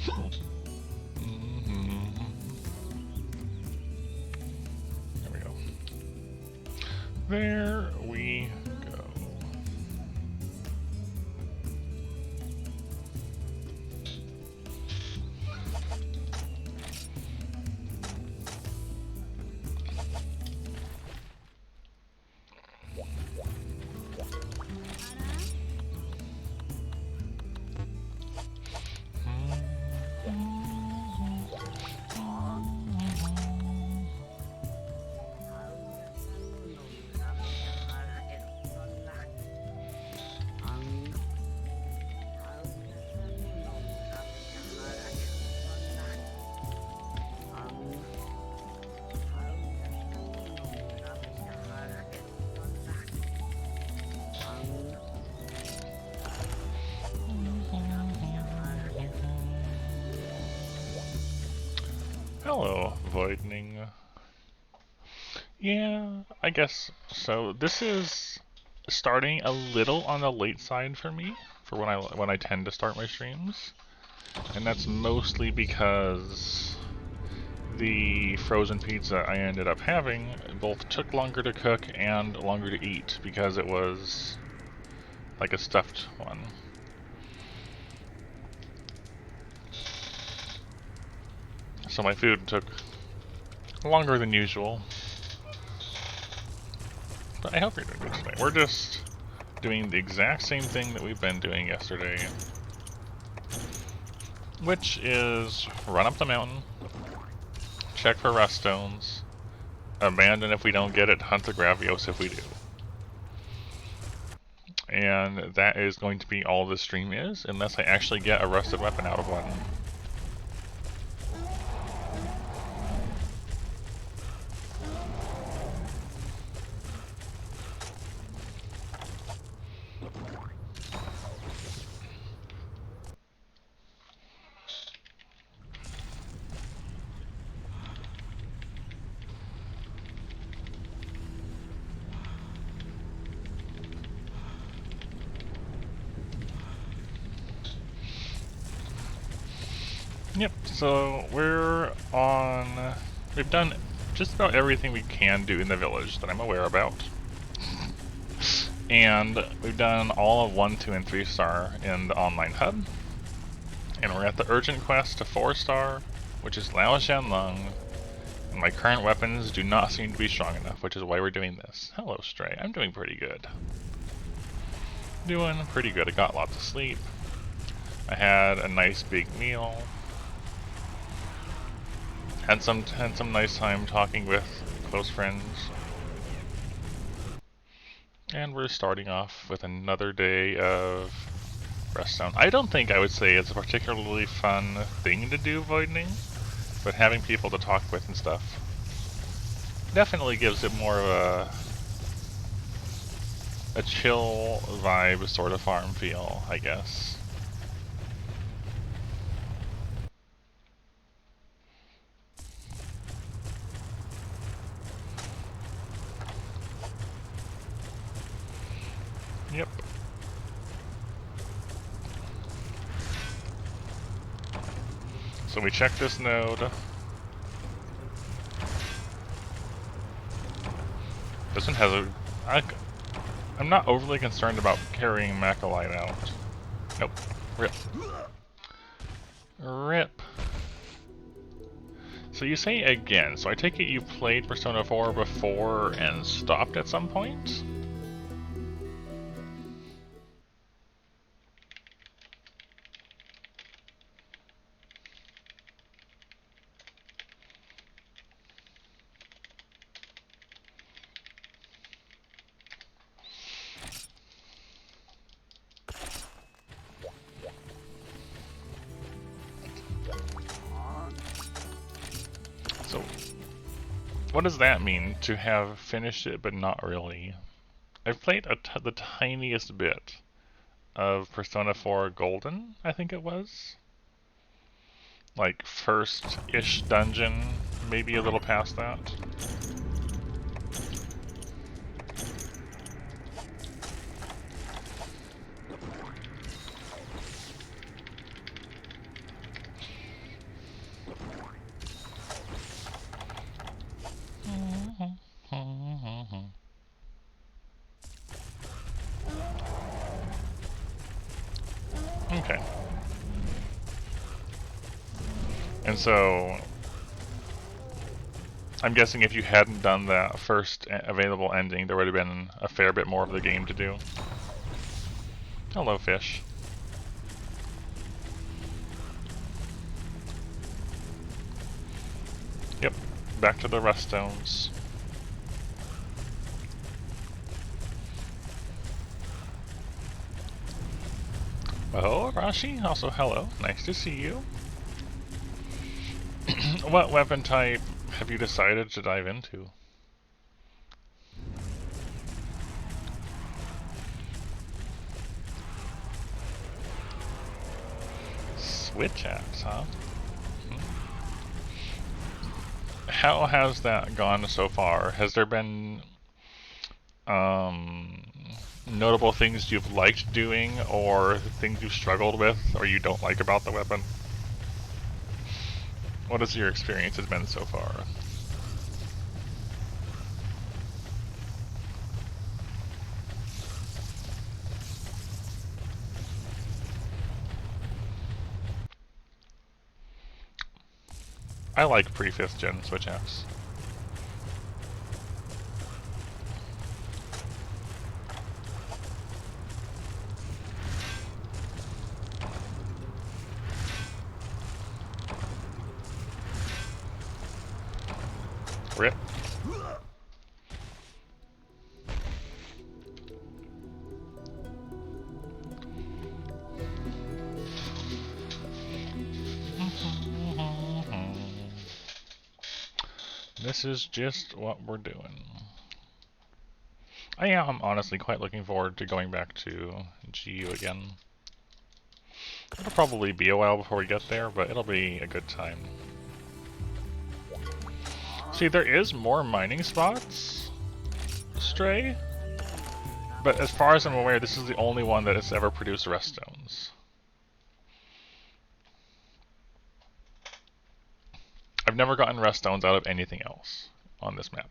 There we go. There we go. Hello, Voidning. Yeah, I guess so. This is starting a little on the late side for me for when I tend to start my streams, and that's mostly because the frozen pizza I ended up having both took longer to cook and longer to eat because it was like a stuffed one. So my food took longer than usual. But I hope you're doing good today. We're just doing the exact same thing that we've been doing yesterday, which is run up the mountain, check for ruststones, abandon if we don't get it, hunt the Gravios if we do. And that is going to be all this stream is, unless I actually get a rusted weapon out of one. Yep, so we've done just about everything we can do in the village that I'm aware about. And we've done all of 1, 2, and 3 star in the online hub. And we're at the urgent quest to 4 star, which is Lao Shanlung. And my current weapons do not seem to be strong enough, which is why we're doing this. Hello, Stray. I'm doing pretty good. Doing pretty good. I got lots of sleep. I had a nice big meal. Had some nice time talking with close friends. And we're starting off with another day of Ruststone. I don't think I would say it's a particularly fun thing to do, Voidning, but having people to talk with and stuff definitely gives it more of a chill vibe sort of farm feel, I guess. Yep. So we check this node. This one has a... I'm not overly concerned about carrying Macalite out. Nope. Rip. Rip. So you say again, so I take it you played Persona 4 before and stopped at some point? So, what does that mean, to have finished it but not really? I've played the tiniest bit of Persona 4 Golden, I think it was. Like, first-ish dungeon, maybe a little past that. And so I'm guessing if you hadn't done that first available ending, there would have been a fair bit more of the game to do. Hello, fish. Yep, back to the Ruststones. Oh, Rashi, also hello. Nice to see you. What weapon type have you decided to dive into? Switch axe, huh? How has that gone so far? Has there been notable things you've liked doing, or things you've struggled with, or you don't like about the weapon? What has your experience has been so far? I like pre-5th gen switch axe. Rip. This is just what we're doing. I am honestly quite looking forward to going back to GU again. It'll probably be a while before we get there, but it'll be a good time. See, there is more mining spots, Stray, but as far as I'm aware, this is the only one that has ever produced Ruststones. I've never gotten Ruststones out of anything else on this map.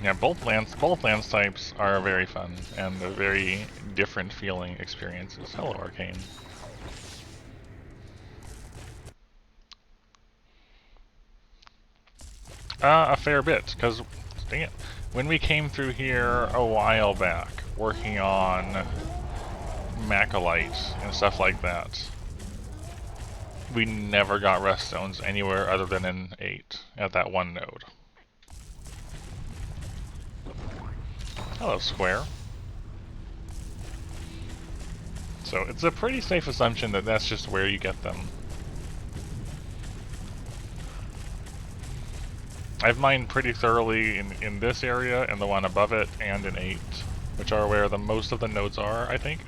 Yeah, both lands types are very fun, and they're very different feeling experiences. Hello, Arcane. A fair bit, because, dang it, when we came through here a while back, working on Macalite and stuff like that, we never got Ruststones anywhere other than in 8, at that one node. Hello, Square. So it's a pretty safe assumption that that's just where you get them. I've mined pretty thoroughly in this area, and the one above it, and in 8, which are where the most of the nodes are, I think.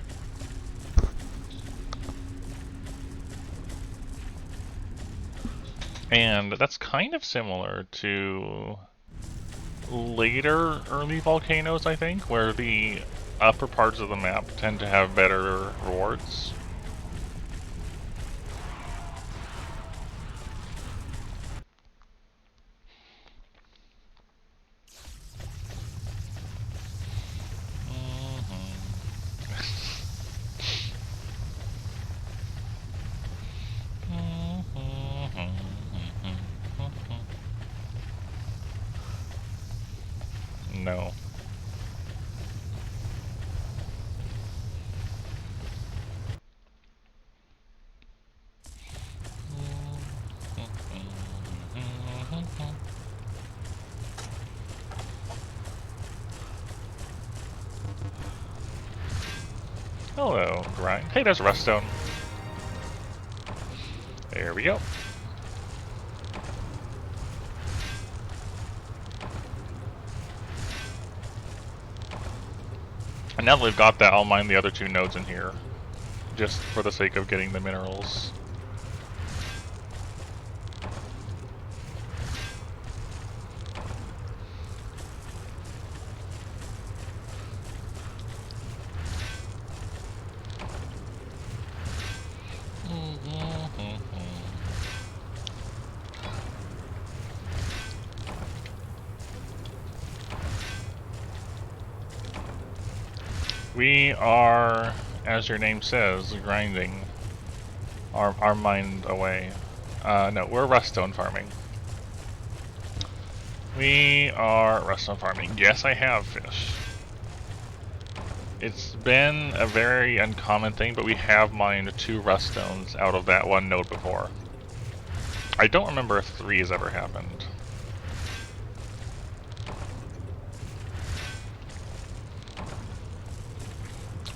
And that's kind of similar to later early volcanoes, I think, where the upper parts of the map tend to have better rewards. No. Hello, Grind. Hey, there's Ruststone. There we go. And now that we've got that, I'll mine the other 2 nodes in here, just for the sake of getting the minerals. We are, as your name says, grinding our mind away. No, we're Ruststone farming. We are Ruststone farming. Yes, I have fish. It's been a very uncommon thing, but we have mined 2 Ruststones out of that one node before. I don't remember if 3 has ever happened.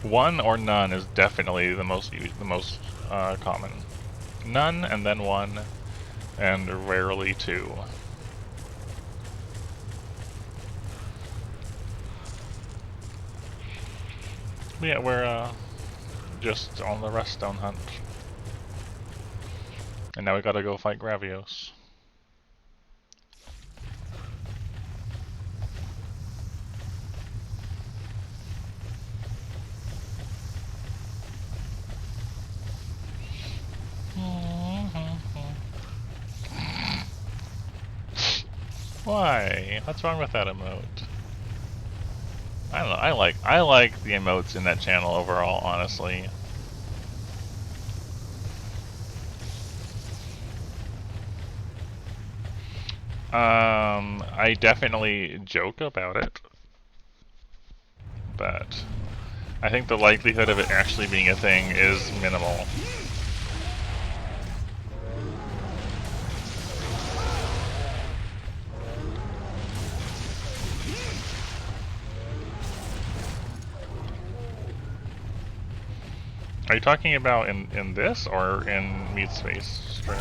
One or none is definitely the most common. None, and then 1, and rarely 2. But yeah, we're just on the Ruststone hunt. And now we gotta go fight Gravios. Why? What's wrong with that emote? I don't know. I like the emotes in that channel overall, honestly. I definitely joke about it, but I think the likelihood of it actually being a thing is minimal. Are you talking about in this or in Meat Space Stray?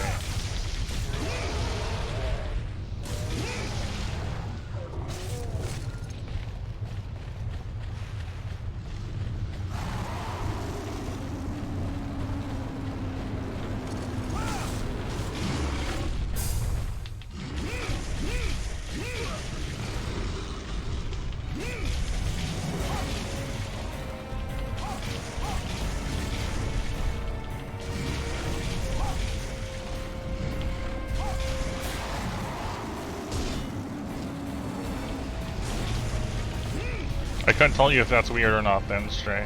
I couldn't tell you if that's weird or not then, Stray.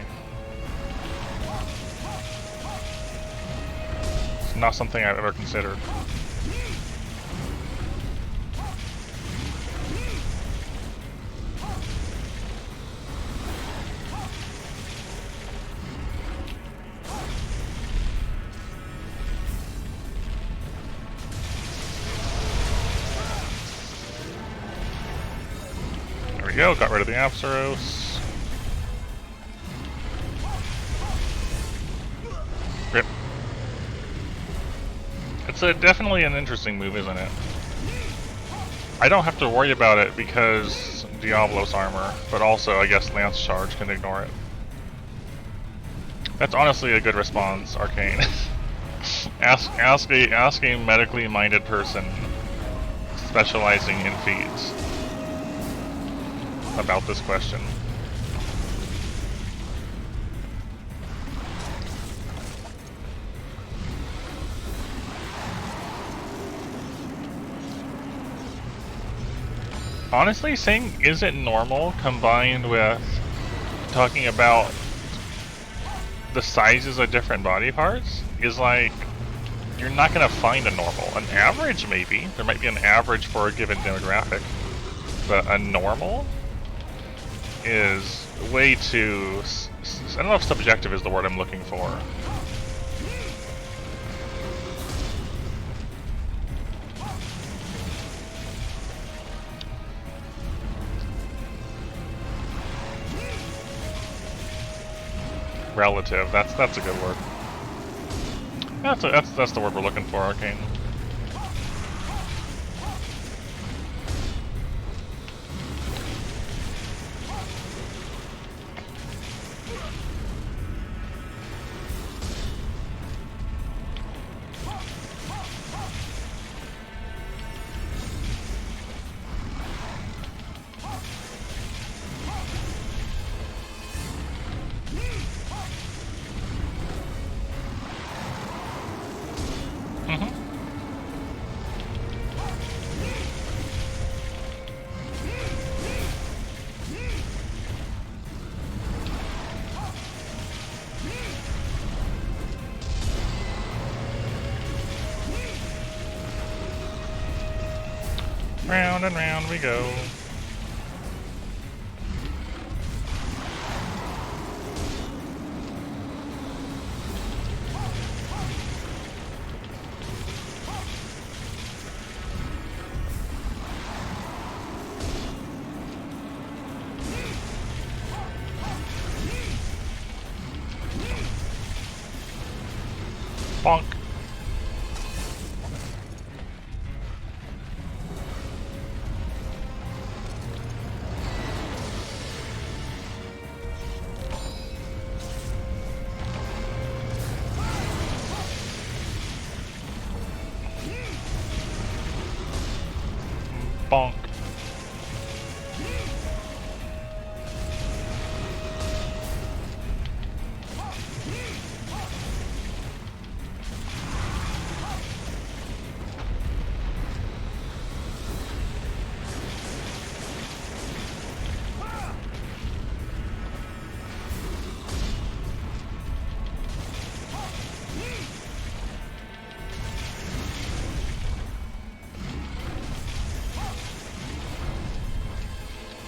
It's not something I've ever considered. There we go, got rid of the Apsaros. Rip. It's definitely an interesting move, isn't it? I don't have to worry about it because Diablos armor, but also I guess Lance Charge can ignore it. That's honestly a good response, Arcane. ask a medically minded person specializing in feeds about this question. Honestly, saying is it normal combined with talking about the sizes of different body parts is like, you're not going to find a normal. An average, maybe. There might be an average for a given demographic. But a normal is way too... I don't know if subjective is the word I'm looking for. Relative. That's a good word. That's the word we're looking for, Arcane. Round and round we go. Bonk. Bonk.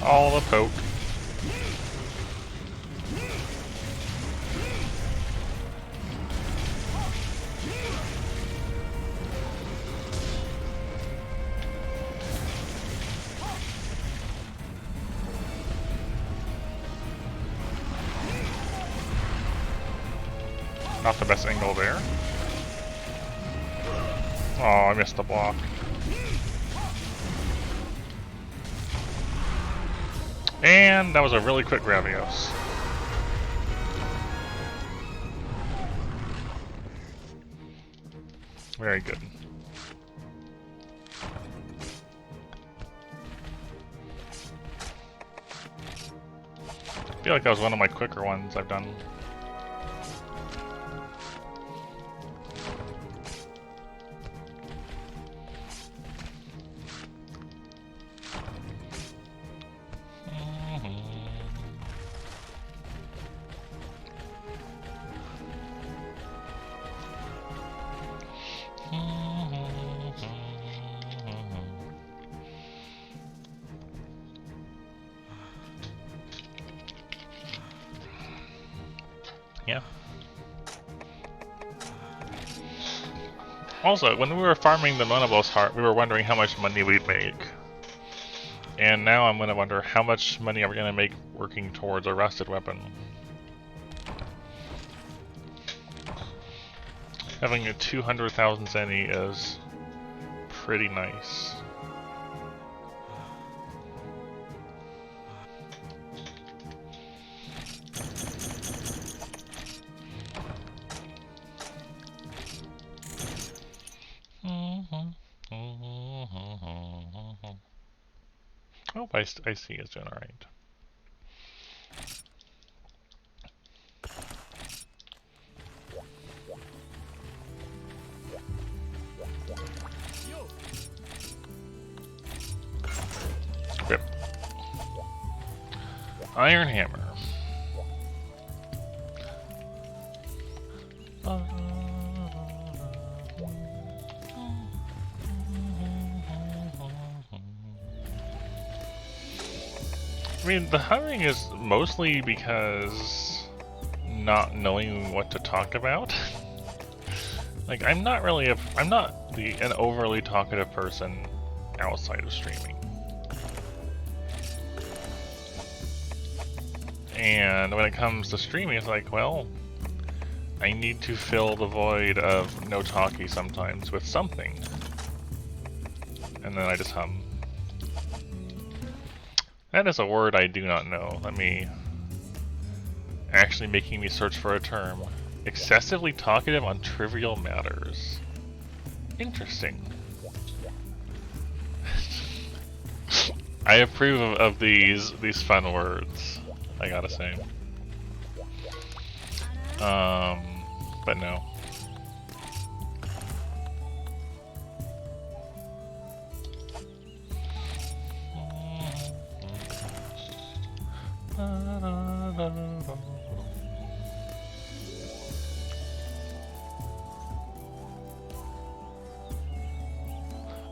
All the poke. Not the best angle there. Oh, I missed the block. And that was a really quick Gravios. Very good. I feel like that was one of my quicker ones I've done. Yeah. Also, when we were farming the Monoboss heart, we were wondering how much money we'd make. And now I'm going to wonder how much money are we going to make working towards a rusted weapon. Having a 200,000 Zenny is pretty nice. Oh, I see it's doing alright. Rip. Iron Hammer. I mean, the humming is mostly because not knowing what to talk about. Like, I'm not an overly talkative person outside of streaming. And when it comes to streaming, it's like, well, I need to fill the void of no talkie sometimes with something. And then I just hum. That is a word I do not know. Let me... Actually making me search for a term. Excessively talkative on trivial matters. Interesting. I approve of these fun words, I gotta say. But no.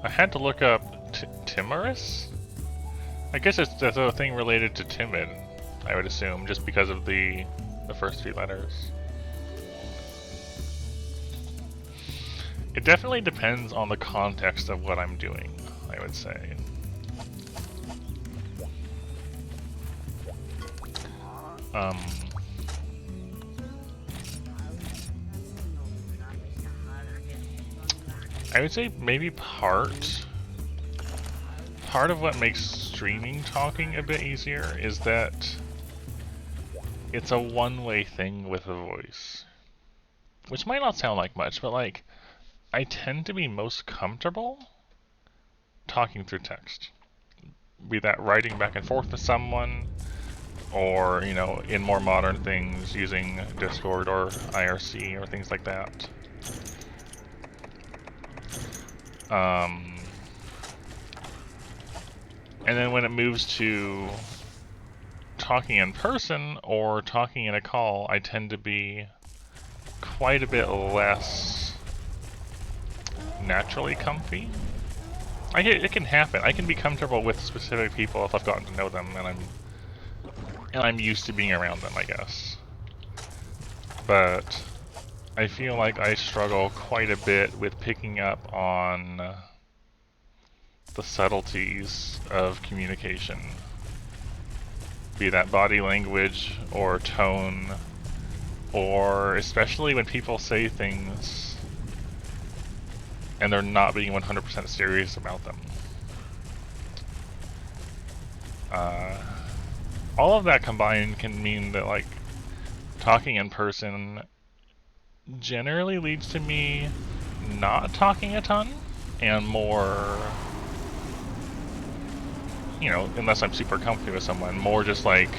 I had to look up Timorous? I guess that's a thing related to timid, I would assume, just because of the first few letters. It definitely depends on the context of what I'm doing, I would say. I would say maybe part of what makes streaming talking a bit easier is that it's a one-way thing with a voice. Which might not sound like much, but like, I tend to be most comfortable talking through text. Be that writing back and forth with someone, or, you know, in more modern things, using Discord or IRC or things like that. And then when it moves to talking in person or talking in a call, I tend to be quite a bit less naturally comfy. It can happen. I can be comfortable with specific people if I've gotten to know them and I'm used to being around them, I guess. But I feel like I struggle quite a bit with picking up on the subtleties of communication. Be that body language or tone, or especially when people say things and they're not being 100% serious about them. All of that combined can mean that, like, talking in person generally leads to me not talking a ton and more, you know, unless I'm super comfy with someone, more just like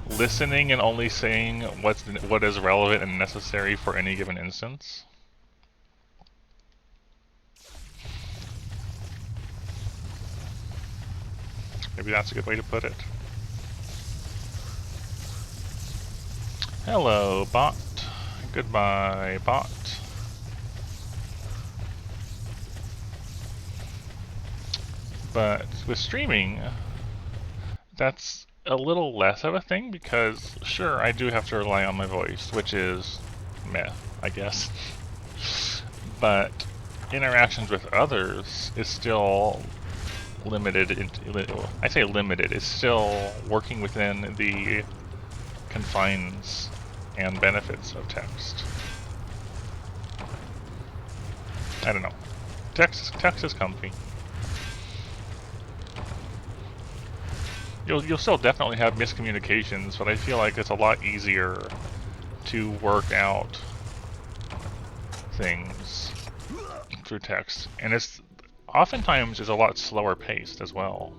listening and only saying what is relevant and necessary for any given instance. Maybe that's a good way to put it. Hello, bot. Goodbye, bot. But with streaming, that's a little less of a thing because, sure, I do have to rely on my voice, which is meh, I guess. But interactions with others is still limited. I say limited. It's still working within the confines and benefits of text. I don't know. Text is comfy. You'll still definitely have miscommunications, but I feel like it's a lot easier to work out things through text, and it's oftentimes is a lot slower paced as well.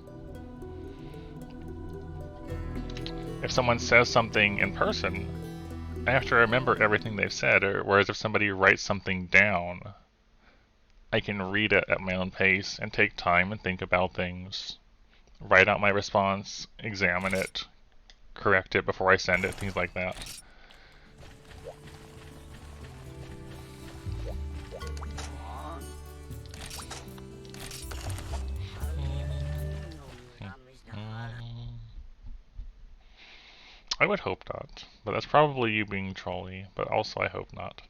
If someone says something in person, I have to remember everything they've said, whereas if somebody writes something down, I can read it at my own pace and take time and think about things, write out my response, examine it, correct it before I send it, things like that. I would hope not, but that's probably you being trolly, but also I hope not.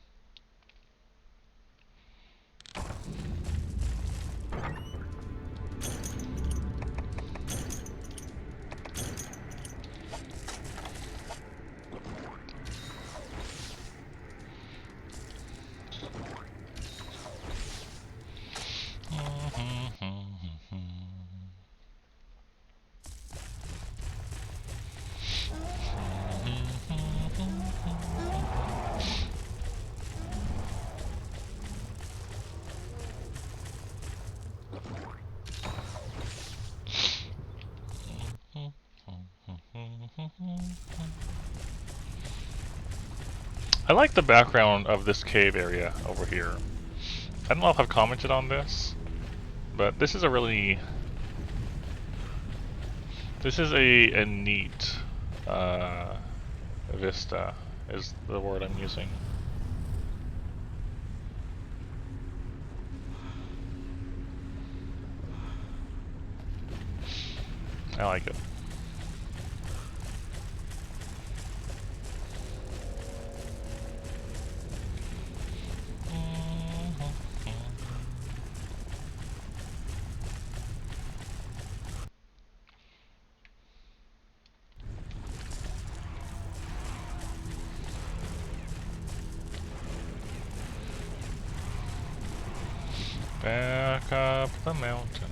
I like the background of this cave area over here. I don't know if I've commented on this, but this is a really... This is a neat vista, is the word I'm using. I like it. Back up the mountain.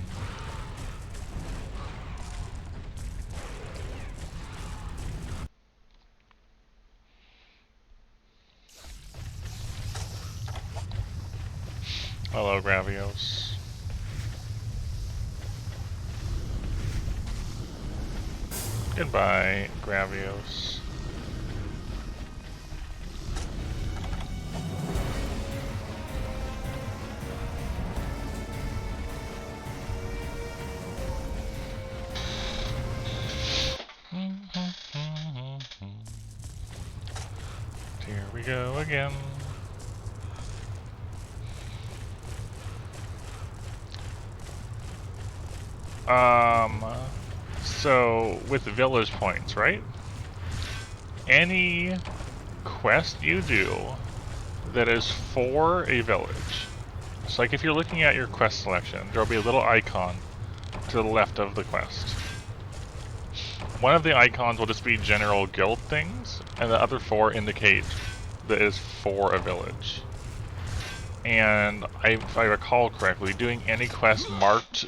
Hello, Gravios. Goodbye, Gravios. Here we go again. So with the village points, right? Any quest you do that is for a village. So like if you're looking at your quest selection, there'll be a little icon to the left of the quest. One of the icons will just be general guild things, and the other four indicate that it is for a village. And if I recall correctly, doing any quest marked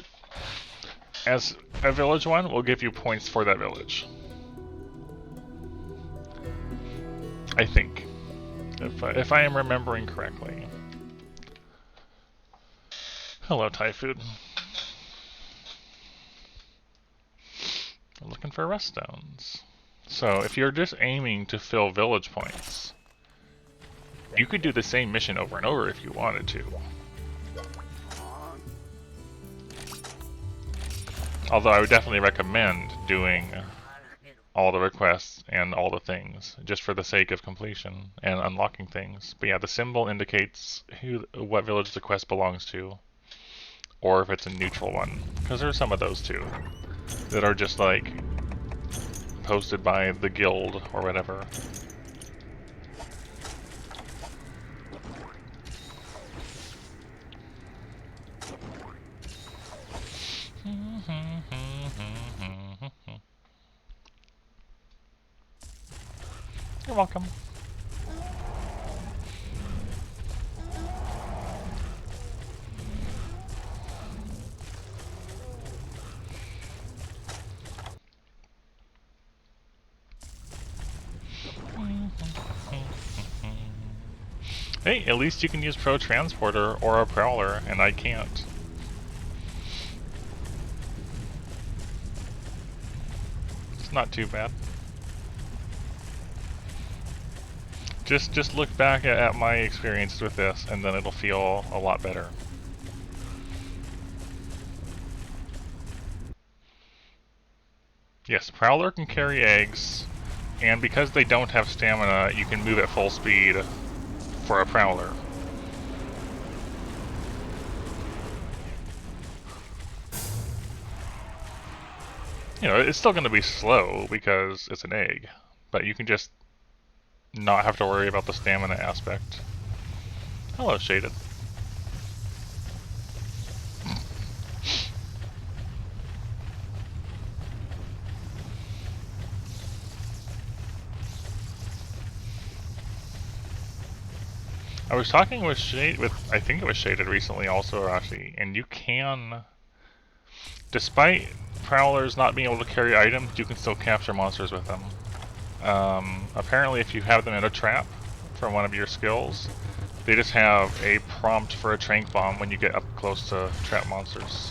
as a village one will give you points for that village. I think. If I am remembering correctly. Hello, Thai food. I'm looking for Ruststones. So, if you're just aiming to fill village points, you could do the same mission over and over if you wanted to. Although I would definitely recommend doing all the requests and all the things, just for the sake of completion and unlocking things. But yeah, the symbol indicates what village the quest belongs to, or if it's a neutral one. Because there are some of those too, that are just like posted by the guild or whatever. You're welcome. Hey, at least you can use Pro Transporter or a Prowler, and I can't. It's not too bad. Just look back at my experience with this, and then it'll feel a lot better. Yes, Prowler can carry eggs, and because they don't have stamina, you can move at full speed for a Prowler. You know, it's still going to be slow because it's an egg, but you can just not have to worry about the stamina aspect. Hello, Shaded. I was talking with I think it was Shaded recently also, Rashi, and you can, despite Prowlers not being able to carry items, you can still capture monsters with them. Apparently if you have them in a trap from one of your skills, they just have a prompt for a trank bomb when you get up close to trap monsters.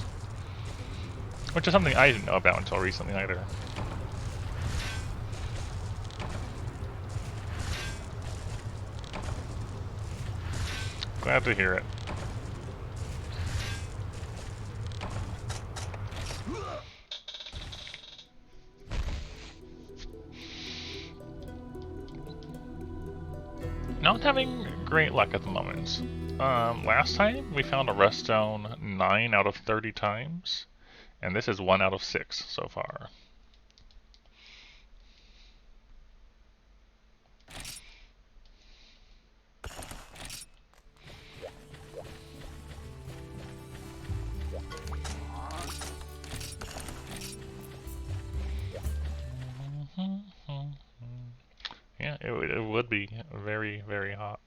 Which is something I didn't know about until recently either. Glad to hear it. Not having great luck at the moment. Last time we found a Ruststone 9 out of 30 times, And this is 1 out of 6 so far. Yeah, it would be very, very hot.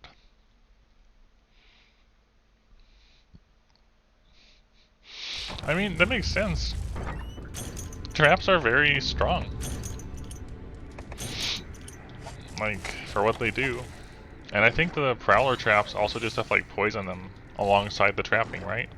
I mean, that makes sense. Traps are very strong. Like, for what they do. And I think the Prowler traps also do stuff like poison them alongside the trapping, right?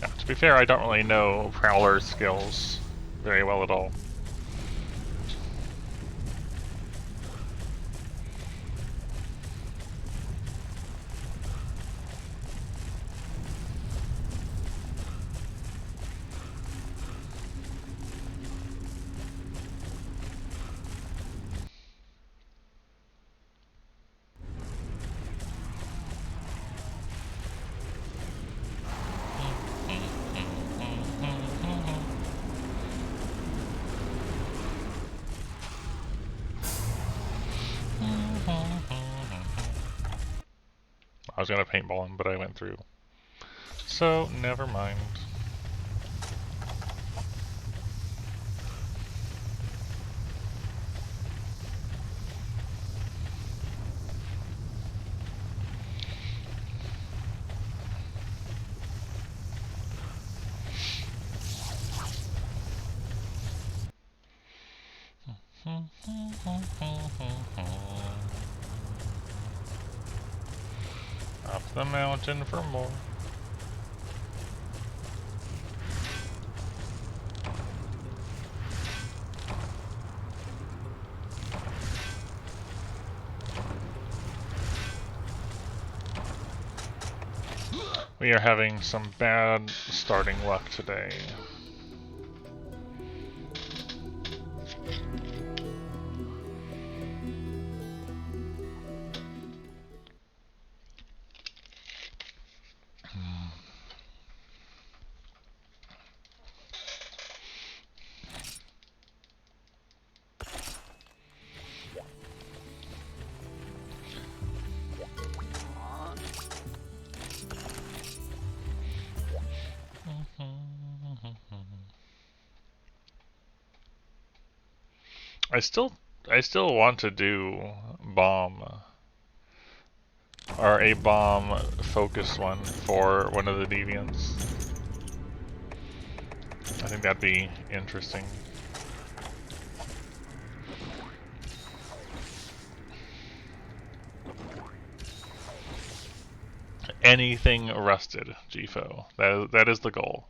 Yeah, to be fair, I don't really know Prowler's skills very well at all. I was gonna paintball him, but I went through. So, never mind. Up the mountain for more. We are having some bad starting luck today. I still want to do bomb, or a bomb focused one for one of the deviants. I think that'd be interesting. Anything rusted, GFO. That is the goal.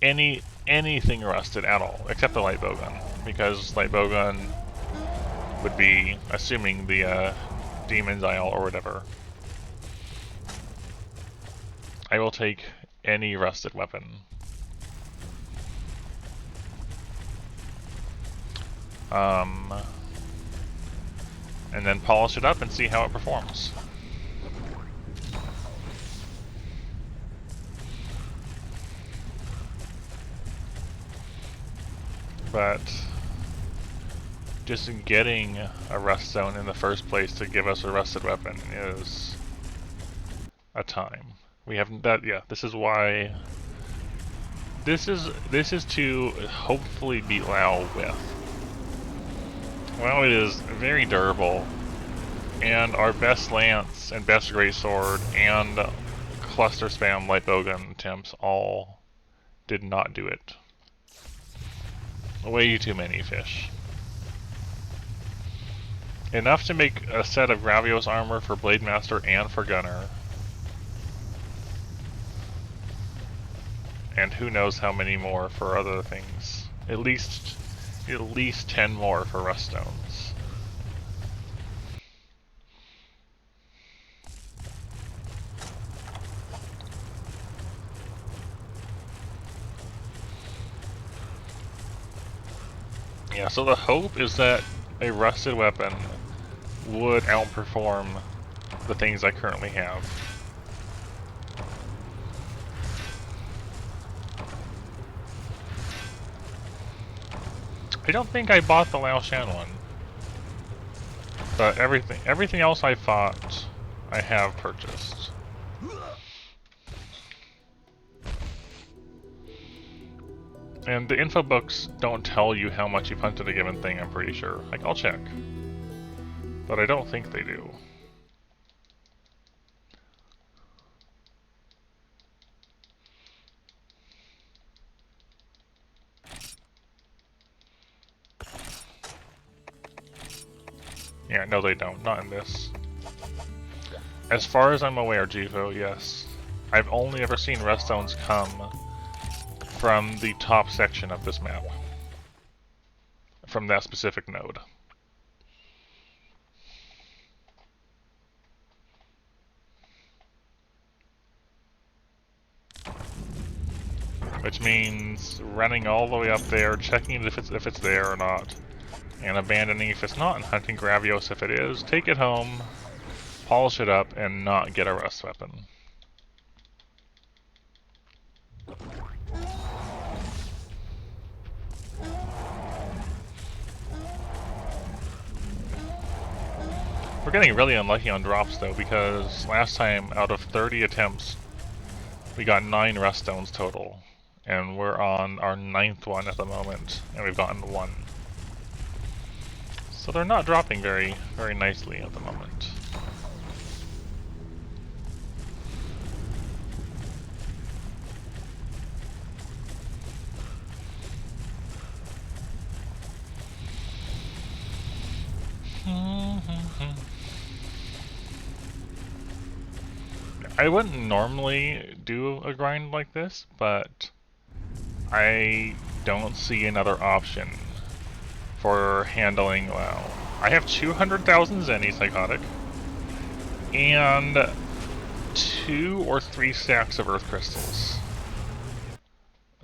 Anything rusted at all, except the light bowgun, because light bowgun would be assuming the Demon's Isle or whatever. I will take any rusted weapon. And then polish it up and see how it performs. But just getting a Ruststone in the first place to give us a rusted weapon is a time. We haven't that. Yeah, this is why. This is to hopefully beat Lao with. Well, it is very durable, and our best lance and best greatsword and cluster spam light bowgun attempts all did not do it. Way too many fish. Enough to make a set of Gravios armor for Blade Master and for Gunner. And who knows how many more for other things. At least 10 more for Ruststones. Yeah, so the hope is that a rusted weapon would outperform the things I currently have. I don't think I bought the Lao Shan one. But everything else I fought, I have purchased. And the info books don't tell you how much you've hunted a given thing, I'm pretty sure. Like, I'll check. But I don't think they do. Yeah, no they don't. Not in this. As far as I'm aware, Jivo, yes. I've only ever seen Ruststones come from the top section of this map. From that specific node. Which means running all the way up there, checking if it's there or not, and abandoning if it's not, and hunting Gravios if it is, take it home, polish it up, and not get a rust weapon. We're getting really unlucky on drops though, because last time out of 30 attempts, we got 9 Ruststones total. And we're on our 9th one at the moment, and we've gotten 1. So they're not dropping very nicely at the moment. I wouldn't normally do a grind like this, but I don't see another option for handling WoW. I have 200,000 Zenny Psychotic, and 2 or 3 stacks of Earth Crystals.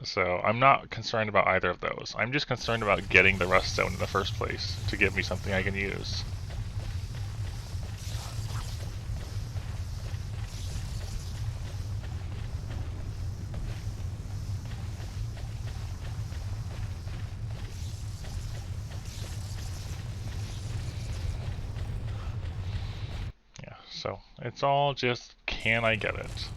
So I'm not concerned about either of those. I'm just concerned about getting the Ruststone in the first place to give me something I can use. So it's all just, can I get it?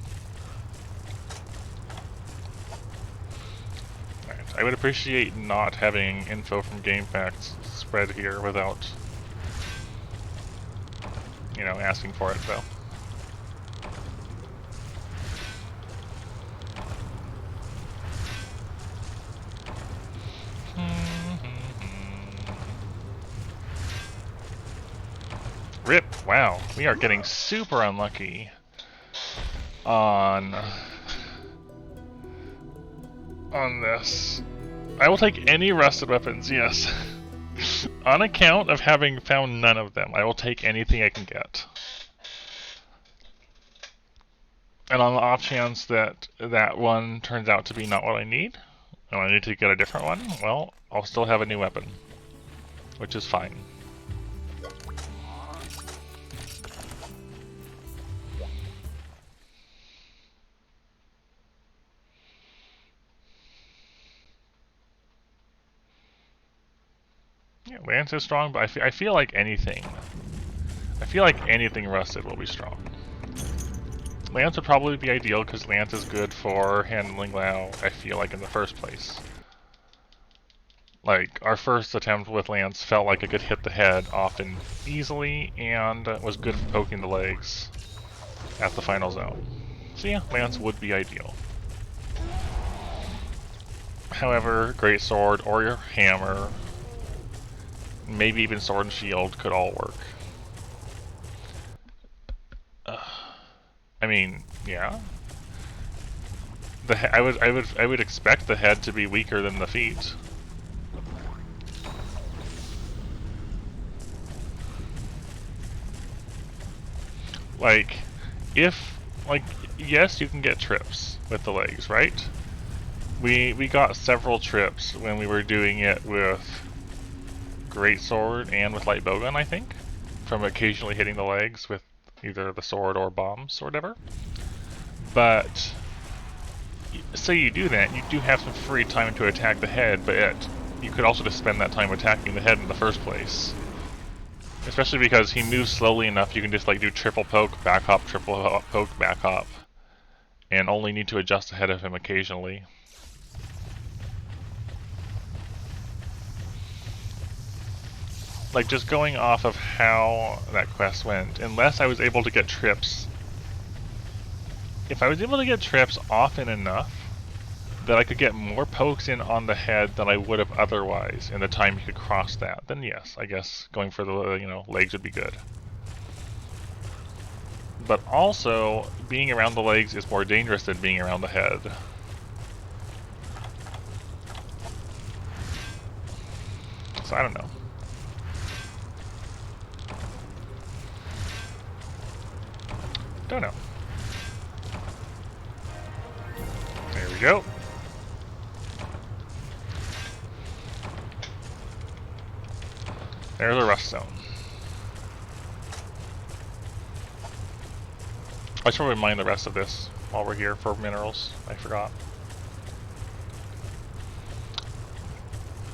Alright, I would appreciate not having info from GameFAQs spread here without, you know, asking for it though. Rip! Wow, we are getting super unlucky on this. I will take any rusted weapons, yes. On account of having found none of them, I will take anything I can get. And on the off chance that that one turns out to be not what I need, and I need to get a different one, well, I'll still have a new weapon, which is fine. Yeah, Lance is strong, but I feel like anything. I feel like anything rusted will be strong. Lance would probably be ideal because Lance is good for handling WoW, I feel like, in the first place. Like, our first attempt with Lance felt like it could hit the head often easily and was good for poking the legs at the final zone. So yeah, Lance would be ideal. However, Greatsword or your hammer, maybe even Sword and Shield could all work. I mean, yeah. I would expect the head to be weaker than the feet. Like, yes, you can get trips with the legs, right? We got several trips when we were doing it with greatsword and with light bowgun, I think, from occasionally hitting the legs with either the sword or bombs or whatever. But say you do that, you do have some free time to attack the head, but you could also just spend that time attacking the head in the first place. Especially because he moves slowly enough, you can just like do triple poke, back hop, triple poke, back hop, and only need to adjust ahead of him occasionally. Like, just going off of how that quest went, unless I was able to get trips. If I was able to get trips often enough that I could get more pokes in on the head than I would have otherwise in the time you could cross that, then yes, I guess going for the legs would be good. But also, being around the legs is more dangerous than being around the head. So I don't know. Don't know. There we go. There's a Ruststone. I should probably mine the rest of this while we're here for minerals. I forgot.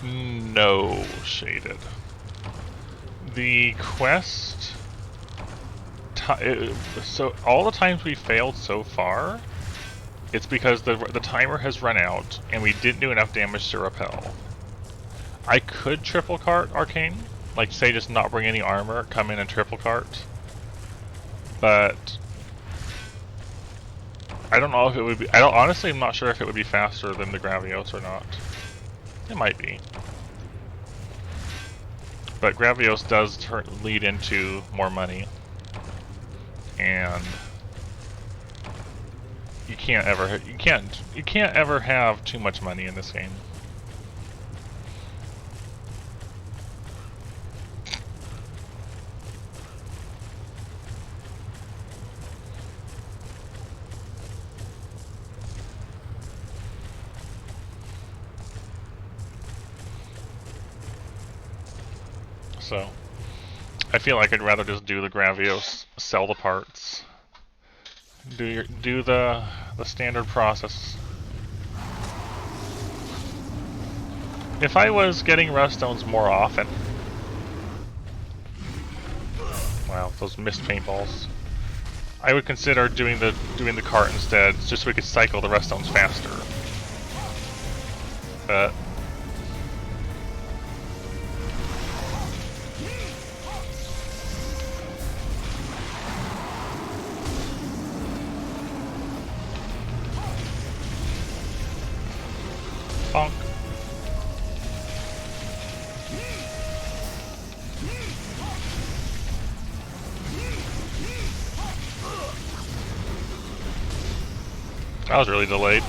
No shaded. The quest... So all the times we failed so far, it's because the timer has run out and we didn't do enough damage to repel. I could triple cart Arcane, like say just not bring any armor, come in and triple cart, but I don't know if it would be. Honestly, I'm not sure if it would be faster than the Gravios or not. It might be, but Gravios does lead into more money. And you can't ever have too much money in this game. So I feel like I'd rather just do the Gravios, sell the parts, do the standard process. If I was getting Ruststones more often, wow, those missed paintballs, I would consider doing the cart instead, just so we could cycle the Ruststones faster. But bonk. That was really delayed.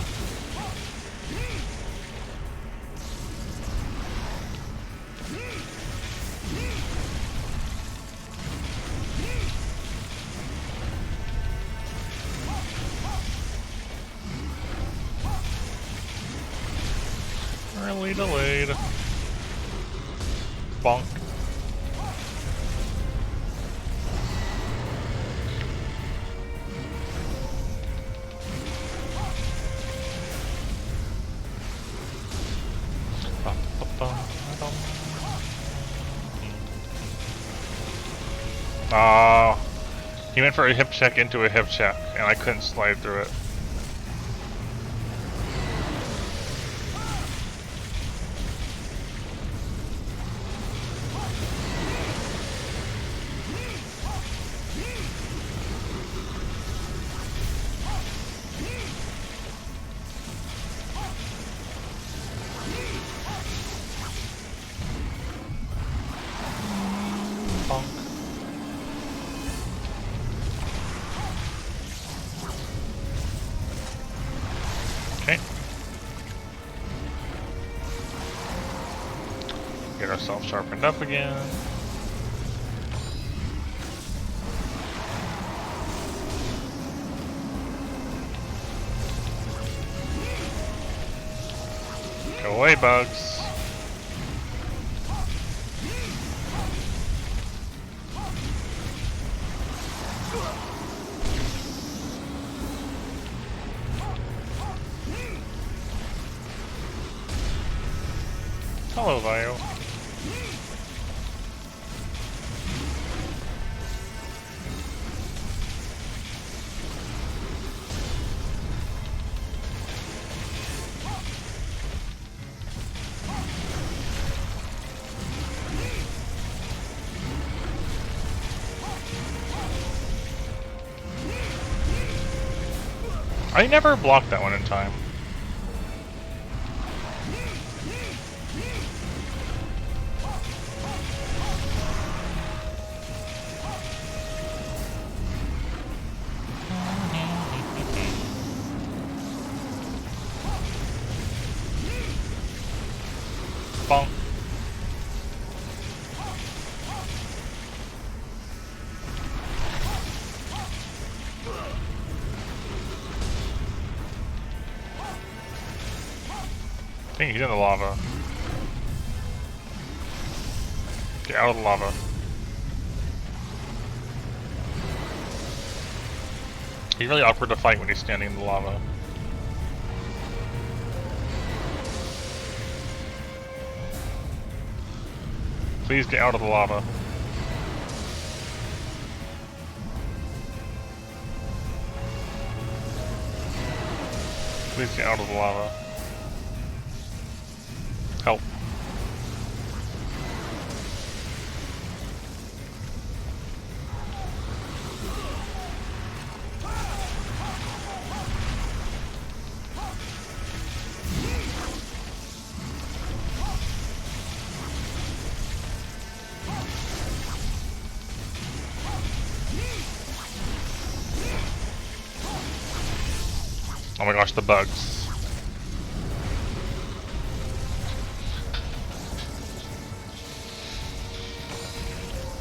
Really delayed. Bonk. He went for a hip check into a hip check, and I couldn't slide through it. Okay. Get ourselves sharpened up again. Go away, bugs. Hello, Vio. I never blocked that one in time. Bonk. Dang, he's in the lava. Get out of the lava. He's really awkward to fight when he's standing in the lava. Please get out of the lava. Please get out of the lava. Help. Oh my gosh, the bugs.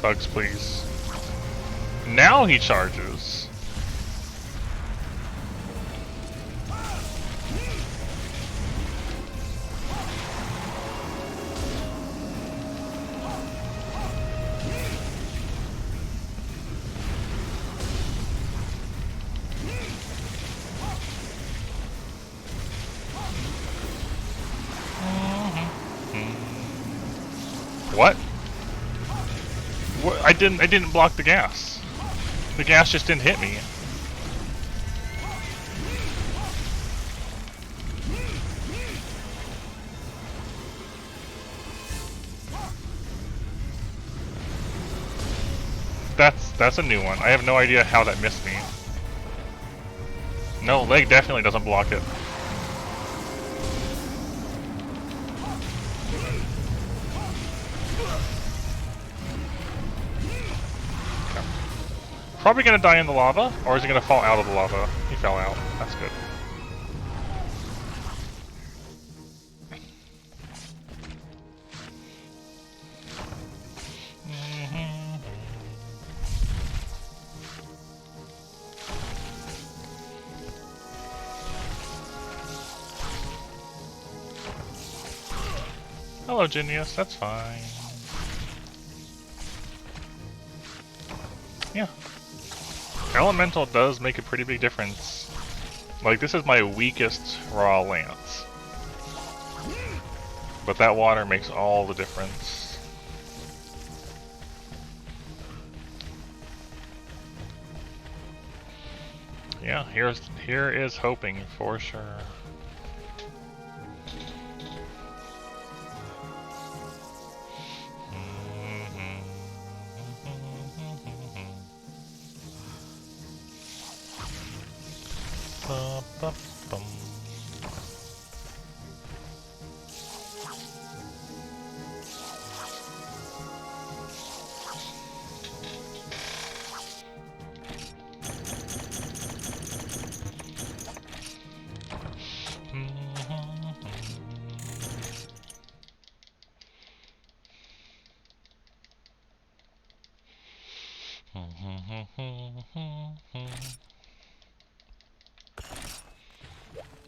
Bugs, please. Now he charges. What? What? I didn't block the gas. The gas just didn't hit me. That's a new one. I have no idea how that missed me. No, leg definitely doesn't block it. Probably gonna die in the lava, or is he gonna fall out of the lava? He fell out. That's good. Hello, Genius. That's fine. Yeah. Elemental does make a pretty big difference. Like, this is my weakest raw lance. But that water makes all the difference. Yeah, here is hoping for sure.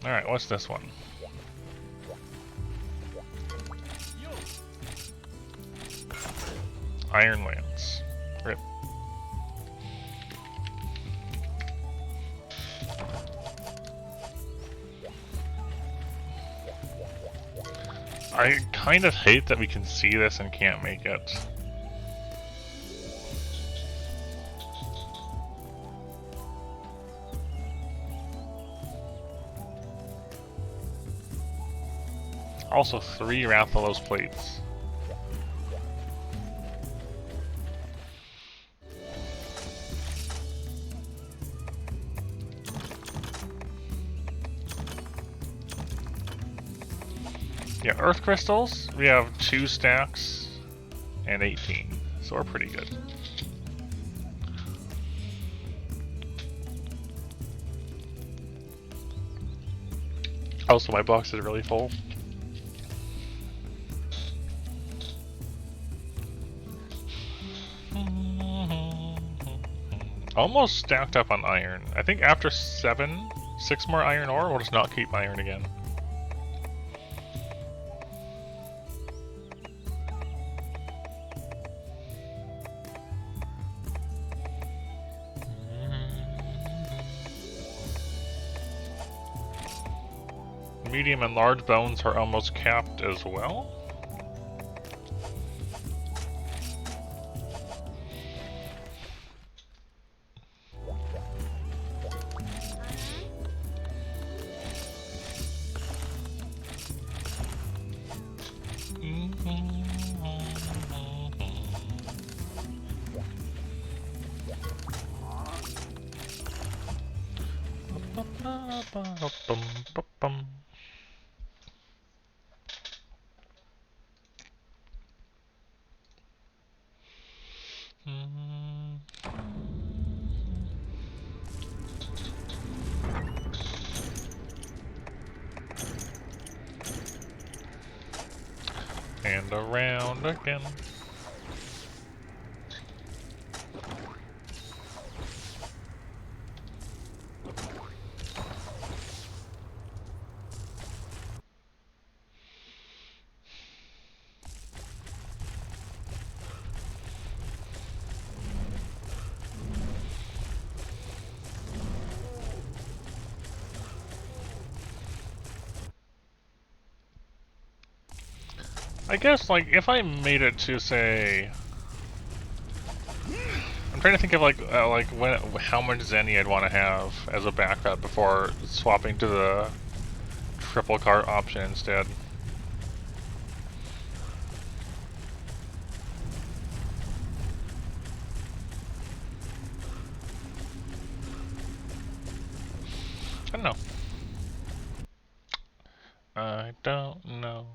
Alright, what's this one? Iron Lance. Rip. I kind of hate that we can see this and can't make it. Also 3 Rathalos plates. Yeah, Earth Crystals, we have 2 stacks and 18, so we're pretty good. Also, my box is really full. Almost stacked up on iron. I think after 6 more iron ore, we'll just not keep iron again. Medium and large bones are almost capped as well. And around again. I guess, like, if I made it to, say... I'm trying to think of, how much Zenny I'd want to have as a backup before swapping to the triple cart option instead. I don't know. I don't know.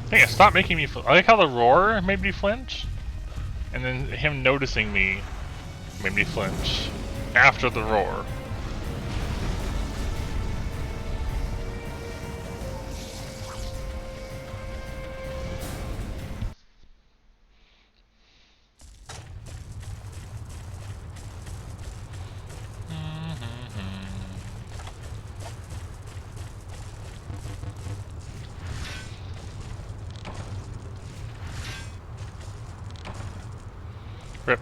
Hey, stop making me I like how the roar made me flinch, and then him noticing me made me flinch after the roar. Rip.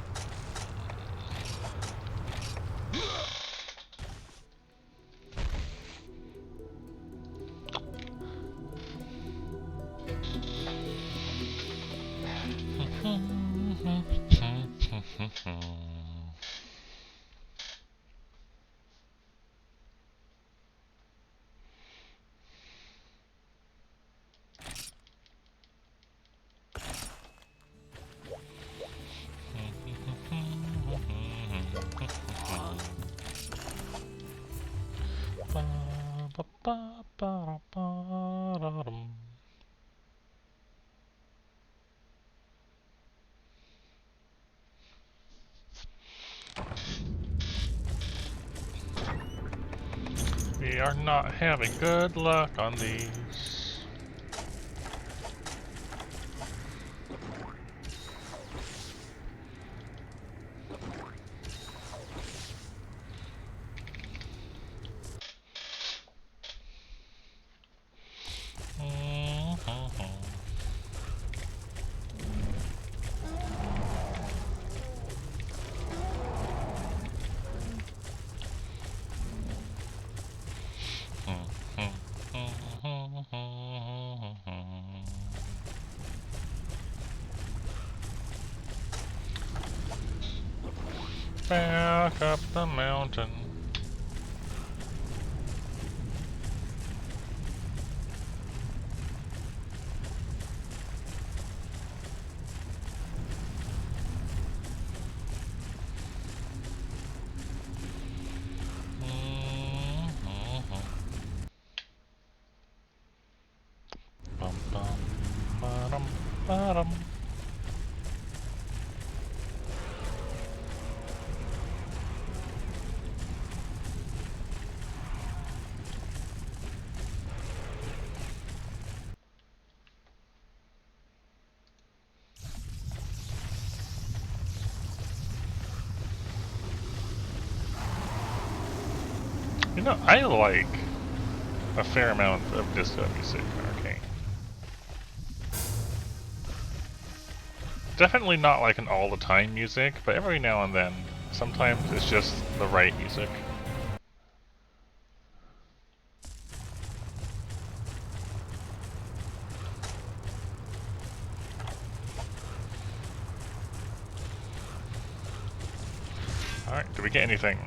We are not having good luck on these. Back up the mountain. Bum bum ba-dum ba-dum. You know, I like a fair amount of disco music in Arcane. Definitely not like an all-the-time music, but every now and then, sometimes it's just the right music. Alright, did we get anything?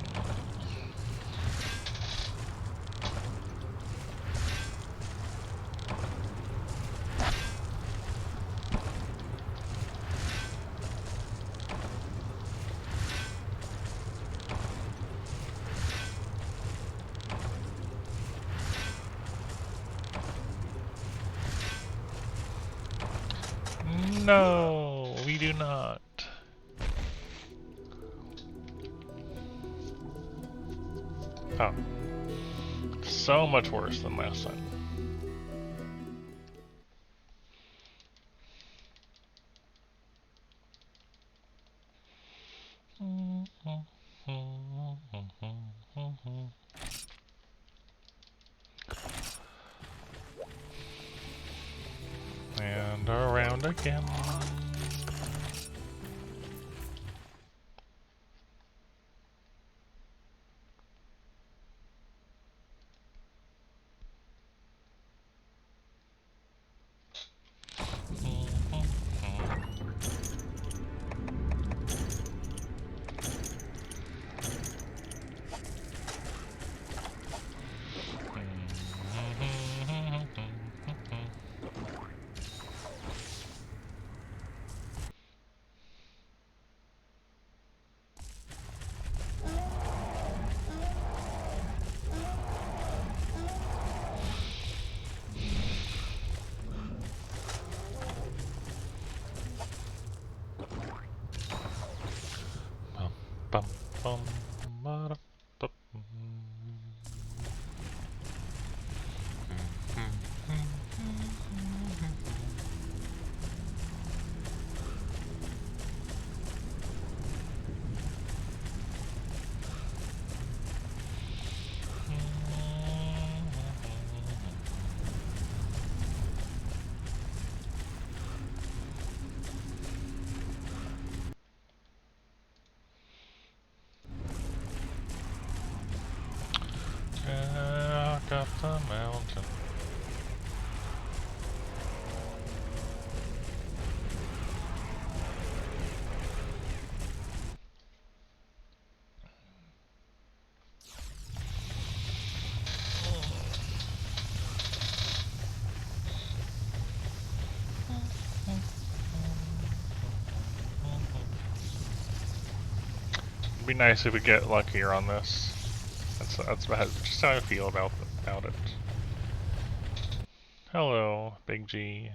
No, we do not. Oh. So much worse than last time. And around again. Bum, bum, ba-da, bup. Back up the mountain. It'd be nice if we get luckier on this. That's just how I feel about it. Hello, Big G.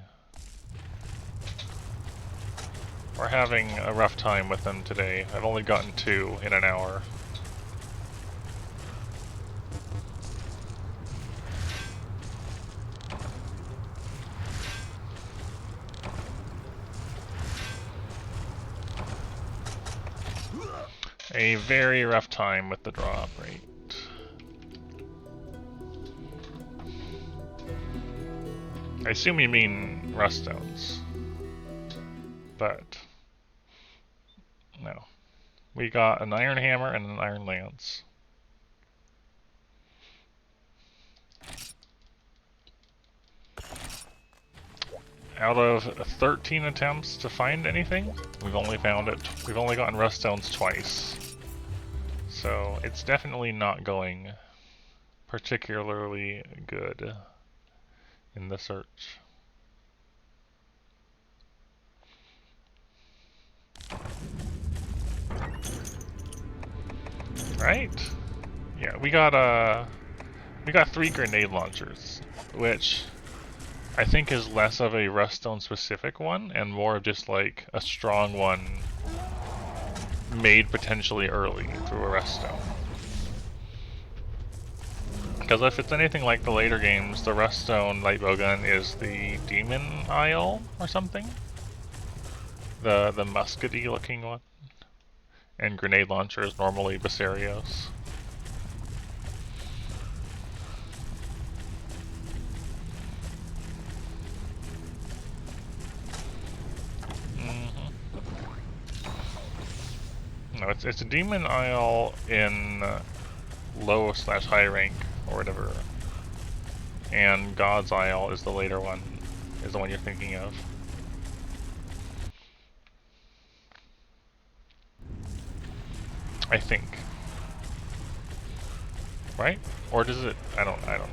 We're having a rough time with them today. I've only gotten 2 in an hour. a very rough time with the drop rate. I assume you mean Ruststones, but no. We got an iron hammer and an iron lance. Out of 13 attempts to find anything, we've only gotten Ruststones twice. So it's definitely not going particularly good in the search. Right? Yeah, we got 3 grenade launchers, which I think is less of a Ruststone specific one and more of just like a strong one made potentially early through a Ruststone. Because if it's anything like the later games, the Ruststone light bowgun is the Demon Isle or something. The muskety looking one. And grenade launcher is normally Basarios. No, it's a Demon Isle in low/high rank or whatever, and God's Isle is the later one, is the one you're thinking of. I think, right? Or does it? I don't know.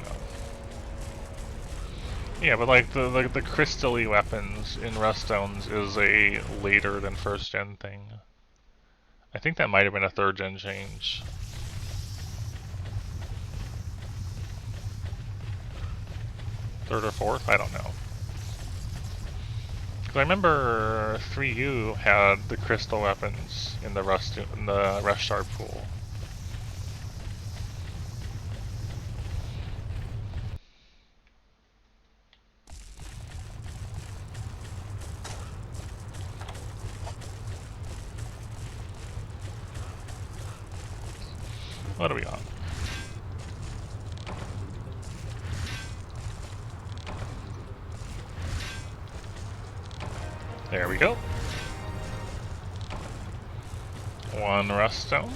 Yeah, but like the crystal-y weapons in Ruststones is a later than first gen thing. I think that might have been a 3rd gen change. Third or 4th? I don't know. Because I remember 3U had the crystal weapons in the Rust Shard pool. What are we on? There we go. 1 Ruststone.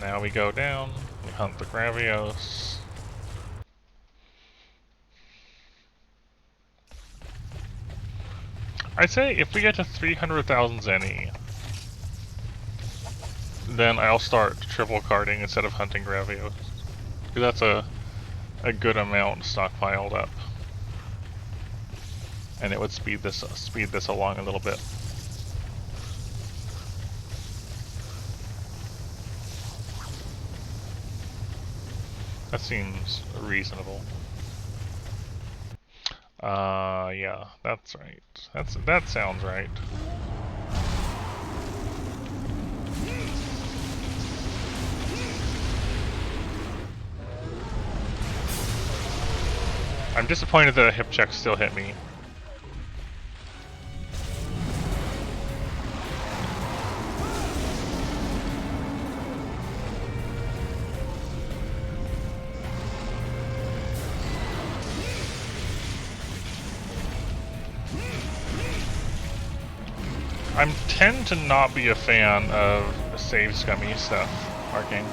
Now we go down, we hunt the Gravios. I'd say if we get to 300,000 Zenny, then I'll start triple carding instead of hunting Gravios. Because that's a good amount stockpiled up. And it would speed this along a little bit. That seems reasonable. Yeah, that's right. That sounds right. I'm disappointed that a hip check still hit me. I tend to not be a fan of save scummy stuff, Arcane.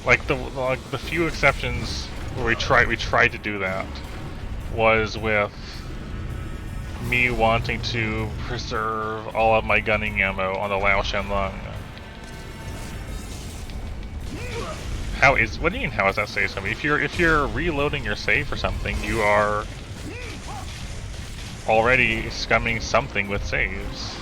Like the few exceptions where we tried to do that was with me wanting to preserve all of my gunning ammo on the Lao Shenlong. What do you mean how is that save scummy? If you're reloading your save or something, you are already scumming something with saves.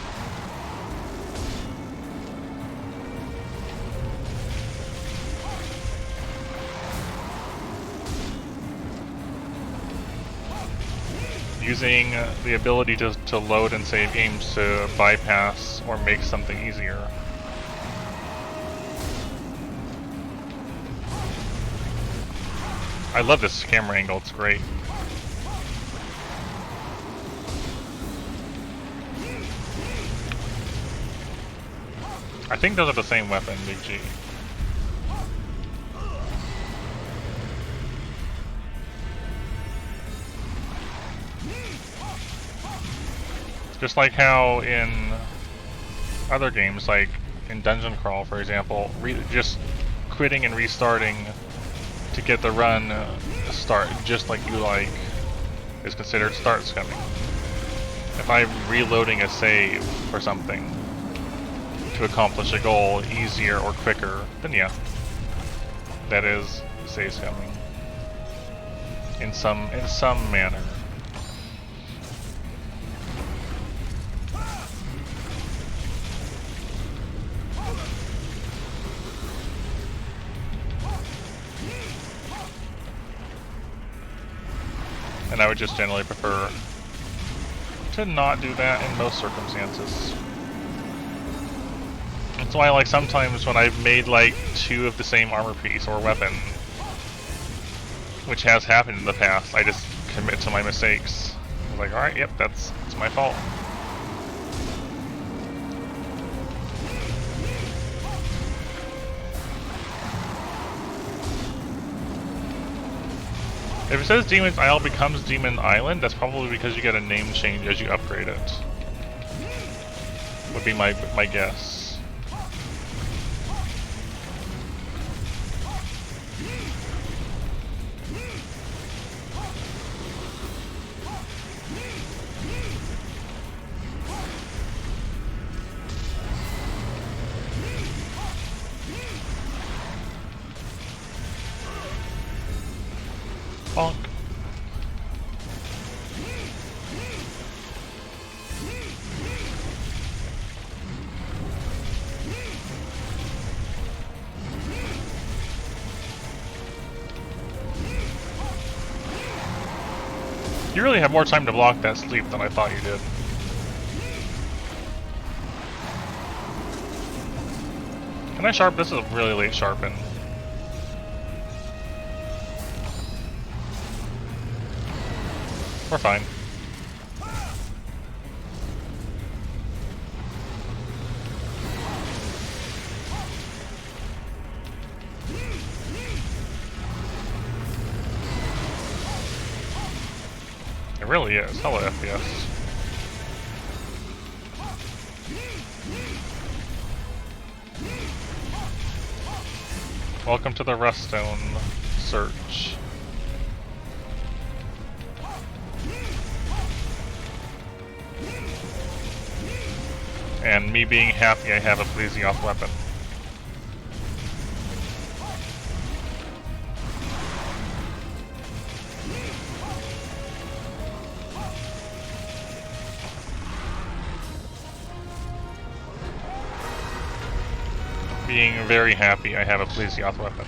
Using the ability to load and save games to bypass or make something easier. I love this camera angle, it's great. I think those are the same weapon, Big G. Just like how in other games, like in Dungeon Crawl, for example, just quitting and restarting to get the run start just like you like is considered start scumming. If I'm reloading a save or something to accomplish a goal easier or quicker, then yeah, that is save scumming in some manner. And I would just generally prefer to not do that in most circumstances. That's why, like, sometimes when I've made like 2 of the same armor piece or weapon, which has happened in the past, I just commit to my mistakes. I'm like, alright, yep, it's my fault. If it says Demon's Isle becomes Demon Island, that's probably because you get a name change as you upgrade it. Would be my guess. Bonk. You really have more time to block that sleep than I thought you did. Can I sharpen? This is a really late sharpen. We're fine. It really is. Hello, FPS. Welcome to the Ruststone search. And me being happy I have a Plesioth weapon. Being very happy I have a Plesioth weapon.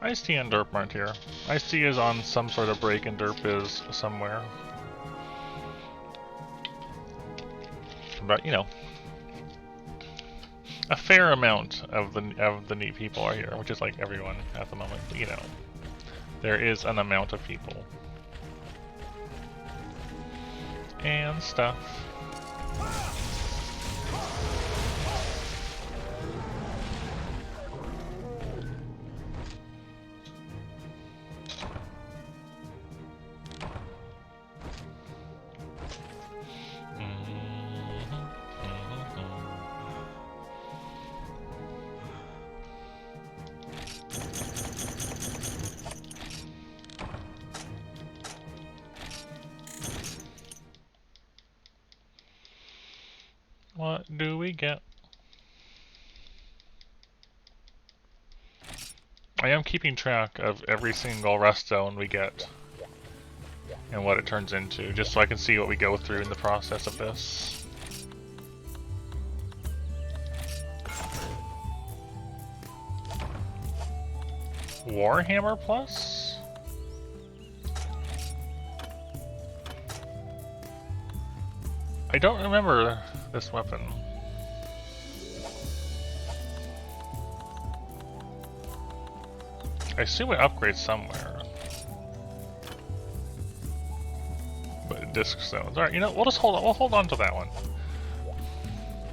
Ice-T and Derp aren't here. Ice-T is on some sort of break and Derp is somewhere. But, you know, a fair amount of the neat people are here, which is like everyone at the moment, but, you know, there is an amount of people. And stuff. What do we get? I am keeping track of every single Ruststone we get and what it turns into, just so I can see what we go through in the process of this. Warhammer Plus? I don't remember this weapon. I assume it upgrades somewhere. But disc stones. Alright, you know, we'll hold on to that one.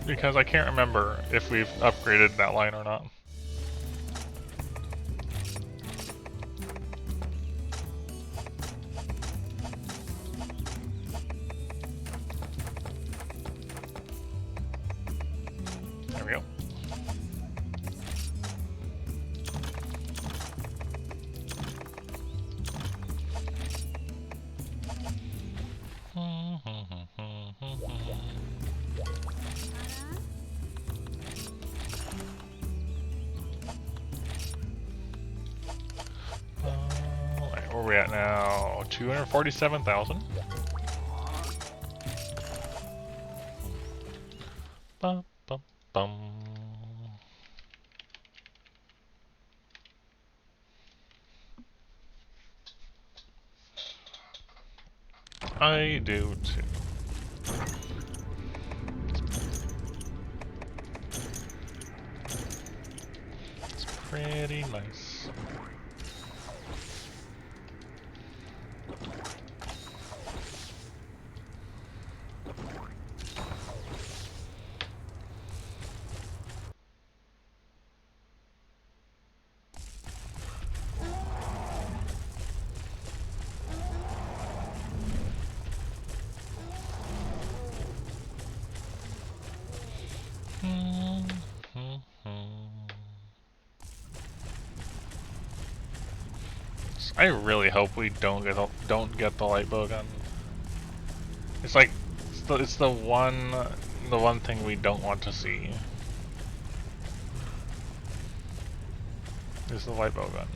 Because I can't remember if we've upgraded that line or not. There we go. Where are we at now? 247,000. Bum, bum, bum. I do too. It's pretty nice. I really hope we don't get the light bow gun. It's like it's the one thing we don't want to see. Is the light bow gun.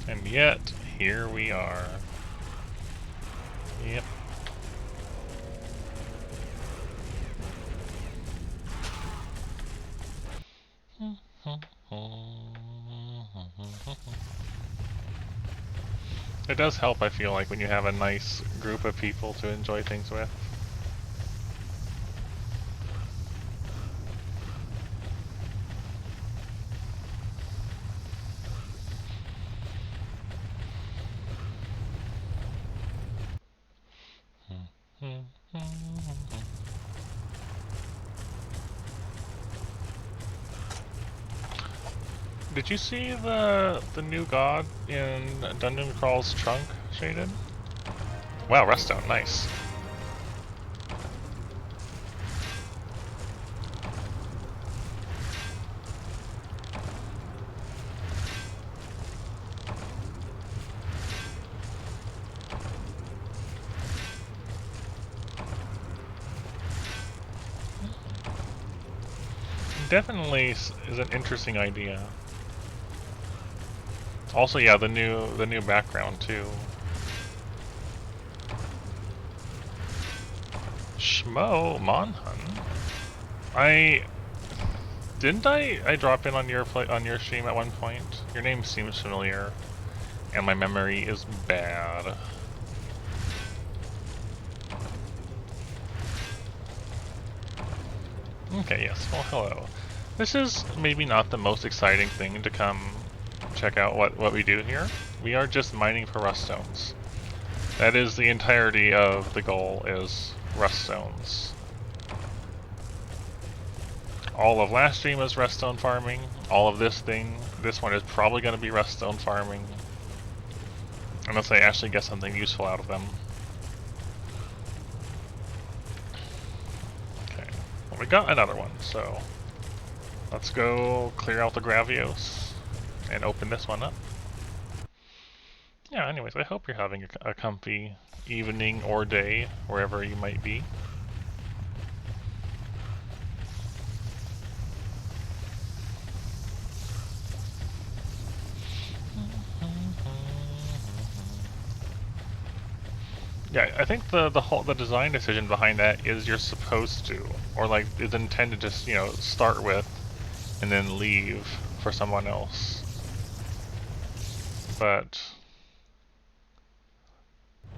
And yet, here we are. Yep. It does help, I feel like, when you have a nice group of people to enjoy things with. Did you see the new god in Dungeon Crawl's trunk shaded? Wow, Ruststone, nice. Definitely is an interesting idea. Also, yeah, the new background too. Schmo Monhun. I drop in on your stream at one point. Your name seems familiar, and my memory is bad. Okay, yes. Well, hello. This is maybe not the most exciting thing to come check out what we do here. We are just mining for ruststones. That is the entirety of the goal, is ruststones. All of last stream was ruststone farming. All of this one is probably going to be ruststone farming. Unless I actually get something useful out of them. Okay, well, we got another one, so let's go clear out the Gravios and open this one up. Yeah, anyways, I hope you're having a comfy evening or day, wherever you might be. Yeah, I think the design decision behind that is you're supposed to, or like is intended to, you know, start with and then leave for someone else. But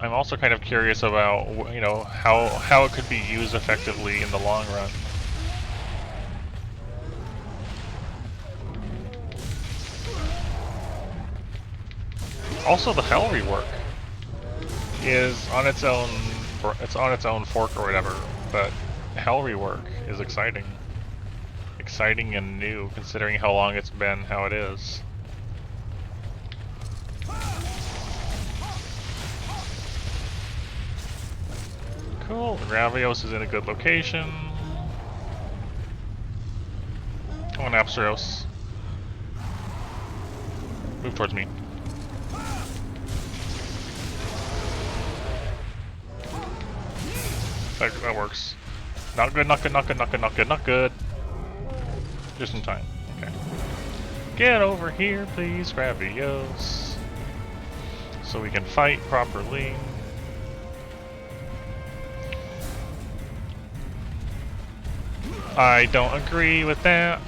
I'm also kind of curious about, you know, how it could be used effectively in the long run. Also, the Hell rework is on its own. It's on its own fork or whatever, but Hell rework is exciting. Exciting and new, considering how long it's been how it is. Cool, Gravios is in a good location. Come on, Apsaros. Move towards me. That works. Not good, not good, not good, not good, not good, not good. Just in time. Okay. Get over here, please, Gravios. So we can fight properly. I don't agree with that.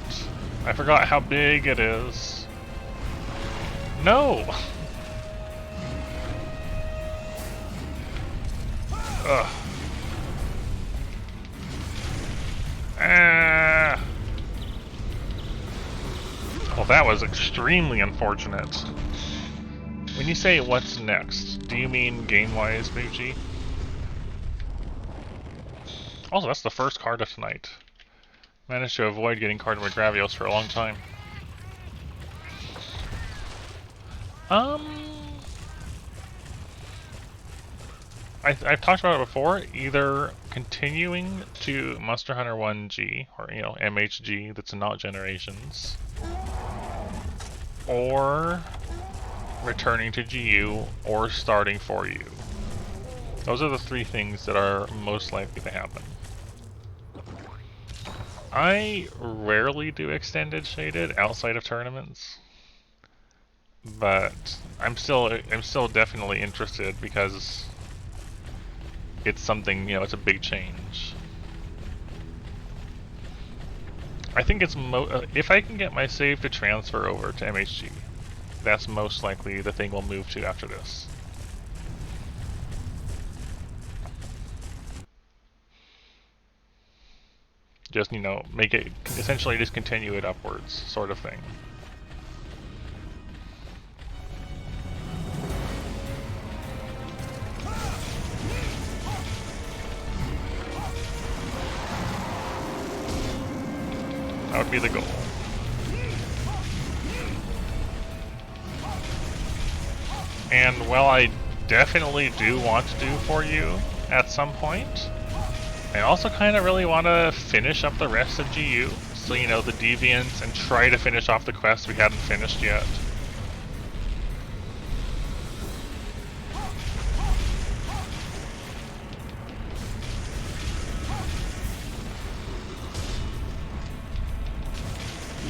I forgot how big it is. No! Ugh. Ah! Well, that was extremely unfortunate. When you say what's next, do you mean game-wise, Big G? Also, that's the first card of tonight. Managed to avoid getting carded with Gravios for a long time. I've talked about it before, either continuing to Monster Hunter 1G, or, you know, MHG, that's not Generations, or returning to GU, or starting for you. Those are the three things that are most likely to happen. I rarely do extended shaded outside of tournaments, but I'm still definitely interested because it's something, you know, it's a big change. I think it's if I can get my save to transfer over to MHG, that's most likely the thing we'll move to after this. Just, you know, make it, essentially just continue it upwards, sort of thing. That would be the goal. And while I definitely do want to do for you at some point, I also kind of really want to finish up the rest of GU. So, you know, the Deviants, and try to finish off the quest we hadn't finished yet.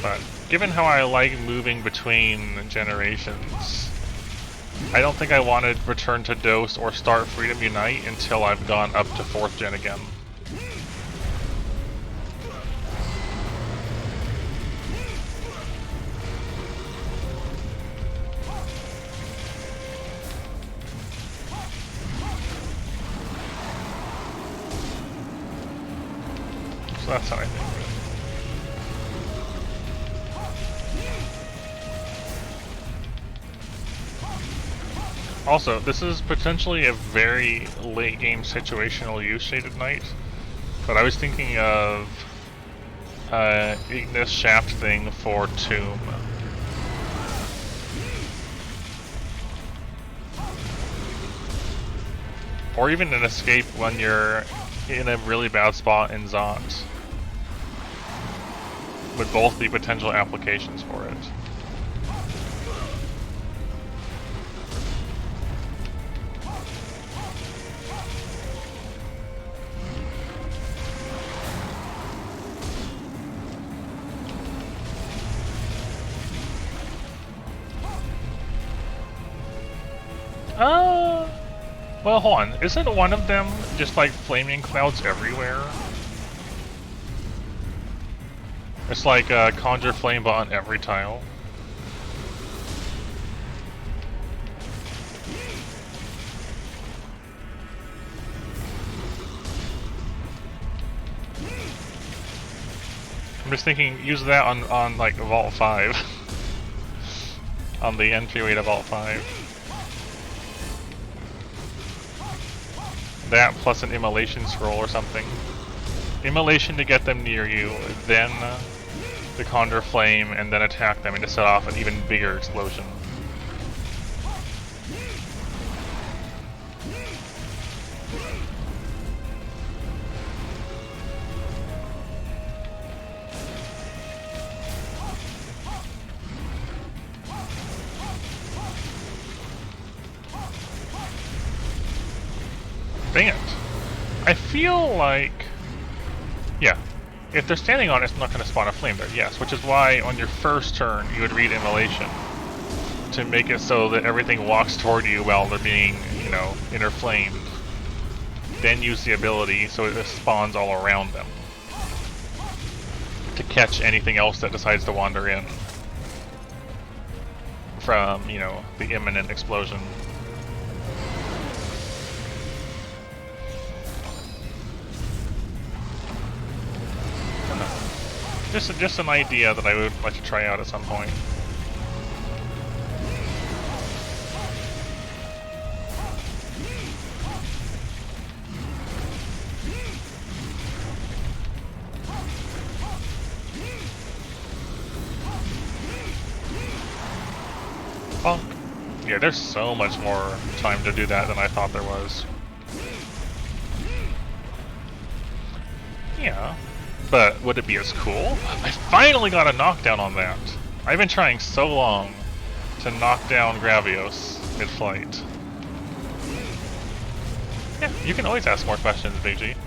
But given how I like moving between generations, I don't think I want to return to Dose or start Freedom Unite until I've gone up to 4th gen again. So that's how I think of it. Also, this is potentially a very late game situational use shaded knight, but I was thinking of Ignis Shaft thing for Tomb. Or even an escape when you're in a really bad spot in Zont. Would both be potential applications for it. Well, hold on. Isn't one of them just like flaming clouds everywhere? It's like conjure flame but on every tile. I'm just thinking, use that on like Vault 5. On the entryway to Vault 5. That plus an immolation scroll or something. Immolation to get them near you, then the conjure flame, and then attack them and to set off an even bigger explosion. Dang it. I feel like... Yeah. If they're standing on it, it's not going to spawn a flame there, yes. Which is why on your first turn, you would read Immolation. To make it so that everything walks toward you while they're being, you know, interflamed. Then use the ability so it spawns all around them. To catch anything else that decides to wander in. From, you know, the imminent explosion. Just an idea that I would like to try out at some point. Oh, yeah, there's so much more time to do that than I thought there was. Yeah. But would it be as cool? I finally got a knockdown on that. I've been trying so long to knock down Gravios mid-flight. Yeah, you can always ask more questions, BG.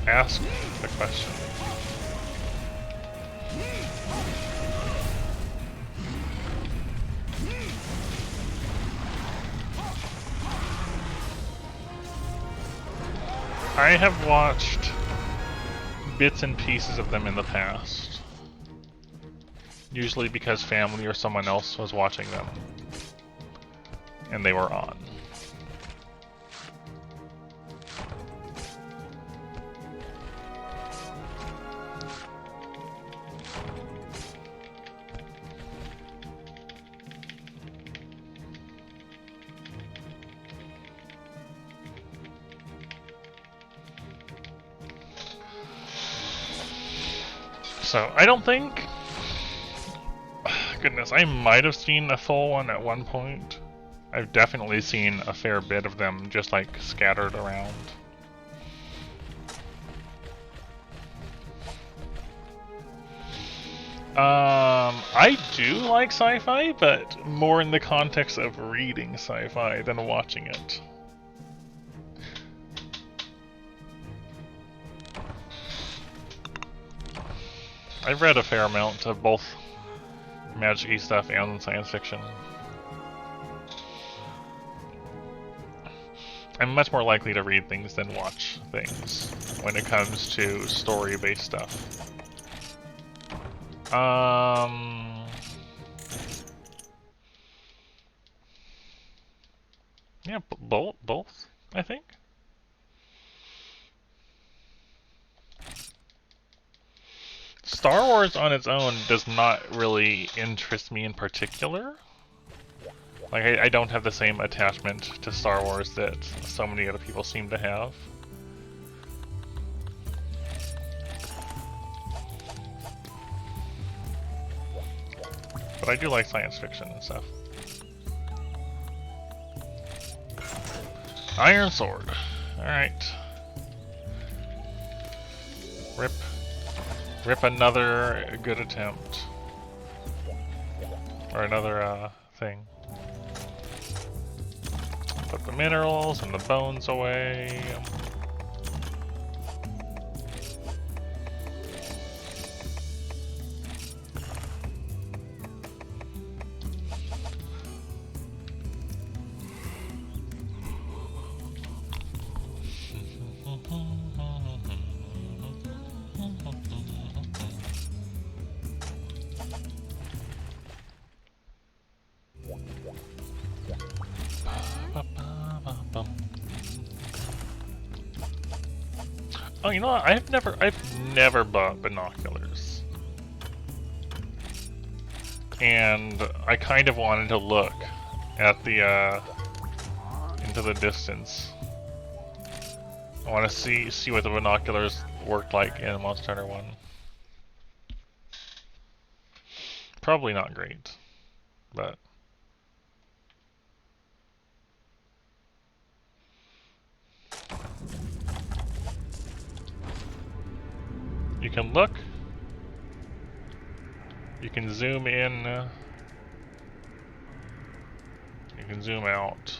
Ask the question. I have watched bits and pieces of them in the past. Usually because family or someone else was watching them. And they were on. So, I don't think... Goodness, I might have seen a full one at one point. I've definitely seen a fair bit of them just like scattered around. I do like sci-fi, but more in the context of reading sci-fi than watching it. I've read a fair amount of both magic-y stuff and science fiction. I'm much more likely to read things than watch things when it comes to story-based stuff. Yeah, both, I think. Star Wars on its own does not really interest me in particular. Like, I don't have the same attachment to Star Wars that so many other people seem to have. But I do like science fiction and stuff. Iron Sword. Alright. Rip another good attempt. Or another, thing. Put the minerals and the bones away. Oh, you know what? I've never bought binoculars. And I kind of wanted to look at the, into the distance. I want to see what the binoculars worked like in Monster Hunter 1. Probably not great, but... You can look. You can zoom in. You can zoom out.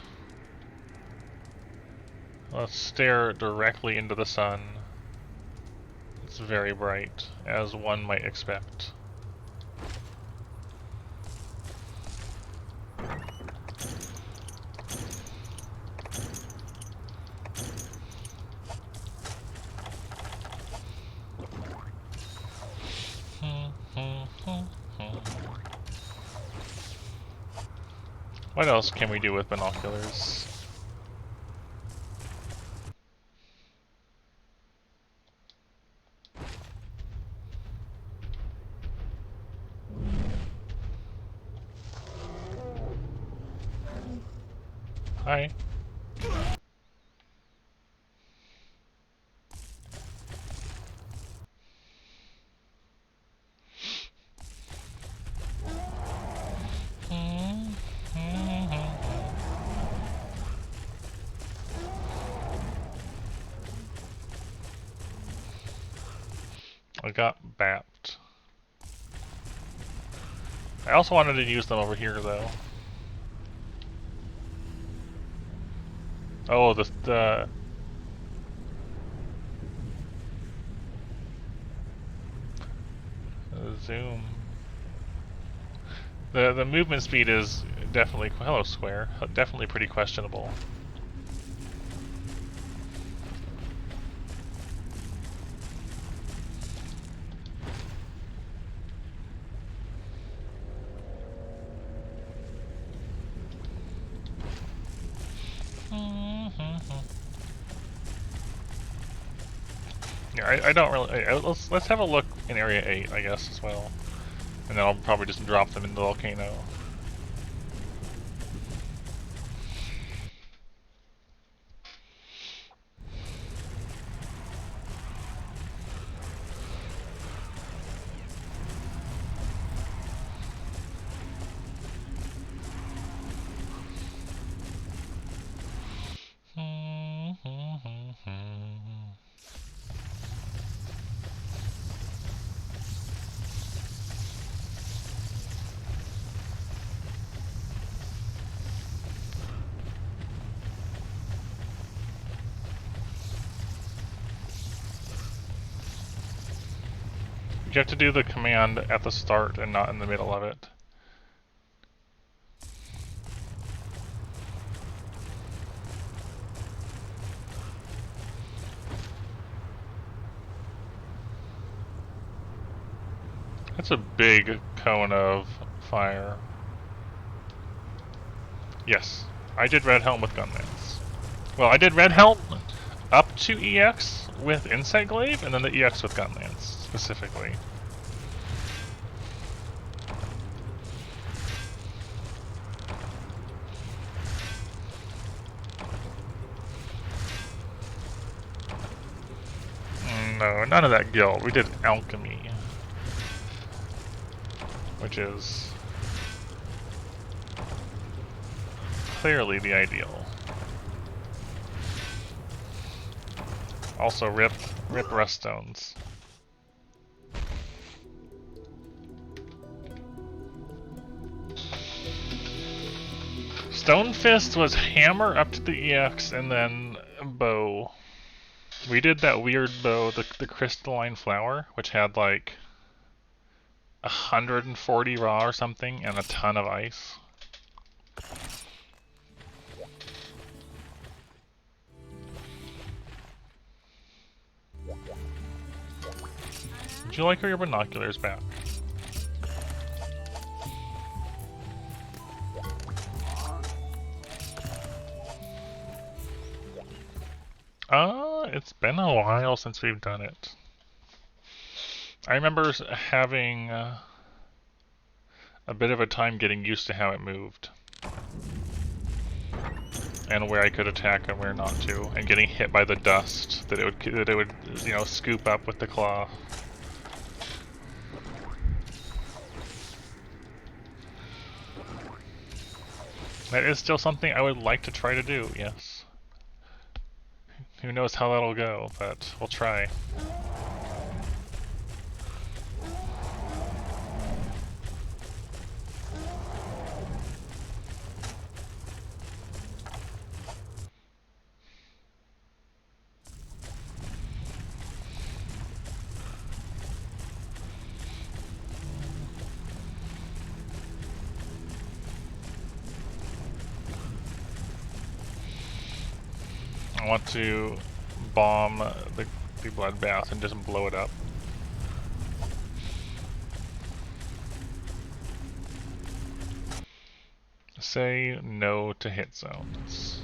Let's stare directly into the sun. It's very bright, as one might expect. What else can we do with binoculars? Hi. I got bapped. I also wanted to use them over here, though. Oh, the zoom. The movement speed is definitely, hello Square, definitely pretty questionable. Yeah, I don't really. Let's have a look in Area 8, I guess, as well, and then I'll probably just drop them in the volcano. You have to do the command at the start and not in the middle of it. That's a big cone of fire. Yes, I did Red Helm with Gunlance. Well, I did Red Helm up to EX with Insight Glaive, and then the EX with Gunlance, specifically. No, none of that guild. We did Alchemy, which is clearly the ideal. Also, rip Ruststones. Stonefist was hammer up to the EX and then bow. We did that weird bow, the crystalline flower, which had like 140 raw or something and a ton of ice. Would you like your binoculars back? It's been a while since we've done it. I remember having a bit of a time getting used to how it moved. And where I could attack and where not to, and getting hit by the dust that it would you know, scoop up with the claw. That is still something I would like to try to do, yes. Who knows how that'll go, but we'll try. I want to bomb the bloodbath and just blow it up. Say no to hit zones.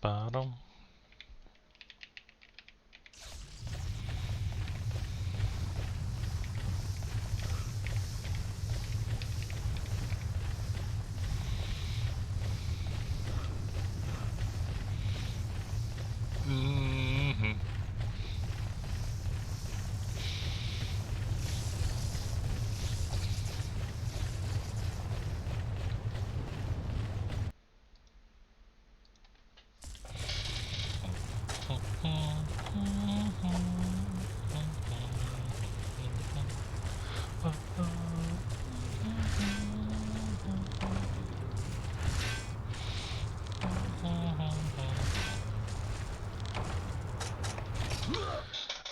Bottom.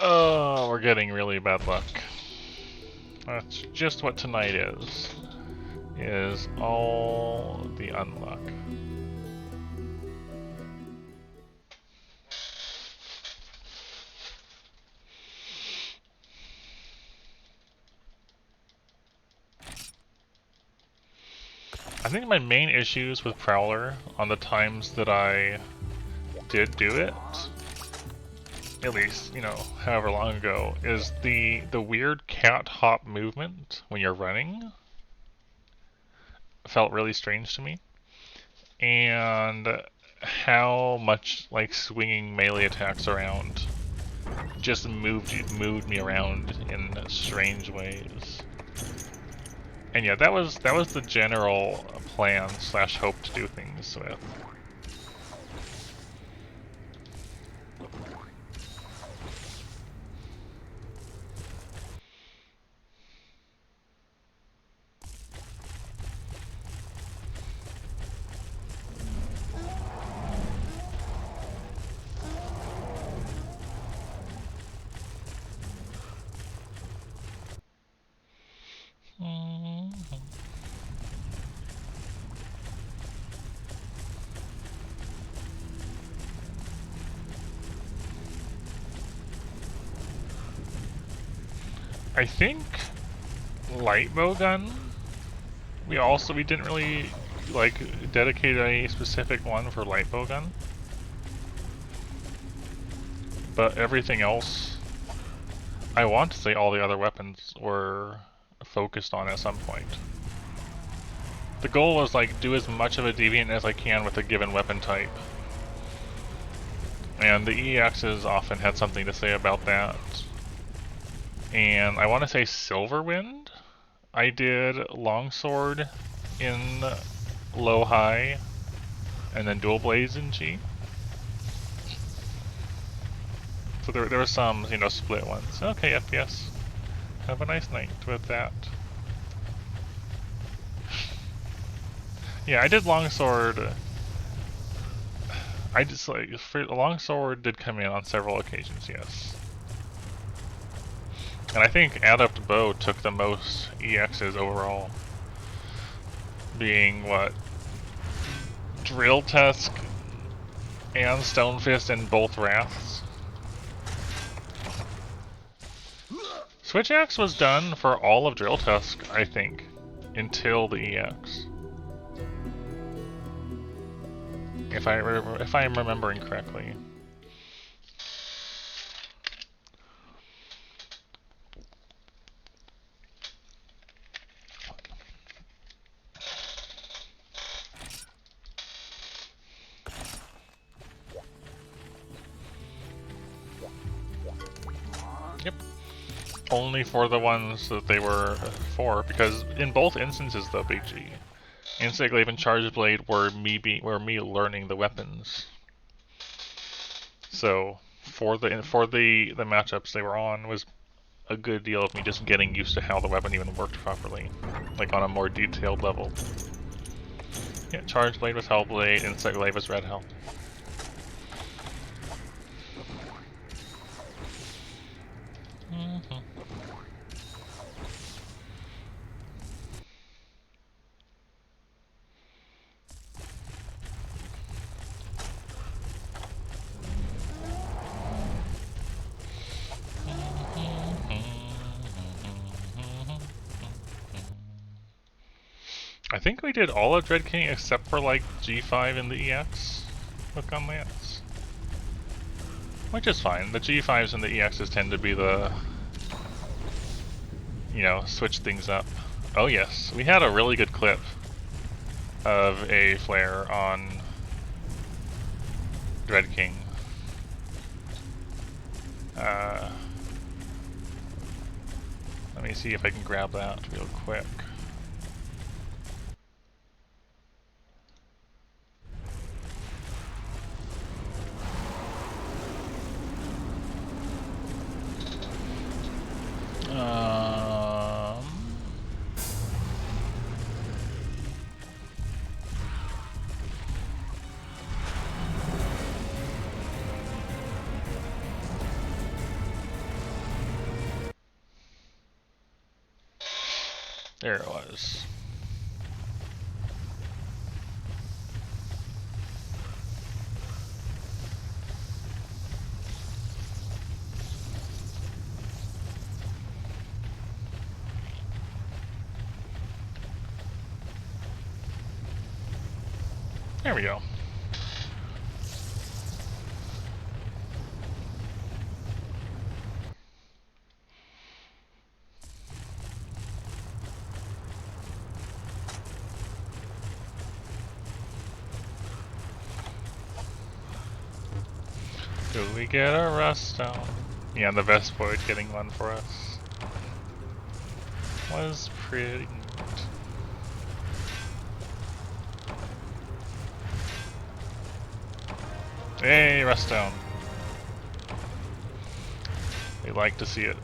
Oh, we're getting really bad luck. That's just what tonight is all the unluck. I think my main issues with Prowler on the times that I did do it, at least, you know, however long ago, is the weird cat hop movement when you're running. Felt really strange to me. And how much like swinging melee attacks around just moved me around in strange ways. And yeah, that was the general plan / hope to do things with. I think light bow gun. We didn't really like dedicate a specific one for light bow gun, but everything else, I want to say all the other weapons were focused on at some point. The goal was like do as much of a deviant as I can with a given weapon type, and the EXs often had something to say about that. And I want to say Silverwind. I did longsword in low high, and then dual blades in G. So there were some, you know, split ones. Okay, FPS. Have a nice night with that. Yeah, I did longsword. I just longsword did come in on several occasions, yes. And I think Adept Bow took the most EXs overall. Being what? Drill Tusk, and Stone Fist in both Wraths. Switch Axe was done for all of Drill Tusk, I think, until the EX. If I'm remembering correctly. Yep. Only for the ones that they were for, because in both instances, though, Big G, Insect Glaive and Charge Blade were me learning the weapons. So for the matchups they were on was a good deal of me just getting used to how the weapon even worked properly, like on a more detailed level. Yeah, Charge Blade was Hellblade, Insect Glaive was Red Hell. I think we did all of Dread King except for like G5 in the EX with Gun Lance. Which is fine. The G5s and the EXs tend to be the, you know, switch things up. Oh yes, we had a really good clip of a flare on Dread King. Let me see if I can grab that real quick. There it was. There we go. Do we get a Ruststone? Yeah, the Vespoid getting one for us was pretty neat. Hey, Ruststone. We like to see it.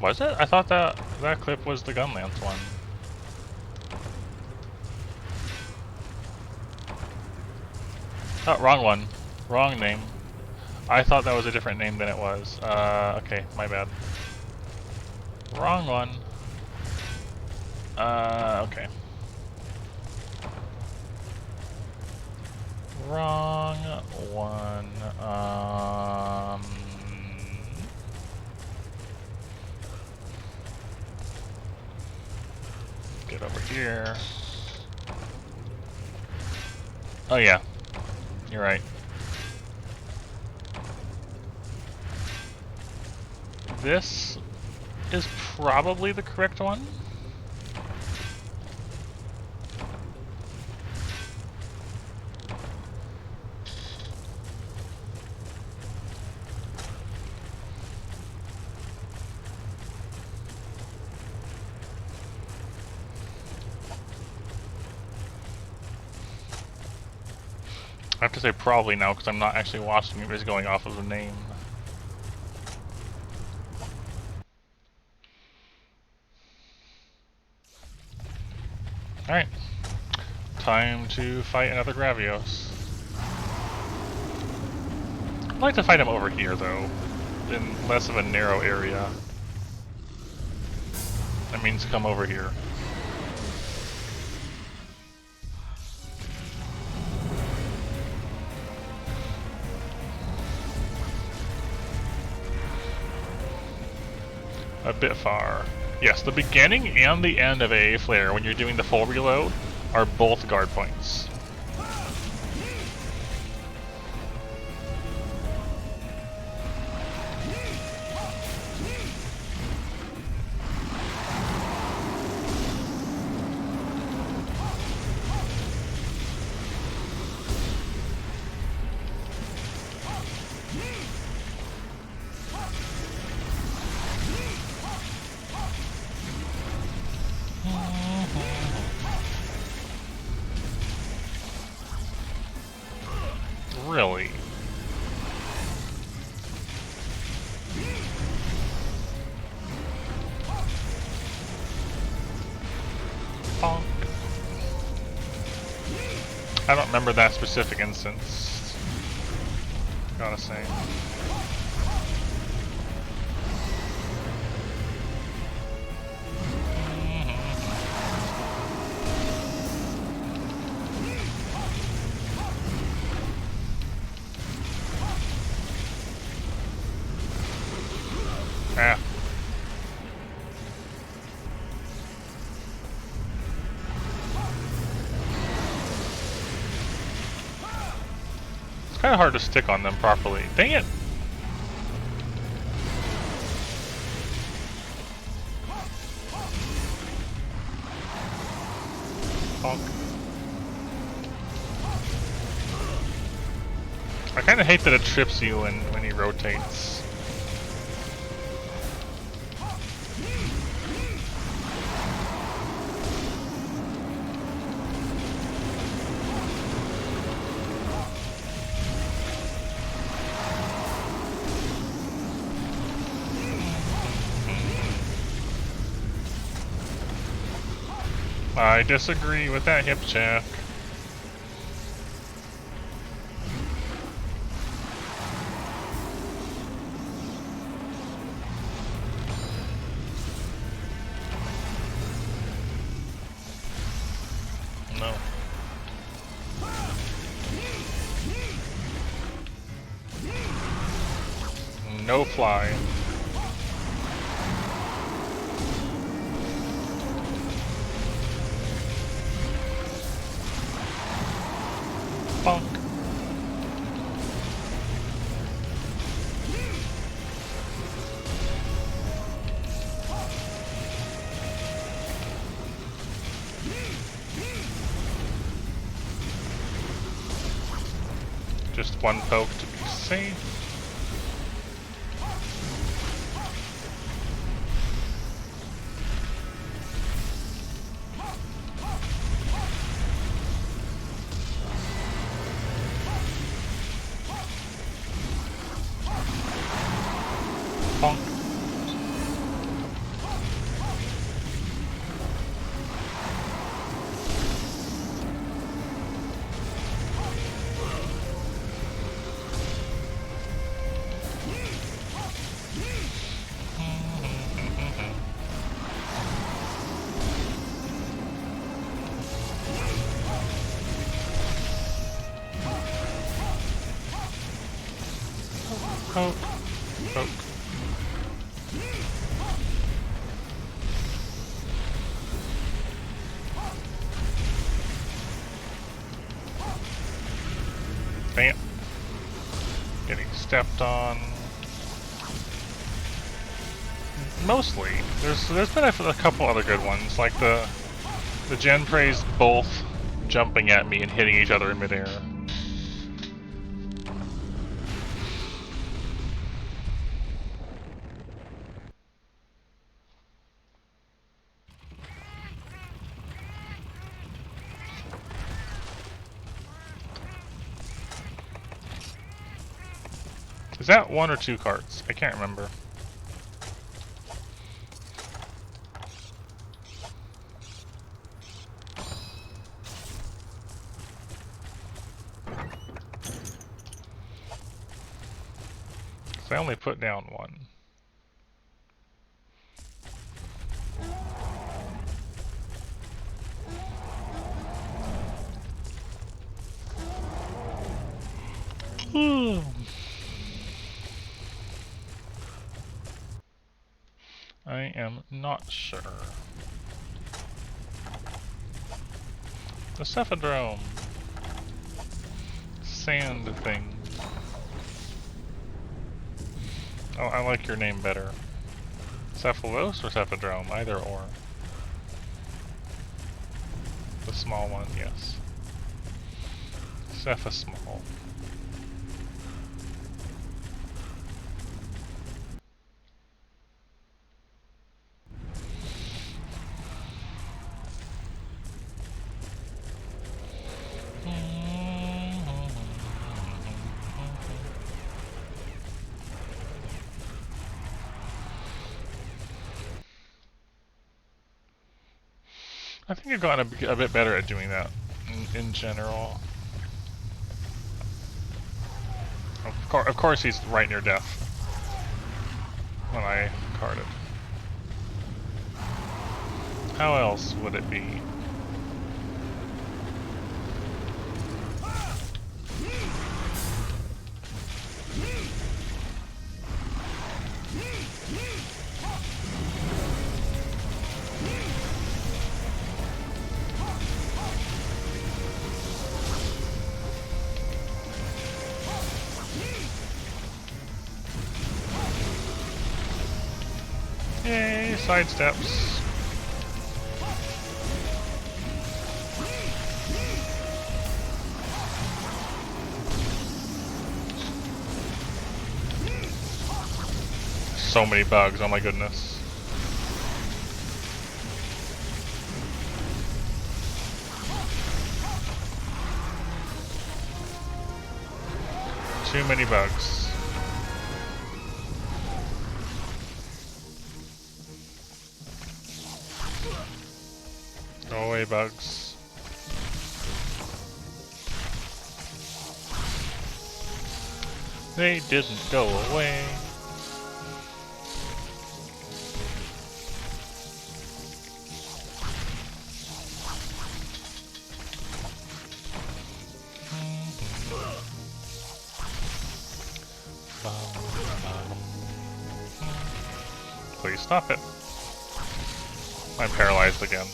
Was it? I thought that clip was the Gun Lance one. Oh, wrong one. Wrong name. I thought that was a different name than it was. Okay, my bad. Wrong one. Okay. Wrong one. Get over here. Oh yeah, you're right. This is probably the correct one. I have to say probably now because I'm not actually watching it, just going off of the name. Alright. Time to fight another Gravios. I'd like to fight him over here though. in less of a narrow area. That means come over here. A bit far. Yes, the beginning and the end of a flare, when you're doing the full reload, are both guard points. Really? Bonk. I don't remember that specific instance. Gotta say. Ah. It's kind of hard to stick on them properly. Dang it! Bonk. I kind of hate that it trips you when he rotates. I disagree with that hip check. No. No fly. Bonk. Just one poke to be safe. Bonk. Poke. Poke. Bam. Getting stepped on. Mostly. There's been a couple other good ones, like the Gen Preys both jumping at me and hitting each other in midair. Is that one or two carts? I can't remember. I only put down one. I am not sure. The Cephadrome. Sand thing. Oh, I like your name better. Cephalos or Cephadrome? Either or. The small one, yes. Cephasmall. I think I've gotten a bit better at doing that in general. Of course he's right near death when I carded. How else would it be? Yay, sidesteps. So many bugs, oh my goodness. Too many bugs. Go away, bugs. They didn't go away. Please stop it. I'm paralyzed again.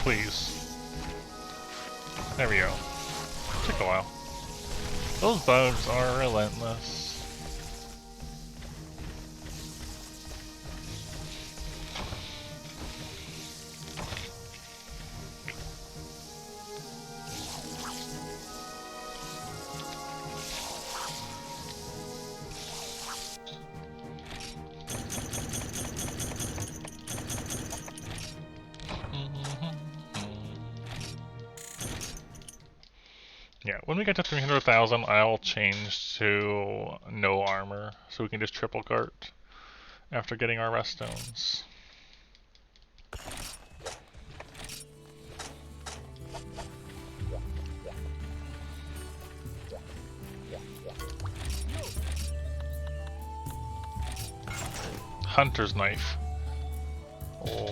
Please. There we go. Took a while. Those bugs are relentless. Yeah, when we get to 300,000, I'll change to no armor, so we can just triple cart after getting our Ruststones. Hunter's knife.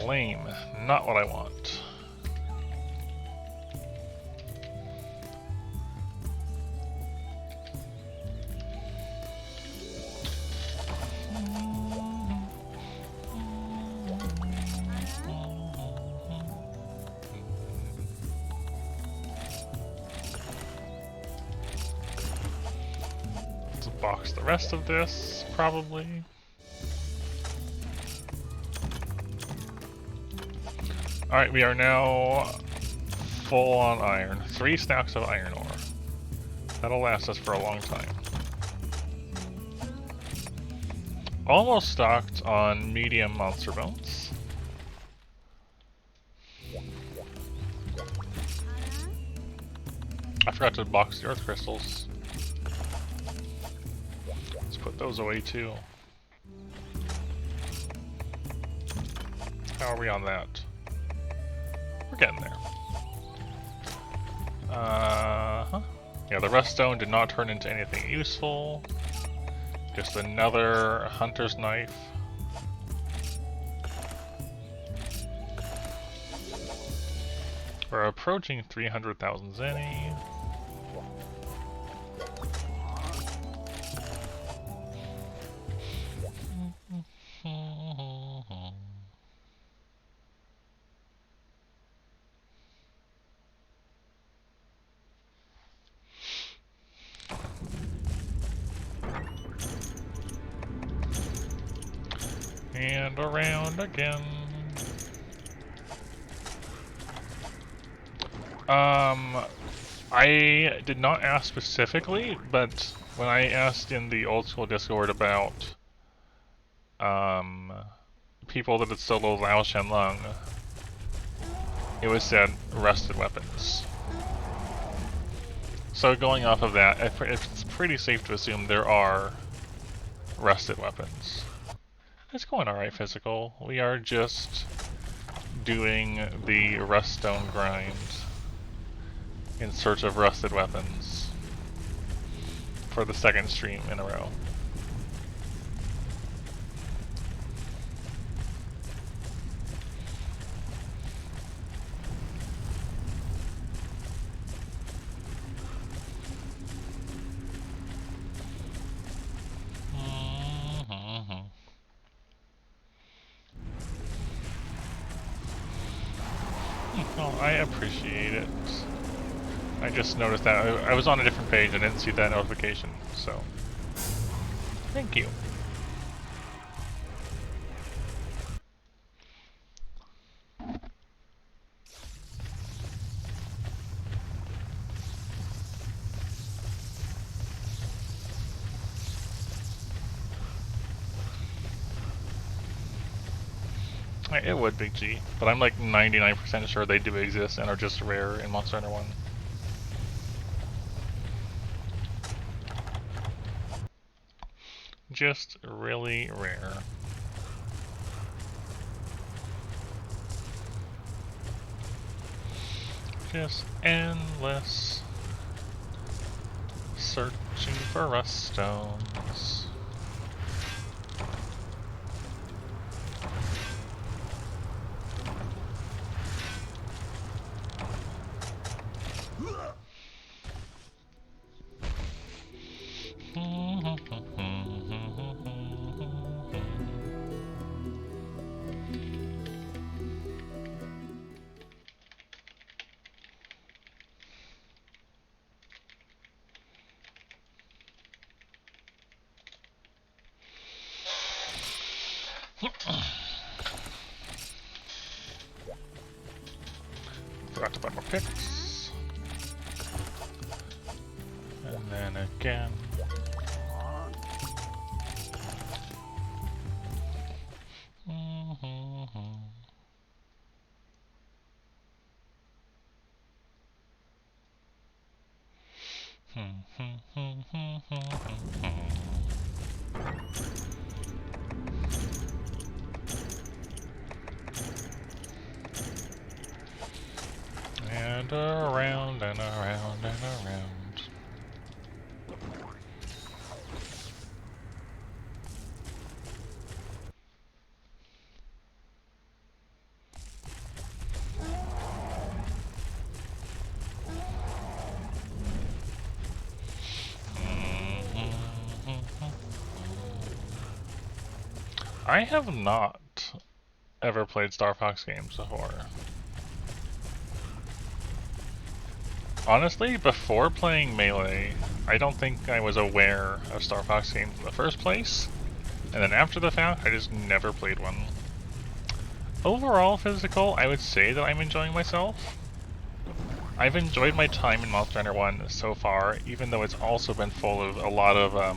Lame. Not what I want. Let's box the rest of this, probably. Alright, we are now full on iron. 3 stacks of iron ore. That'll last us for a long time. Almost stocked on medium monster bones. I forgot to box the earth crystals. Let's put those away too. How are we on that? We're getting there. Yeah, the Ruststone did not turn into anything useful. Just another hunter's knife. We're approaching 300,000 zenny. And around again. I did not ask specifically, but when I asked in the old school Discord about people that had solo Lao Shenlong, it was said rusted weapons. So going off of that, it's pretty safe to assume there are rusted weapons. It's going alright, physical. We are just doing the Ruststone grind in search of rusted weapons for the second stream in a row. Well, I appreciate it. I just noticed that I was on a different page and didn't see that notification, so thank you. It would, Big G, but I'm like 99% sure they do exist and are just rare in Monster Hunter 1. Just really rare. Just endless searching for rust stones. Forgot to buy more picks. And then again. And around and around and around. I have not ever played Star Fox games before. Honestly, before playing Melee, I don't think I was aware of Star Fox games in the first place, and then after the fact, I just never played one. Overall, physical, I would say that I'm enjoying myself. I've enjoyed my time in Monster Hunter 1 so far, even though it's also been full of a lot of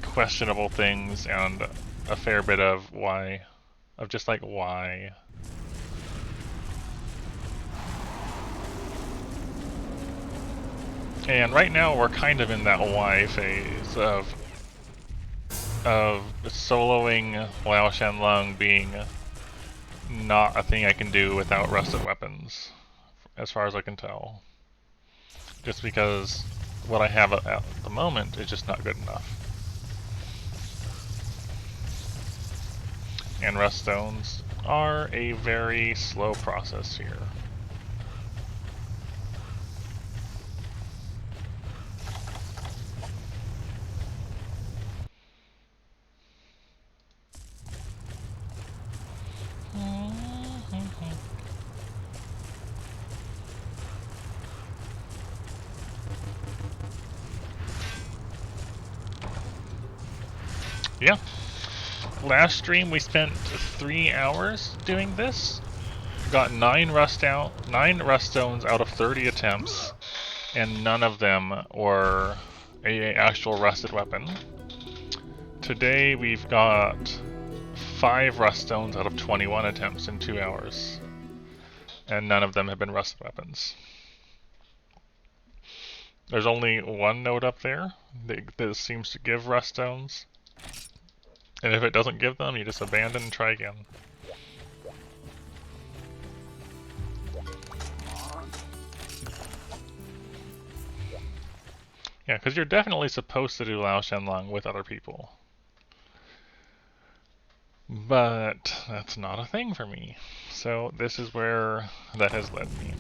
questionable things and a fair bit of why. Of just like, why? And right now we're kind of in that why phase of soloing Lao Shenlong being not a thing I can do without rusted weapons, as far as I can tell. Just because what I have at the moment is just not good enough. And ruststones are a very slow process here. Yeah. Last stream we spent 3 hours doing this. Got 9 ruststones out of 30 attempts, and none of them were a actual rusted weapon. Today we've got 5 ruststones out of 21 attempts in 2 hours, and none of them have been rusted weapons. There's only one node up there that seems to give ruststones, and if it doesn't give them, you just abandon and try again. Yeah, because you're definitely supposed to do Lao Shenlong with other people. But that's not a thing for me. So this is where that has led me.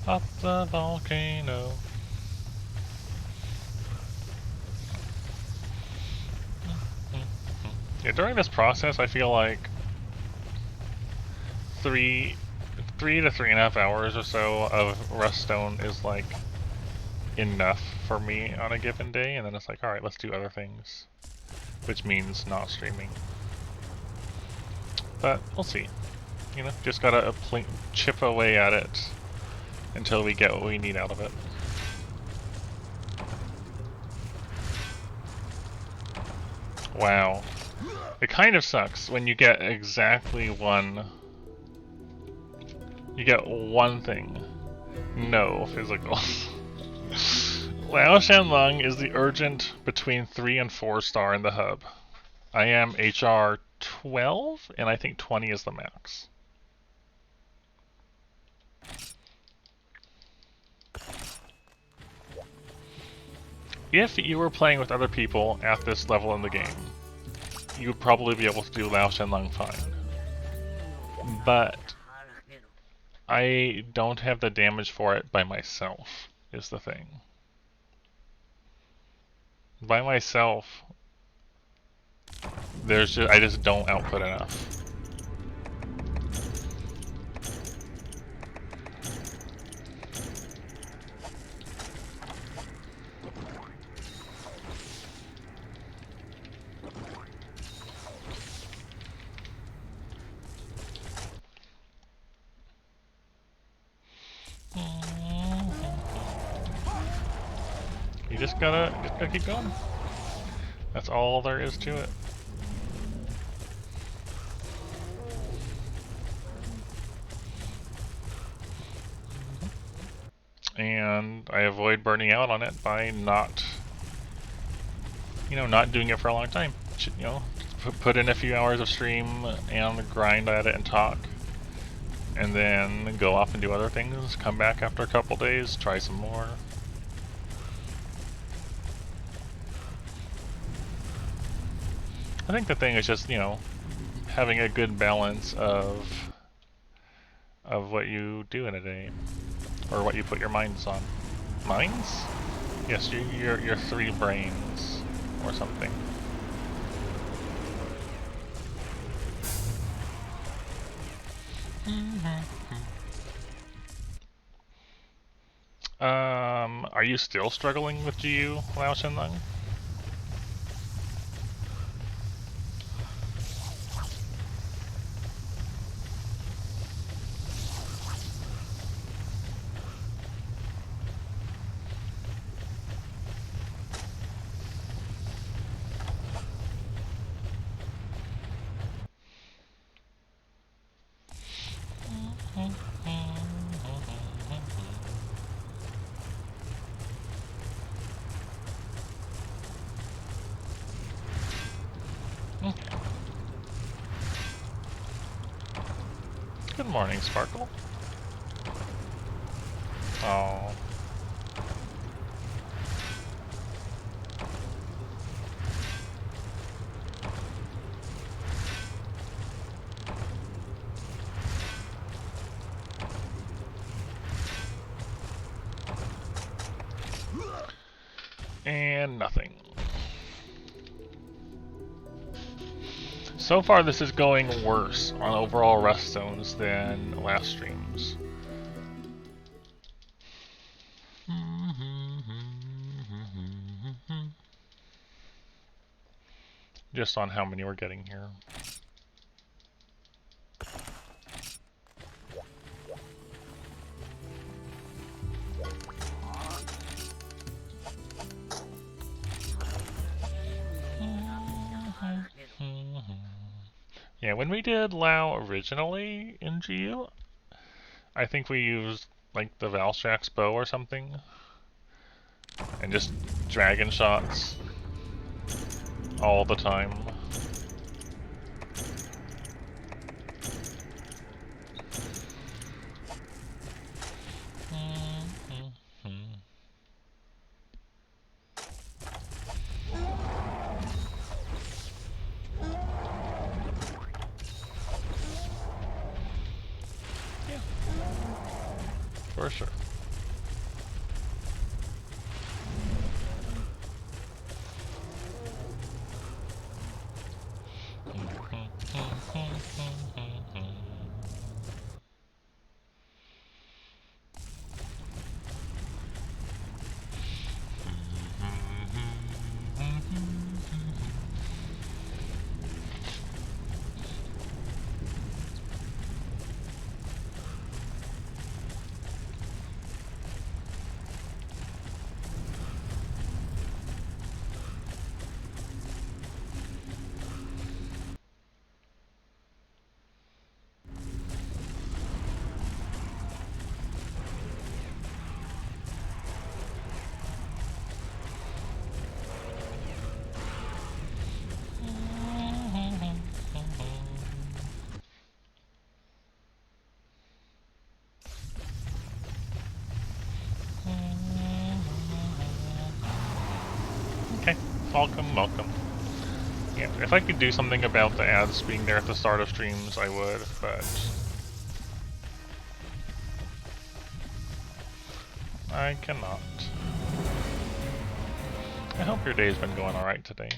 Up the volcano. Yeah, during this process, I feel like three to 3.5 hours or so of Ruststone is like enough for me on a given day, and then it's like, alright, let's do other things, which means not streaming. But we'll see. You know, just gotta chip away at it until we get what we need out of it. Wow. It kind of sucks when you get exactly one. You get one thing. No physical. Lao Shenlong is the urgent between 3 and 4 star in the hub. I am HR 12, and I think 20 is the max. If you were playing with other people at this level in the game, you would probably be able to do Lao Shenlong fine. But I don't have the damage for it by myself, is the thing. By myself, I just don't output enough. You just gotta keep going. That's all there is to it. and I avoid burning out on it by not, not doing it for a long time. Put in a few hours of stream and grind at it and talk, and then go off and do other things, come back after a couple days, try some more. I think the thing is just, having a good balance of what you do in a day, or what you put your minds on. Minds? Yes, your 3 brains, or something. Are you still struggling with GU, Lao Shenlong? Good morning, Sparkle. Oh. And nothing. So far, this is going worse on overall Ruststones than last streams. Just on how many we're getting here. Yeah, when we did Lao originally in GU, I think we used like the Valstrax bow or something, and just dragon shots all the time. For sure. Okay, welcome. Yeah, if I could do something about the ads being there at the start of streams, I would, but I cannot. I hope your day's been going alright today.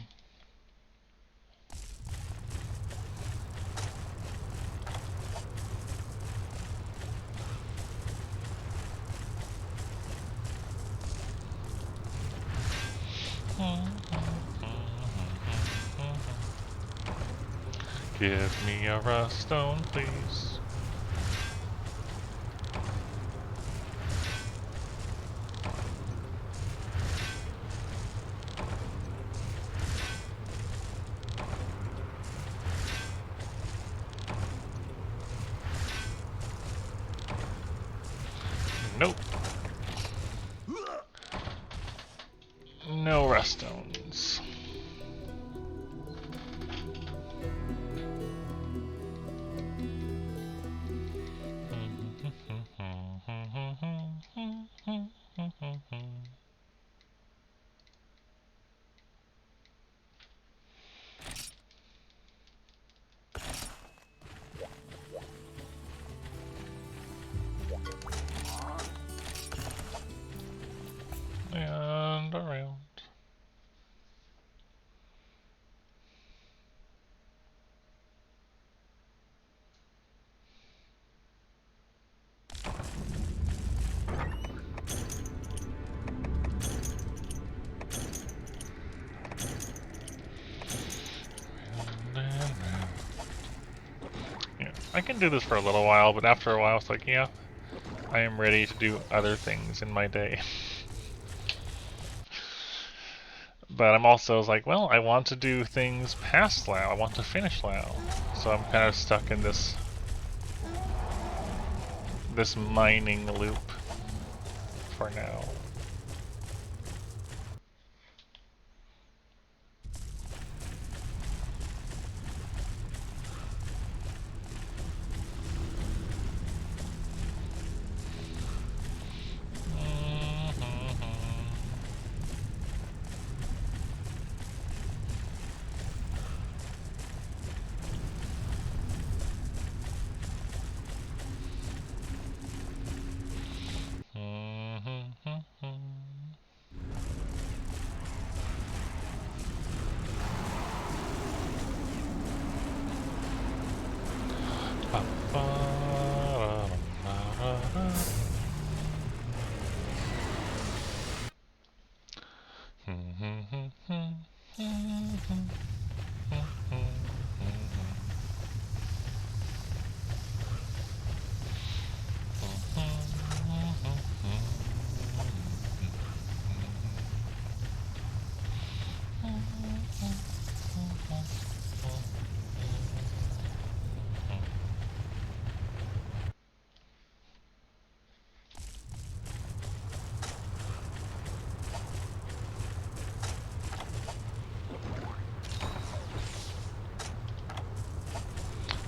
Give me a Ruststone, please. Nope. Ruststones. And around. Yeah, I can do this for a little while, but after a while it's like, yeah, I am ready to do other things in my day. But I'm also like, well, I want to do things past Lao. I want to finish Lao. So I'm kind of stuck in this mining loop for now.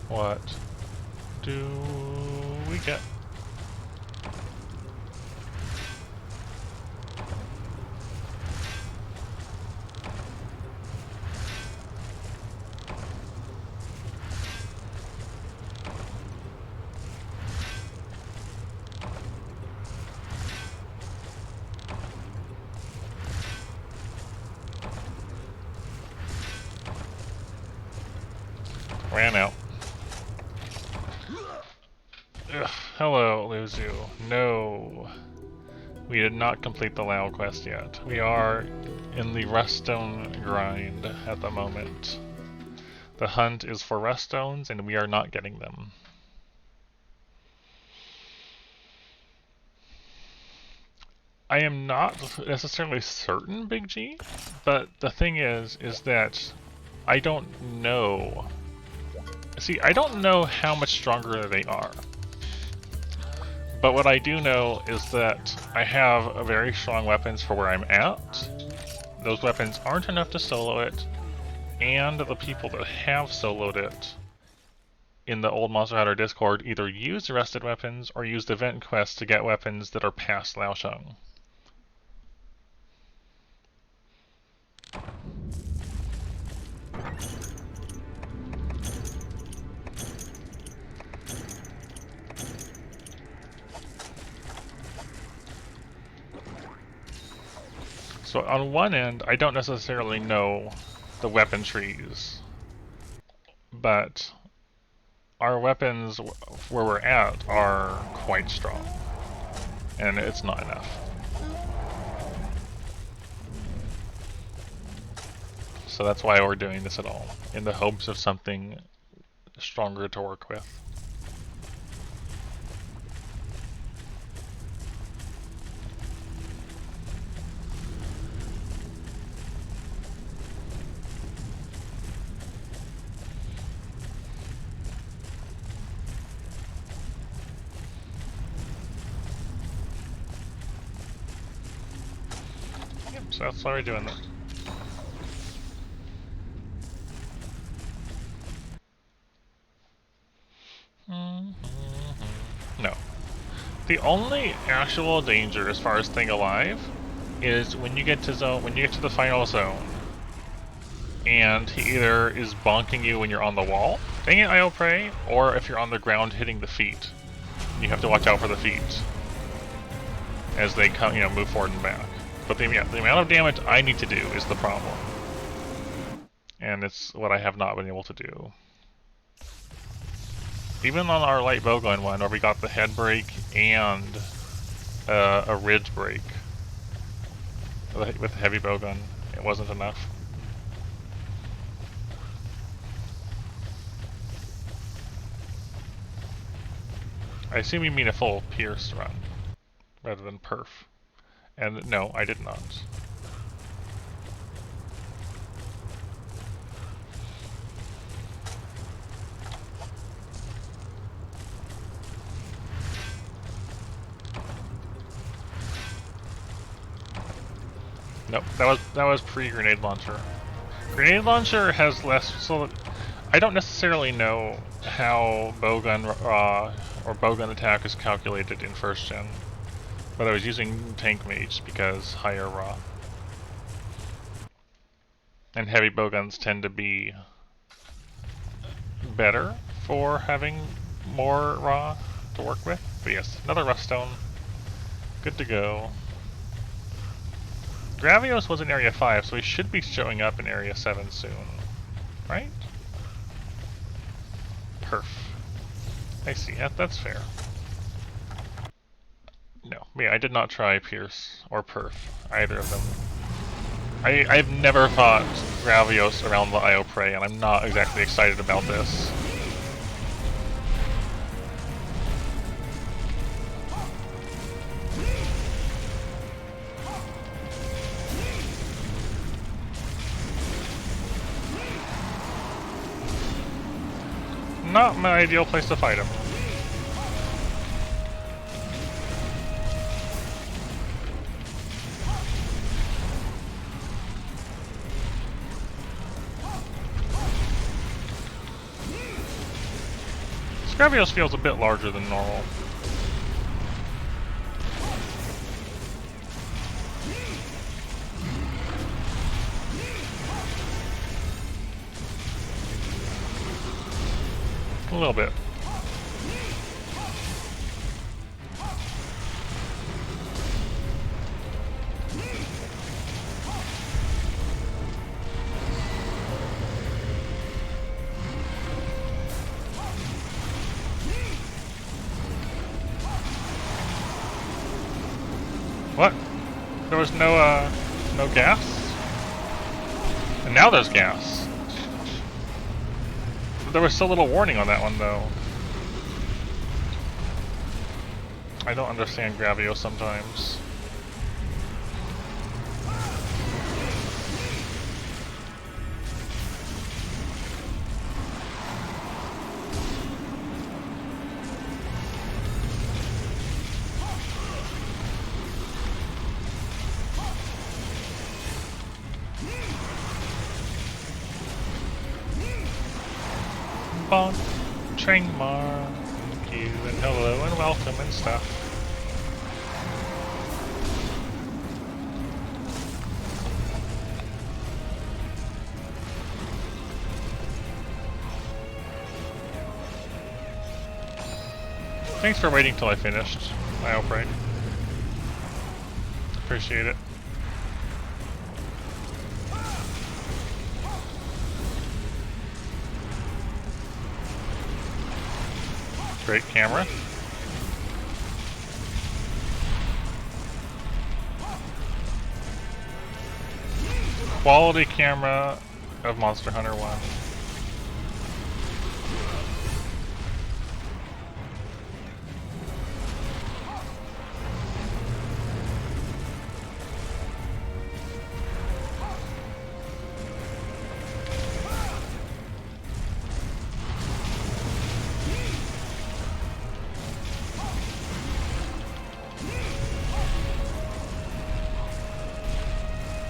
What do we get? Ran out. Ugh, hello, Luzu. No. We did not complete the Lao quest yet. We are in the Ruststone grind at the moment. The hunt is for Ruststones, and we are not getting them. I am not necessarily certain, Big G, but the thing is that I don't know. See, I don't know how much stronger they are. But what I do know is that I have a very strong weapons for where I'm at. Those weapons aren't enough to solo it, and the people that have soloed it in the old Monster Hunter Discord either use the rested weapons or use the event quests to get weapons that are past Lao Sheng. So on one end, I don't necessarily know the weapon trees, but our weapons where we're at are quite strong, and it's not enough. So that's why we're doing this at all, in the hopes of something stronger to work with. Yep, so that's why we're doing that. No. The only actual danger as far as staying alive is when you get to the final zone, and he either is bonking you when you're on the wall, dang it, IO Prey, or if you're on the ground hitting the feet. You have to watch out for the feet as they come, move forward and back. But the amount of damage I need to do is the problem, and it's what I have not been able to do. Even on our light bowgun one, where we got the head break and a ridge break with the heavy bowgun, it wasn't enough. I assume you mean a full Pierce run, rather than perf. And no, I did not. Nope, that was pre-grenade launcher. Grenade launcher has less, so I don't necessarily know how bowgun or bowgun attack is calculated in first gen, but I was using tank mage because higher raw. And heavy bowguns tend to be better for having more raw to work with. But yes, another Ruststone. Good to go. Gravios was in Area 5, so he should be showing up in Area 7 soon. Right? Perf. I see, that's fair. No, yeah, I did not try Pierce or Perf, either of them. I've never fought Gravios around the IO Prey, and I'm not exactly excited about this. Not my ideal place to fight him. Gravios feels a bit larger than normal. A little bit. What? There was no gas? And now there's gas. There was so little warning on that one, though. I don't understand Gravios sometimes. Bon, Train Mar, thank you, and hello, and welcome, and stuff. Thanks for waiting till I finished my outbreak. Appreciate it. Great camera. Quality camera of Monster Hunter 1.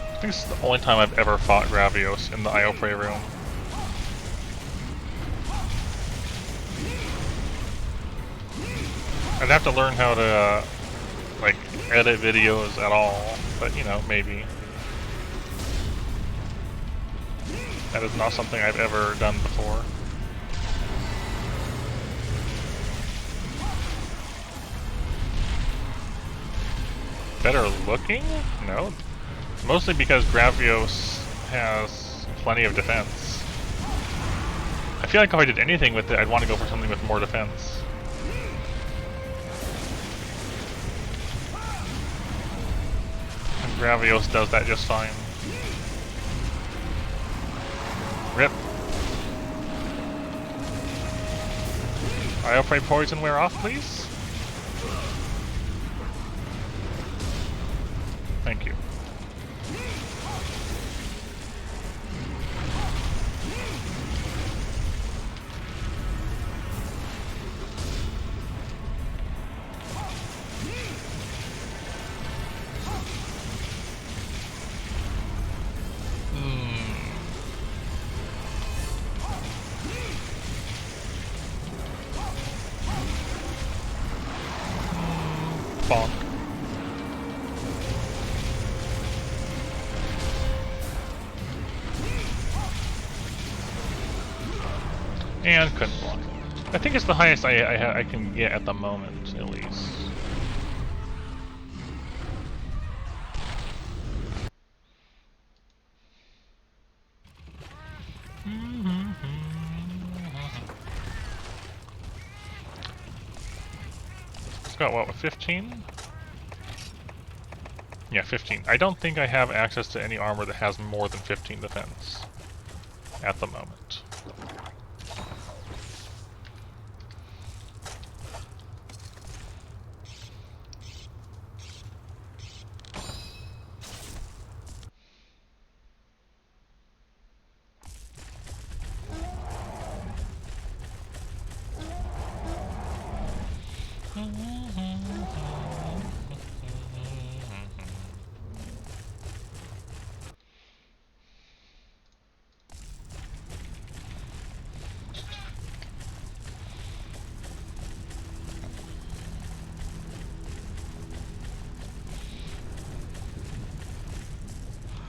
I think this is the only time I've ever fought Gravios in the IO Prey room. I'd have to learn how to, like, edit videos at all, but, you know, maybe. That is not something I've ever done before. Better looking? No. Mostly because Gravios has plenty of defense. I feel like if I did anything with it, I'd want to go for something with more defense. And Gravios does that just fine. Rip. I pray poison wear off, please. Thank you. Bonk. And couldn't block. I think it's the highest I can get at the moment, at least. It's got what, 15? Yeah, 15. I don't think I have access to any armor that has more than 15 defense at the moment.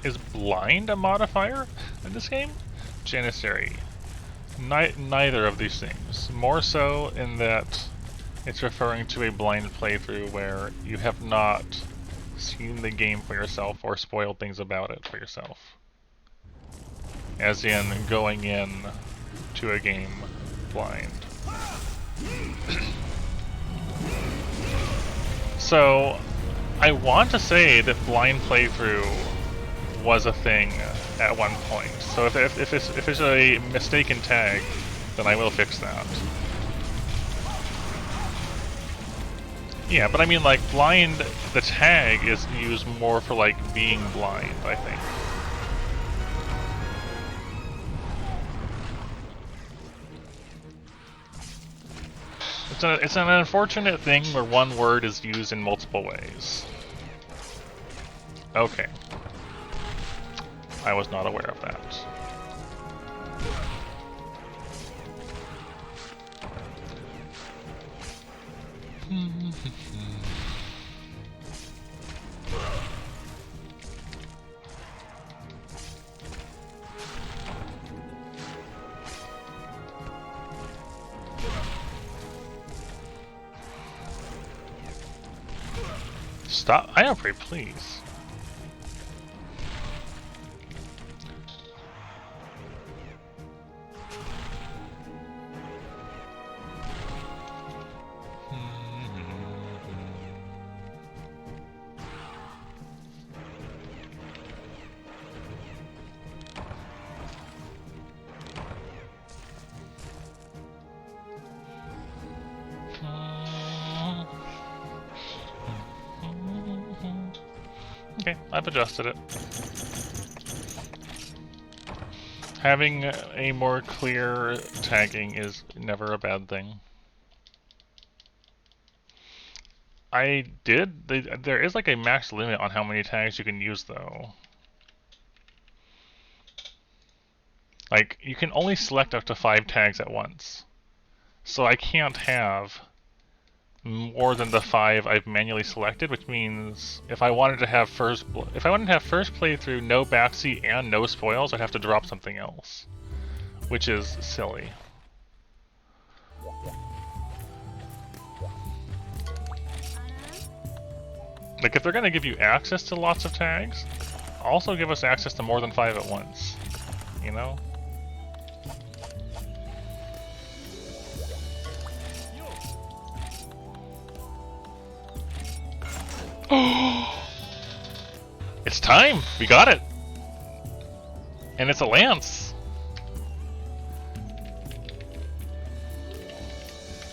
Is blind a modifier in this game? Janissary. Neither of these things. More so in that it's referring to a blind playthrough where you have not seen the game for yourself or spoiled things about it for yourself. As in going in to a game blind. So, I want to say that blind playthrough was a thing at one point. So if it's a mistaken tag, then I will fix that. Yeah, but I mean, like, blind, the tag is used more for, like, being blind, I think. It's an unfortunate thing where one word is used in multiple ways. Okay. I was not aware of that. Stop. I am pretty pleased. Okay, I've adjusted it. Having a more clear tagging is never a bad thing. There is like a max limit on how many tags you can use though. Like, you can only select up to 5 tags at once. So I can't have more than the 5 I've manually selected, which means if I wanted to have first playthrough, no backseat and no spoils, I'd have to drop something else, which is silly. Like, if they're gonna give you access to lots of tags, also give us access to more than 5 at once, you know? It's time! We got it! And it's a lance!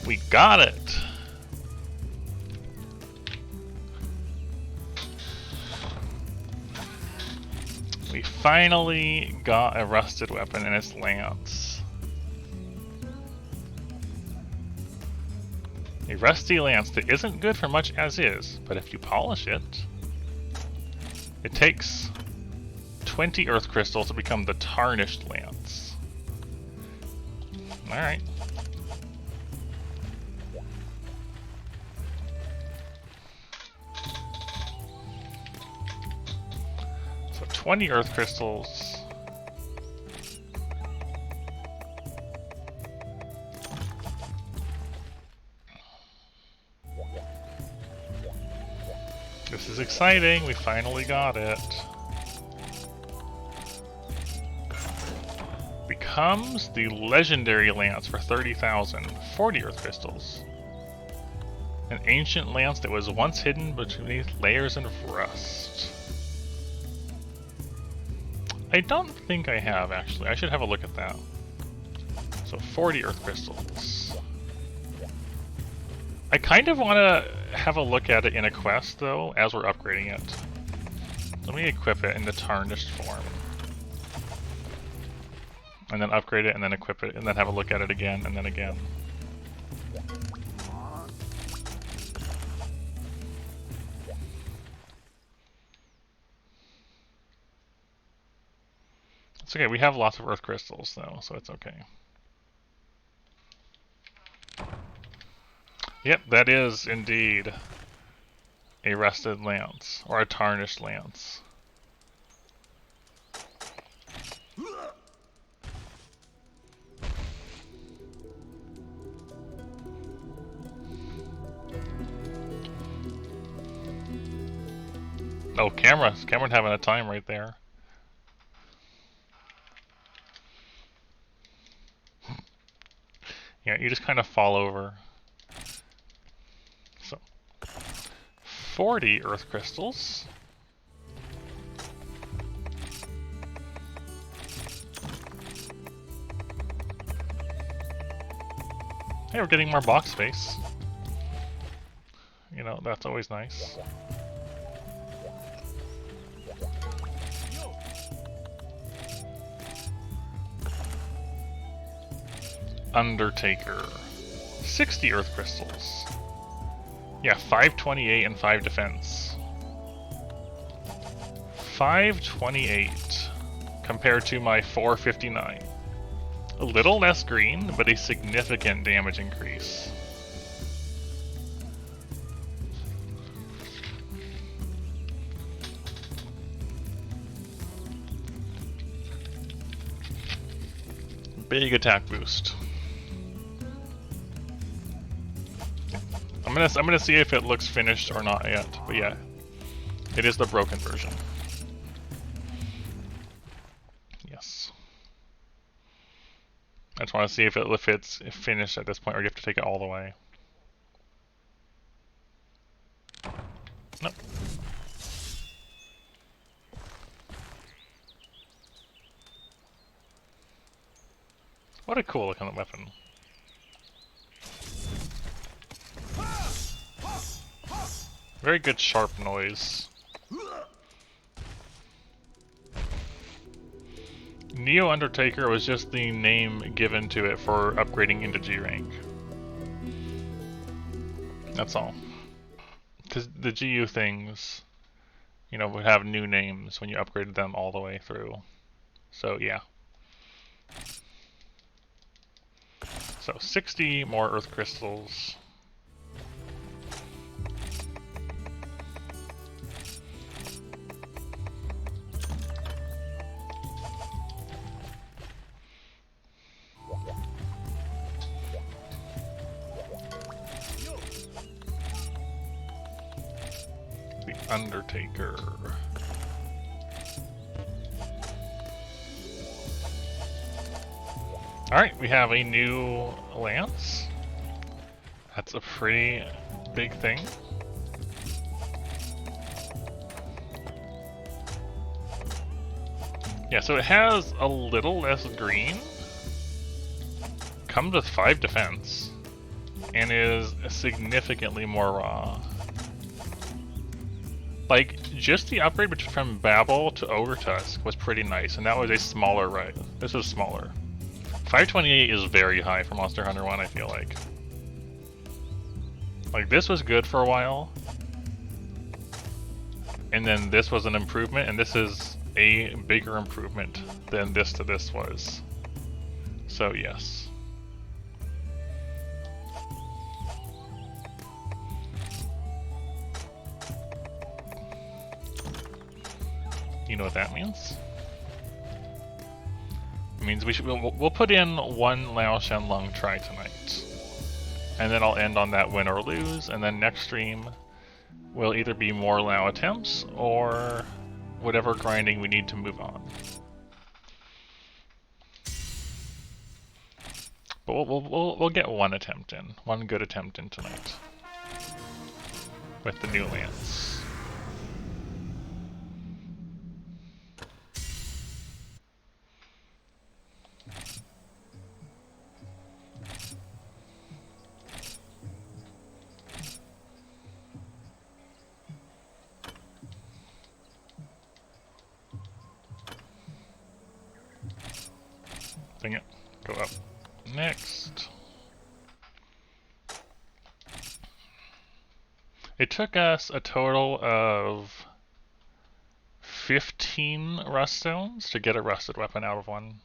We got it! We finally got a rusted weapon, and it's lance. A rusty lance that isn't good for much as is, but if you polish it, it takes 20 earth crystals to become the tarnished lance. Alright. So 20 earth crystals. This is exciting, we finally got it. Becomes the legendary lance for 30,000, 40 earth crystals. An ancient lance that was once hidden beneath layers of rust. I don't think I have, actually. I should have a look at that. So 40 earth crystals. I kind of want to have a look at it in a quest, though, as we're upgrading it. Let me equip it in the tarnished form. And then upgrade it, and then equip it, and then have a look at it again, and then again. It's okay, we have lots of earth crystals, though, so it's okay. Yep, that is indeed a rusted lance, or a tarnished lance. Oh, Cameron's having a time right there. Yeah, you just kind of fall over. So, 40 earth crystals. Hey, we're getting more box space. You know, that's always nice. Undertaker. 60 earth crystals. Yeah, 528 and 5 defense. 528 compared to my 459. A little less green, but a significant damage increase. Big attack boost. I'm gonna see if it looks finished or not yet, but yeah, it is the broken version. Yes. I just want to see if it's finished at this point, or you have to take it all the way. Nope. What a cool looking weapon. Very good sharp noise. Neo Undertaker was just the name given to it for upgrading into G rank. That's all. Because the GU things, you know, would have new names when you upgraded them all the way through. So yeah. So 60 more earth crystals. Undertaker. Alright, we have a new lance. That's a pretty big thing. Yeah, so it has a little less green. Comes with 5 defense. And is significantly more raw. Like, just the upgrade from Babel to Ogre Tusk was pretty nice, and that was a smaller right. This was smaller. 528 is very high for Monster Hunter 1, I feel like. Like, this was good for a while. And then this was an improvement, and this is a bigger improvement than this to this was. So, yes. You know what that means? It means we'll put in 1 Lao Shen Lung try tonight. And then I'll end on that win or lose, and then next stream will either be more Lao attempts or whatever grinding we need to move on. But we'll get 1 attempt in, 1 good attempt in tonight with the new lance. Dang it. Go up. Next. It took us a total of 15 Ruststones to get a rusted weapon out of 1.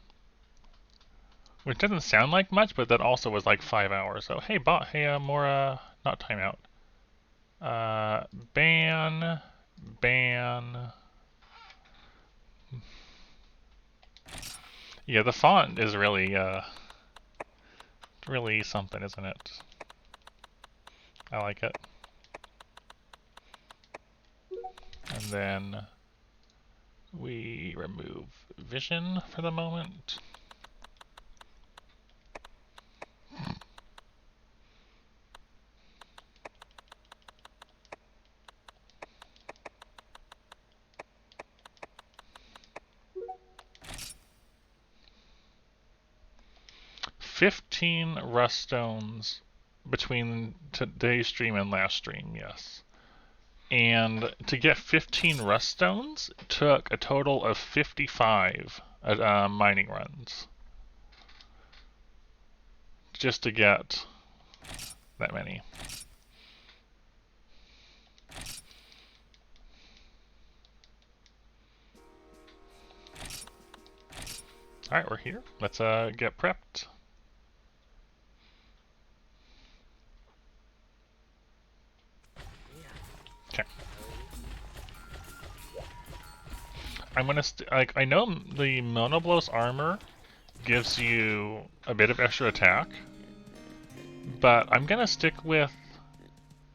Which doesn't sound like much, but that also was like 5 hours. So hey bot, hey more not timeout. Ban. Yeah, the font is really really something, isn't it? I like it. And then we remove vision for the moment. $15 Ruststones between today's stream and last stream, yes. And to get 15 Ruststones took a total of 55 mining runs. Just to get that many. Alright, we're here. Let's get prepped. Okay. I'm gonna like I know the Monoblos armor gives you a bit of extra attack, but I'm gonna stick with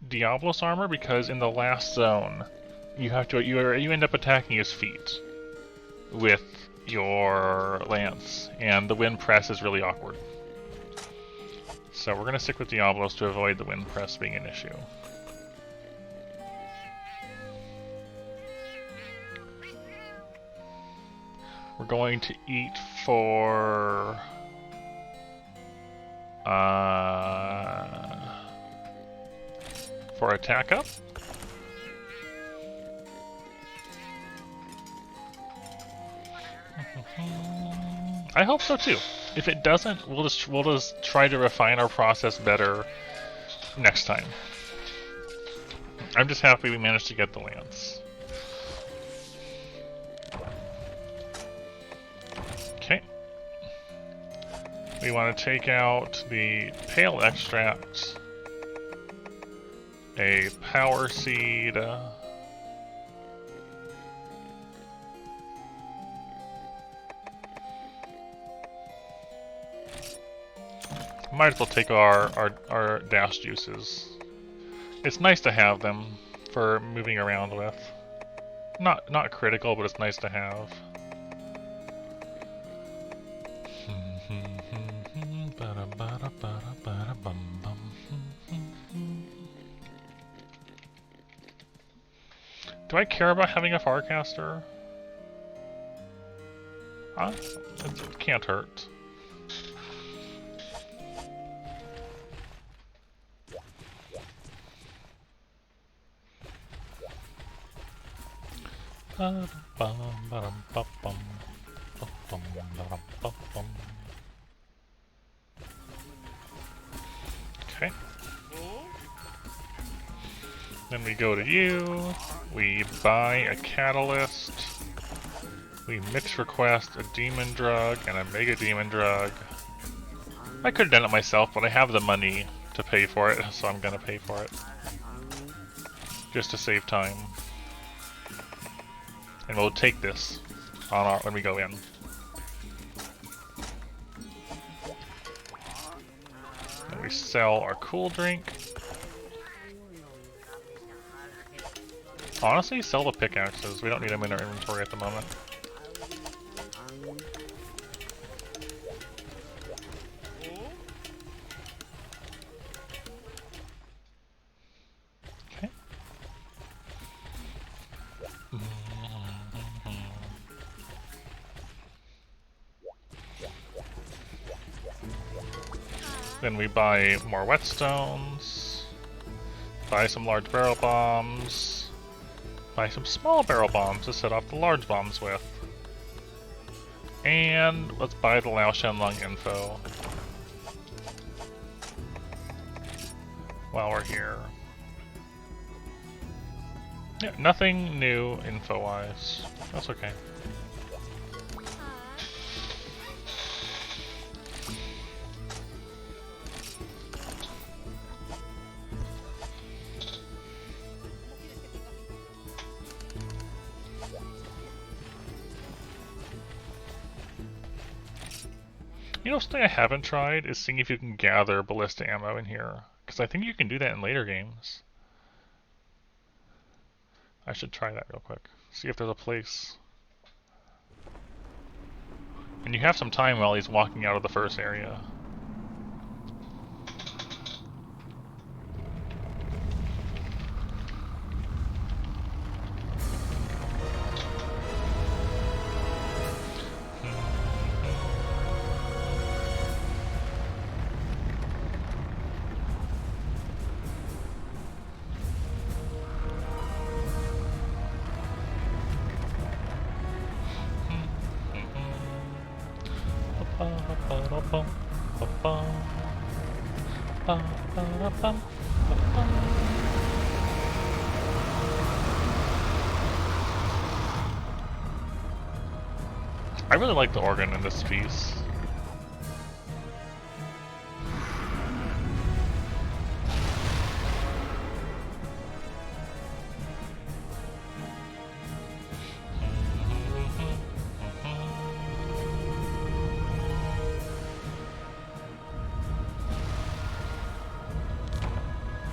Diablos armor because in the last zone you have to you end up attacking his feet with your lance, and the wind press is really awkward. So we're gonna stick with Diablos to avoid the wind press being an issue. We're going to eat for attack up. I hope so too. If it doesn't, we'll just try to refine our process better next time. I'm just happy we managed to get the lance. Okay. We want to take out the pale extract, a power seed, might as well take our dash juices. It's nice to have them for moving around with. Not critical, but it's nice to have. Do I care about having a Farcaster? It can't hurt. Okay. Then we go to you, we buy a catalyst, we mix request a demon drug and a mega demon drug. I could have done it myself, but I have the money to pay for it, so I'm gonna pay for it. Just to save time. And we'll take this on when we go in. And we sell our cool drink. Honestly, sell the pickaxes. We don't need them in our inventory at the moment. Okay. Then we buy more whetstones, buy some large barrel bombs, buy some small barrel bombs to set off the large bombs with. And let's buy the Lao Shenlong info while we're here. Yeah, nothing new info-wise. That's okay. You know, something I haven't tried is seeing if you can gather ballista ammo in here. Because I think you can do that in later games. I should try that real quick. See if there's a place. And you have some time while he's walking out of the first area. I really like the organ in this piece.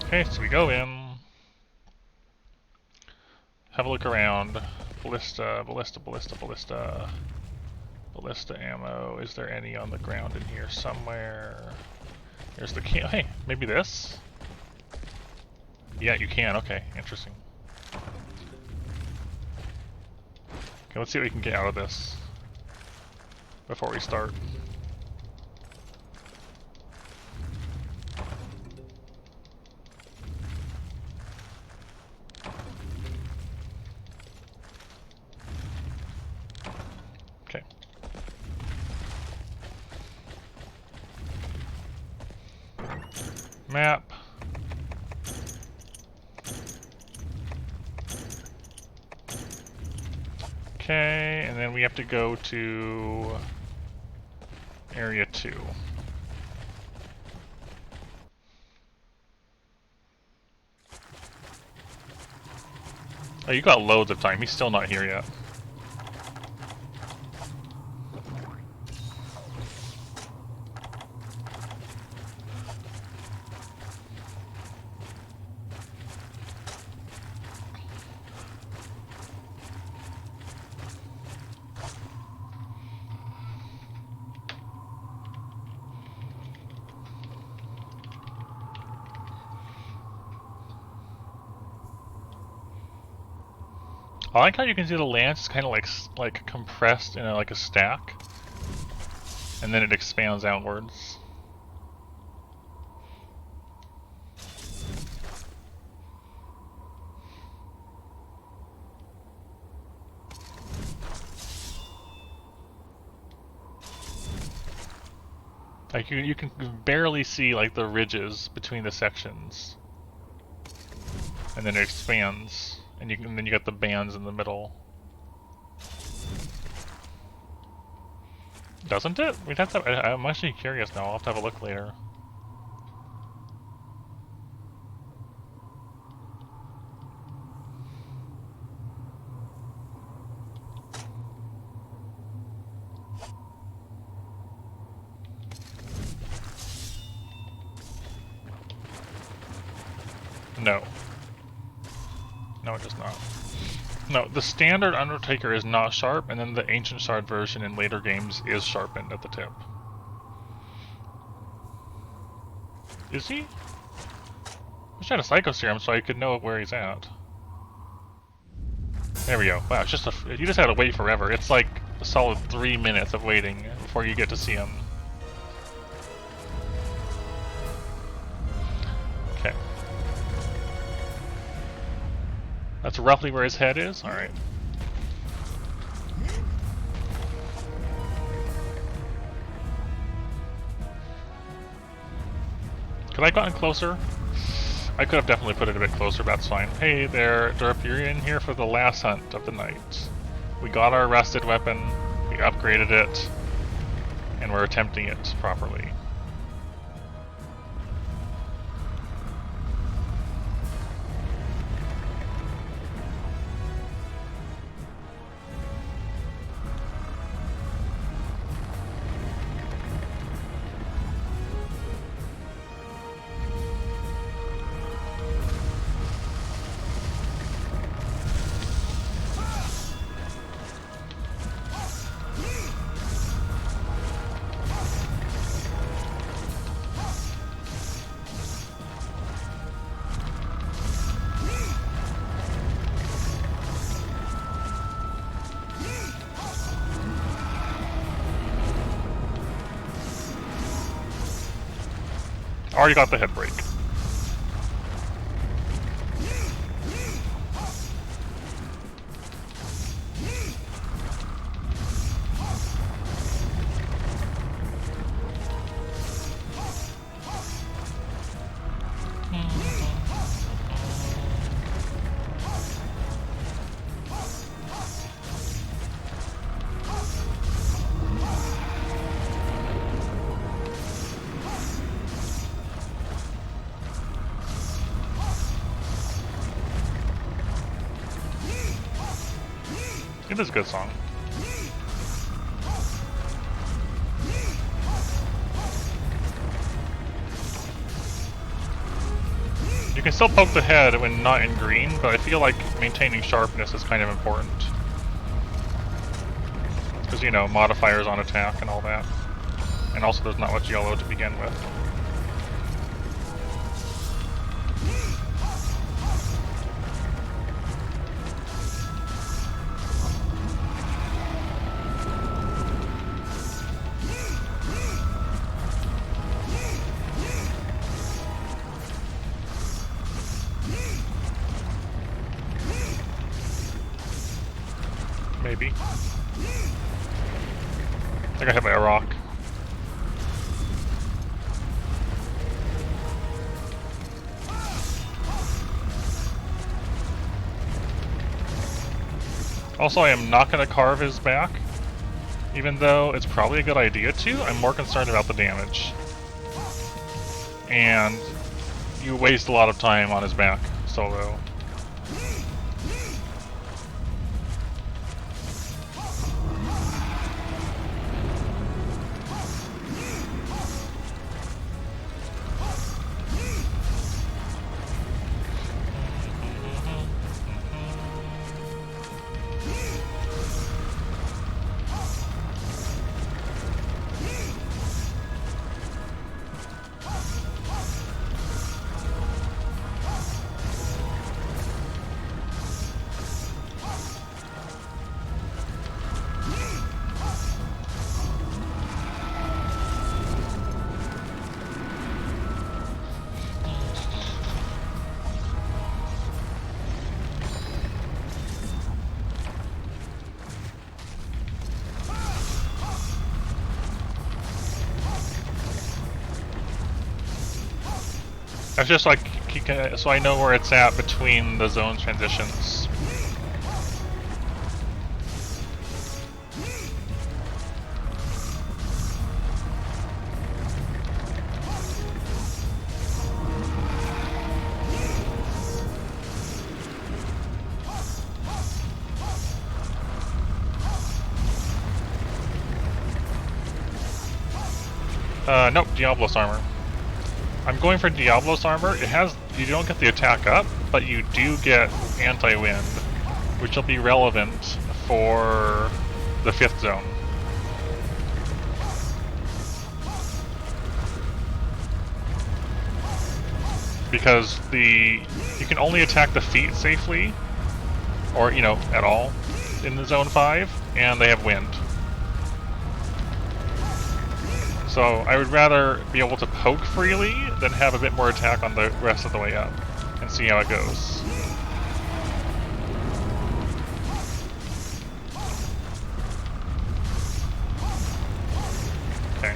Okay, so we go in, have a look around. Ballista, ballista, ballista, ballista. Ballista ammo. Is there any on the ground in here somewhere? There's the can. Hey, maybe this? Yeah, you can. Okay, interesting. Okay, let's see what we can get out of this before we start. Okay. Map. Okay, and then we have to go to Area 2. Oh, you got loads of time. He's still not here yet. I like how you can see the lance is kind of like compressed in like a stack, and then it expands outwards. Like you can barely see like the ridges between the sections, and then it expands, and then you got the bands in the middle. Doesn't it? We'd have to. I'm actually curious now. I'll have to have a look later. No. No, it does not. No, the standard Undertaker is not sharp, and then the Ancient Shard version in later games is sharpened at the tip. Is he? I wish I had a Psycho Serum so I could know where he's at. There we go. Wow, it's just you just had to wait forever. It's like a solid 3 minutes of waiting before you get to see him. Okay. That's roughly where his head is? Alright. Could I have gotten closer? I could have definitely put it a bit closer, but that's fine. Hey there, Derp, you're in here for the last hunt of the night. We got our rusted weapon, we upgraded it, and we're attempting it properly. Already got the head break. It is a good song. You can still poke the head when not in green, but I feel like maintaining sharpness is kind of important. Because, you know, modifiers on attack and all that. And also there's not much yellow to begin with. Maybe. I think I hit by a rock. Also, I am not going to carve his back, even though it's probably a good idea to. I'm more concerned about the damage. And you waste a lot of time on his back solo. It's just like, so I know where it's at between the zone transitions. Nope, Diablos armor. I'm going for Diablos armor. It has, you don't get the attack up, but you do get anti-wind, which will be relevant for the 5th zone. Because you can only attack the feet safely, or, you know, at all, in the zone 5, and they have wind. So I would rather be able to poke freely than have a bit more attack on the rest of the way up, and see how it goes. Okay.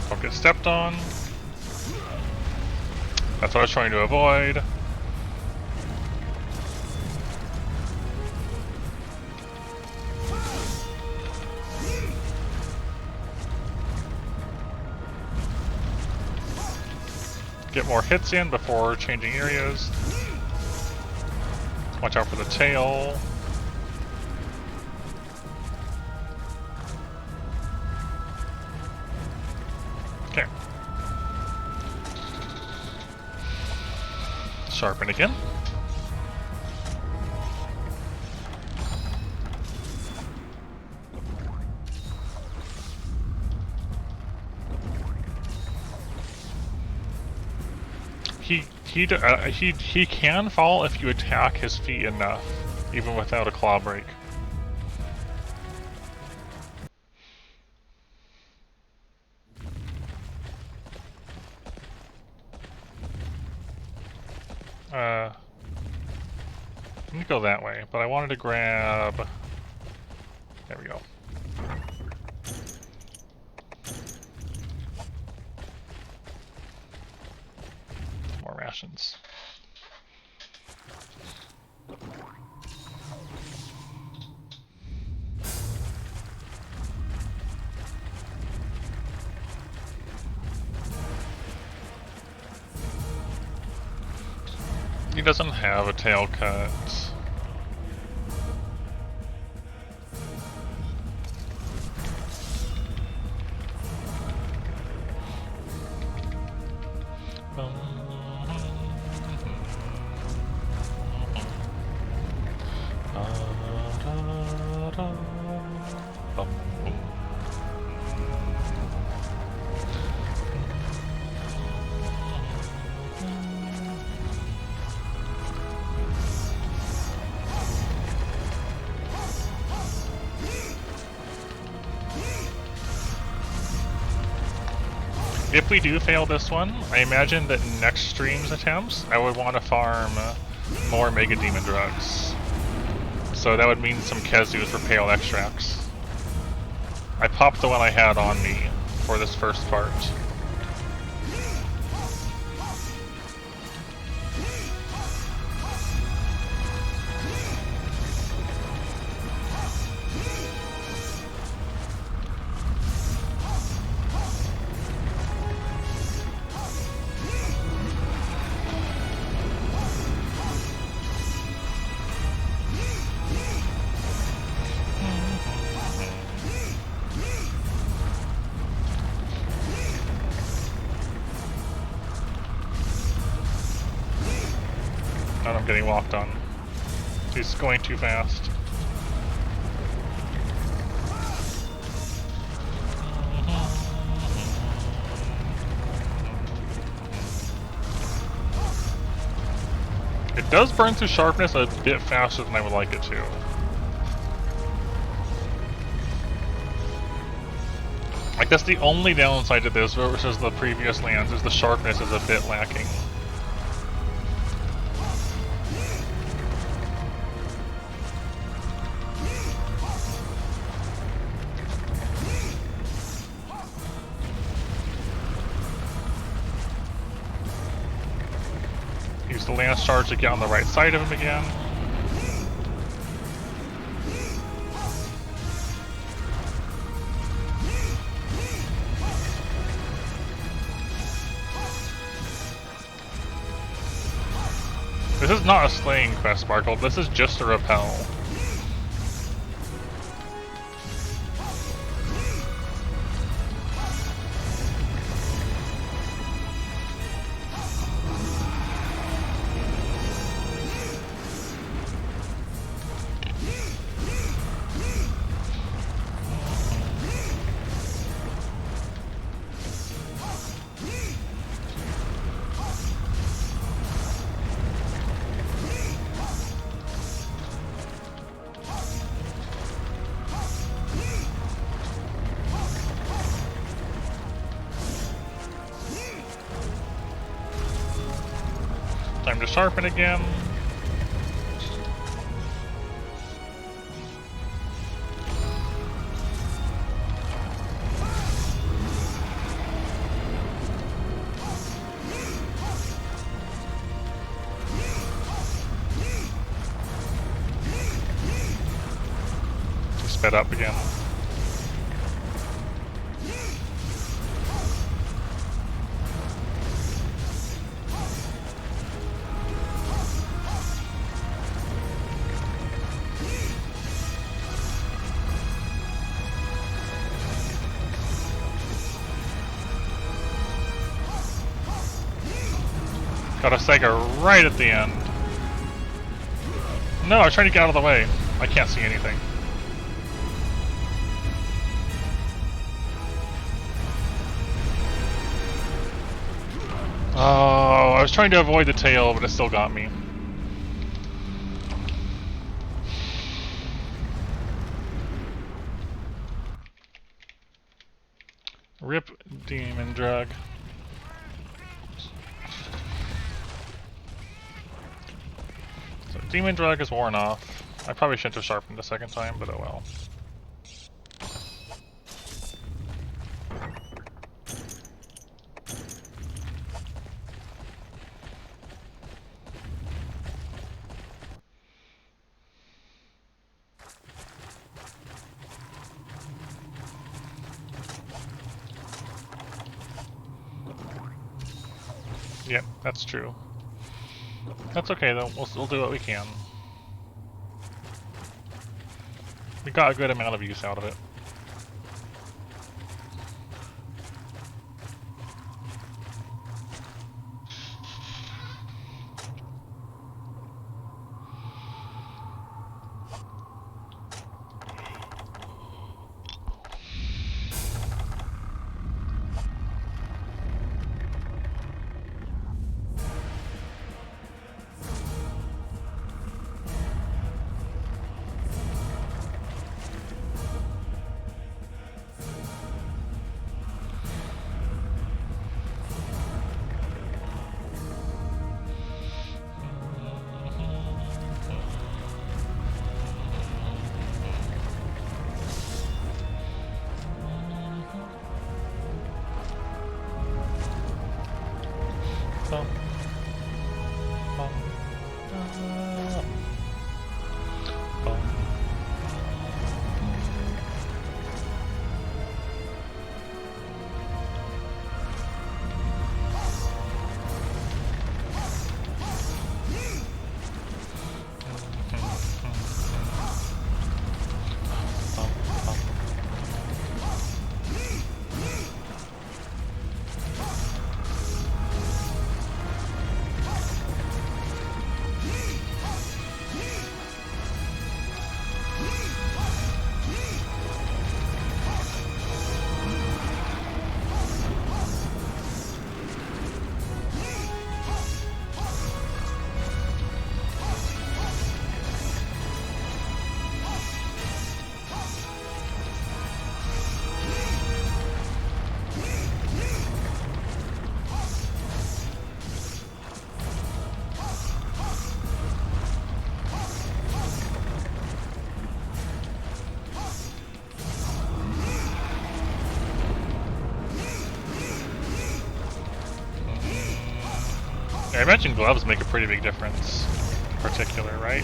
Don't get stepped on. That's what I was trying to avoid. Get more hits in before changing areas. Watch out for the tail. Okay. Sharpen again. He can fall if you attack his feet enough, even without a claw break. Let me go that way, but I wanted to grab. There we go. More rations. He doesn't have a tail cut. If we do fail this one, I imagine that next stream's attempts, I would want to farm more Mega Demon drugs. So that would mean some Kezus for Pale Extracts. I popped the one I had on me for this first part. And I'm getting walked on. He's going too fast. It does burn through sharpness a bit faster than I would like it to. Like, that's the only downside to this versus the previous lands, is the sharpness is a bit lacking. Use the lance charge to get on the right side of him again. This is not a slaying quest, Sparkle. This is just a repel. Time to sharpen again. Sped up again. Got a Sega right at the end. No, I was trying to get out of the way. I can't see anything. Oh, I was trying to avoid the tail, but it still got me. Rip Demon Drug. So Demon Drug is worn off. I probably shouldn't have sharpened the second time, but oh well. Yep, that's true. That's okay though, we'll do what we can. We got a good amount of use out of it. I imagine gloves make a pretty big difference, in particular, right?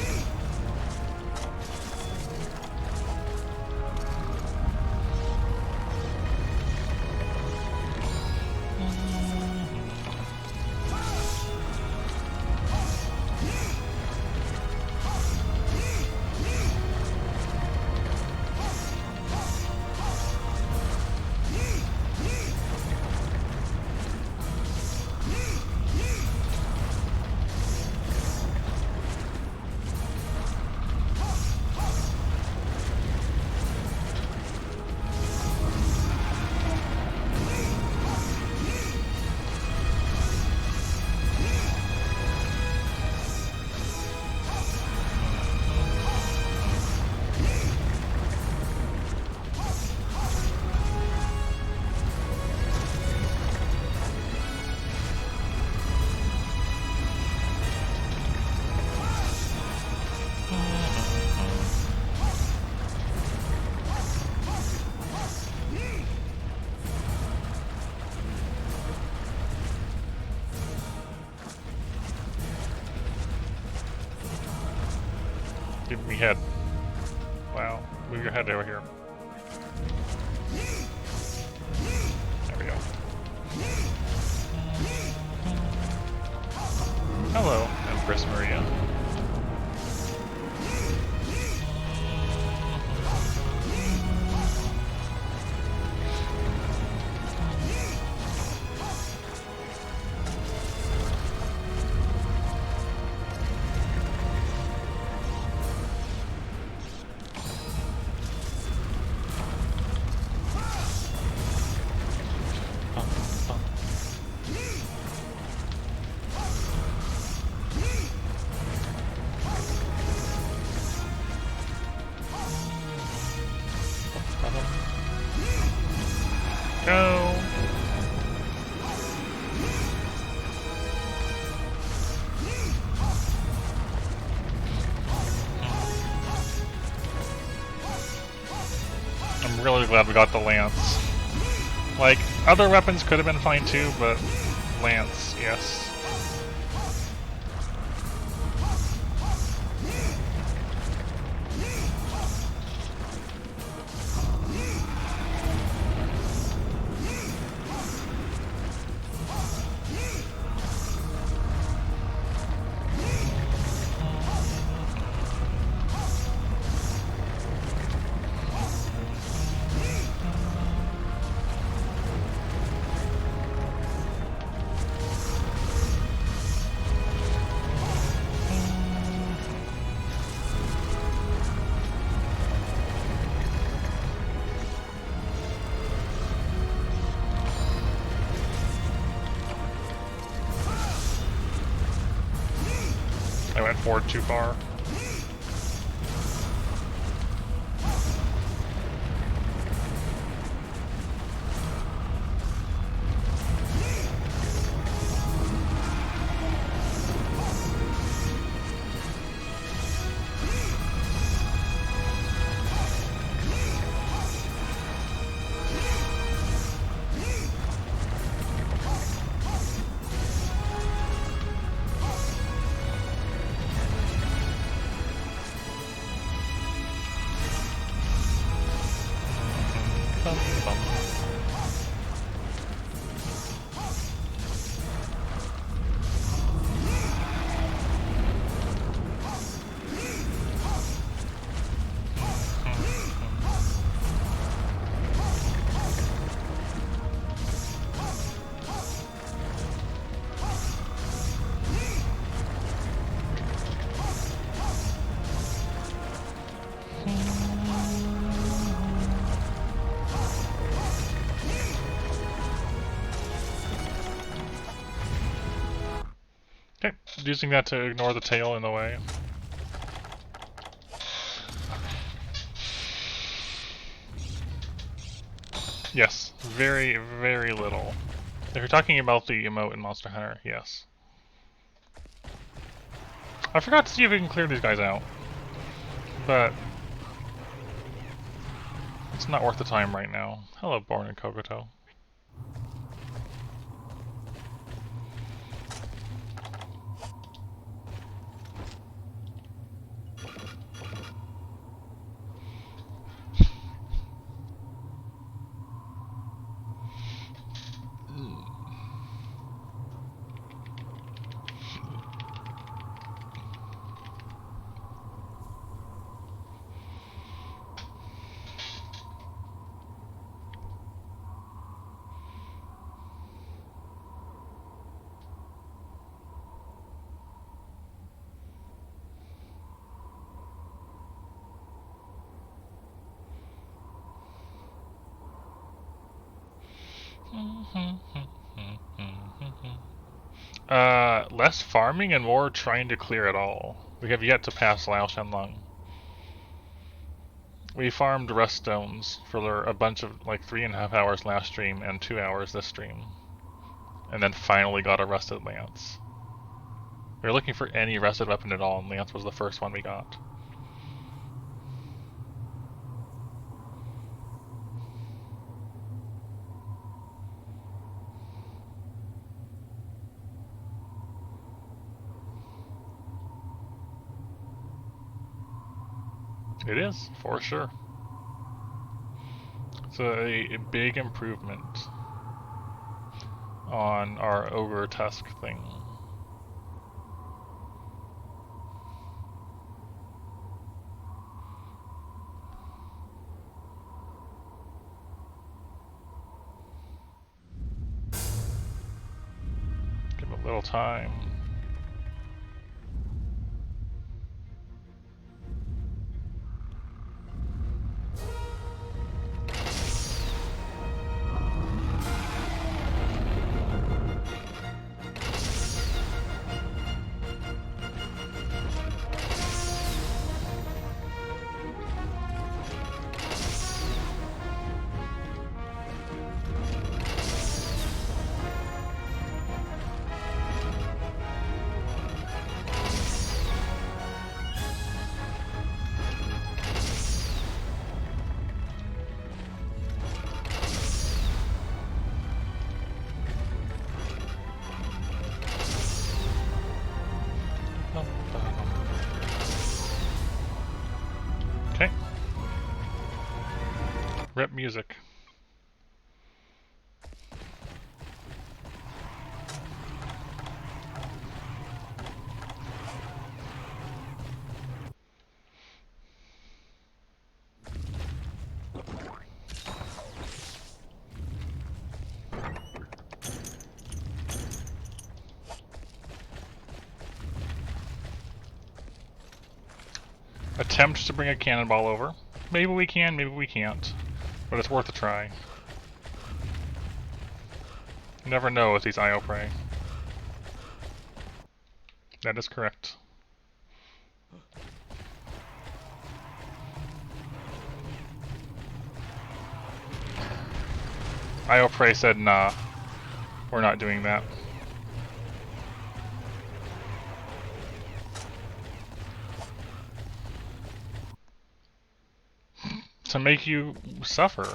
Give me head. Wow. Move your head over here. There we go. Hello, Empress Maria. Go! I'm really glad we got the lance. Like, other weapons could have been fine too, but lance, yes. I went forward too far. Okay, using that to ignore the tail in the way. Yes, very, very little. If you're talking about the emote in Monster Hunter, yes. I forgot to see if we can clear these guys out, but it's not worth the time right now. Hello, Born and Kokoto. Less farming and more trying to clear it all. We have yet to pass Lao Shenlong. We farmed Ruststones for a bunch of like 3.5 hours last stream and 2 hours this stream. And then finally got a rusted lance. We were looking for any rusted weapon at all, and lance was the first one we got. It is, for sure. It's a big improvement on our ogre tusk thing. Give it a little time. Okay. Rip music. Attempt to bring a cannonball over. Maybe we can, maybe we can't. But it's worth a try. You never know with these IO prey. That is correct. IO prey said, nah, we're not doing that. To make you suffer.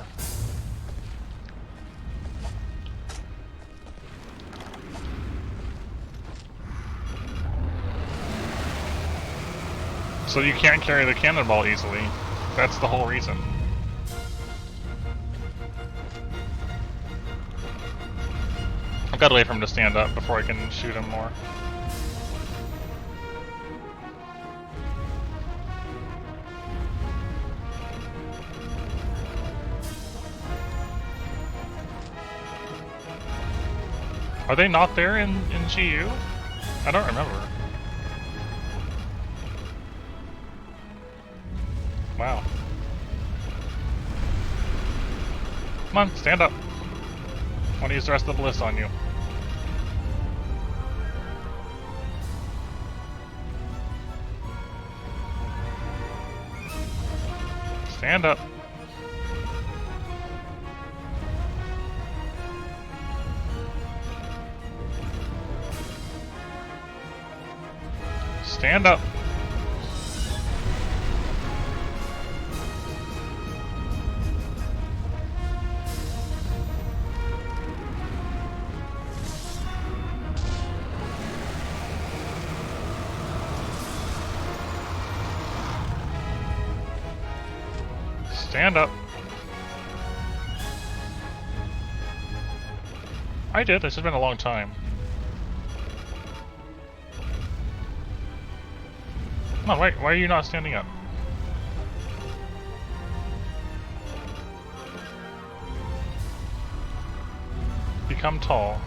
So you can't carry the cannonball easily. That's the whole reason. I've got to wait for him to stand up before I can shoot him more. Are they not there in GU? I don't remember. Wow. Come on, stand up. I want to use the rest of the bliss on you. Stand up. Stand up. Stand up. I did. This has been a long time. Come on, why are you not standing up? Become tall.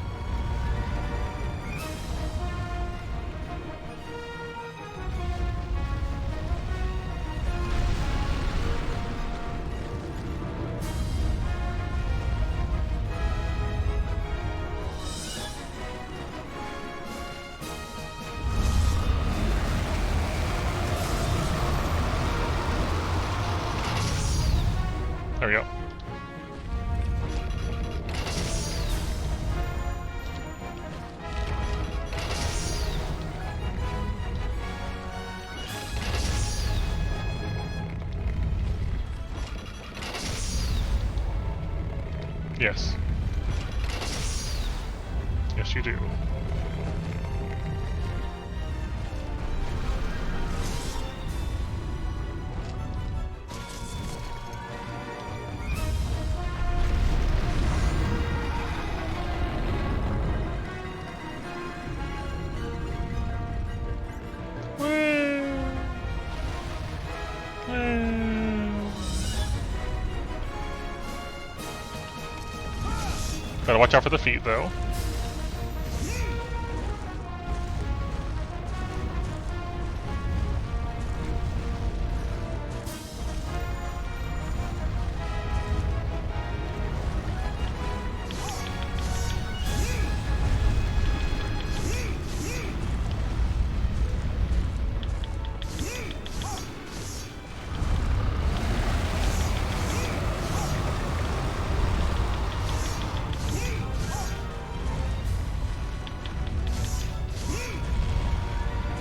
There we go. Yes. Yes, you do. Gotta watch out for the feet, though.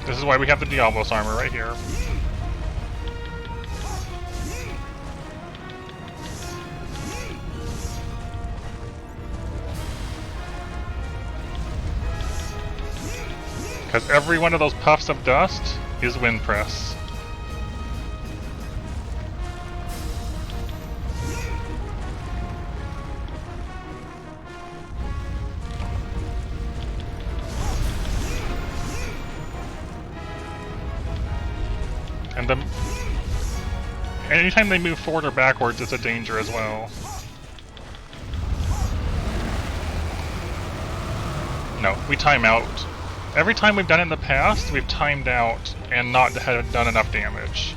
This is why we have the Diablos armor right here. Because every one of those puffs of dust is wind press. And anytime they move forward or backwards, it's a danger as well. No, we time out. Every time we've done it in the past, we've timed out and not done enough damage.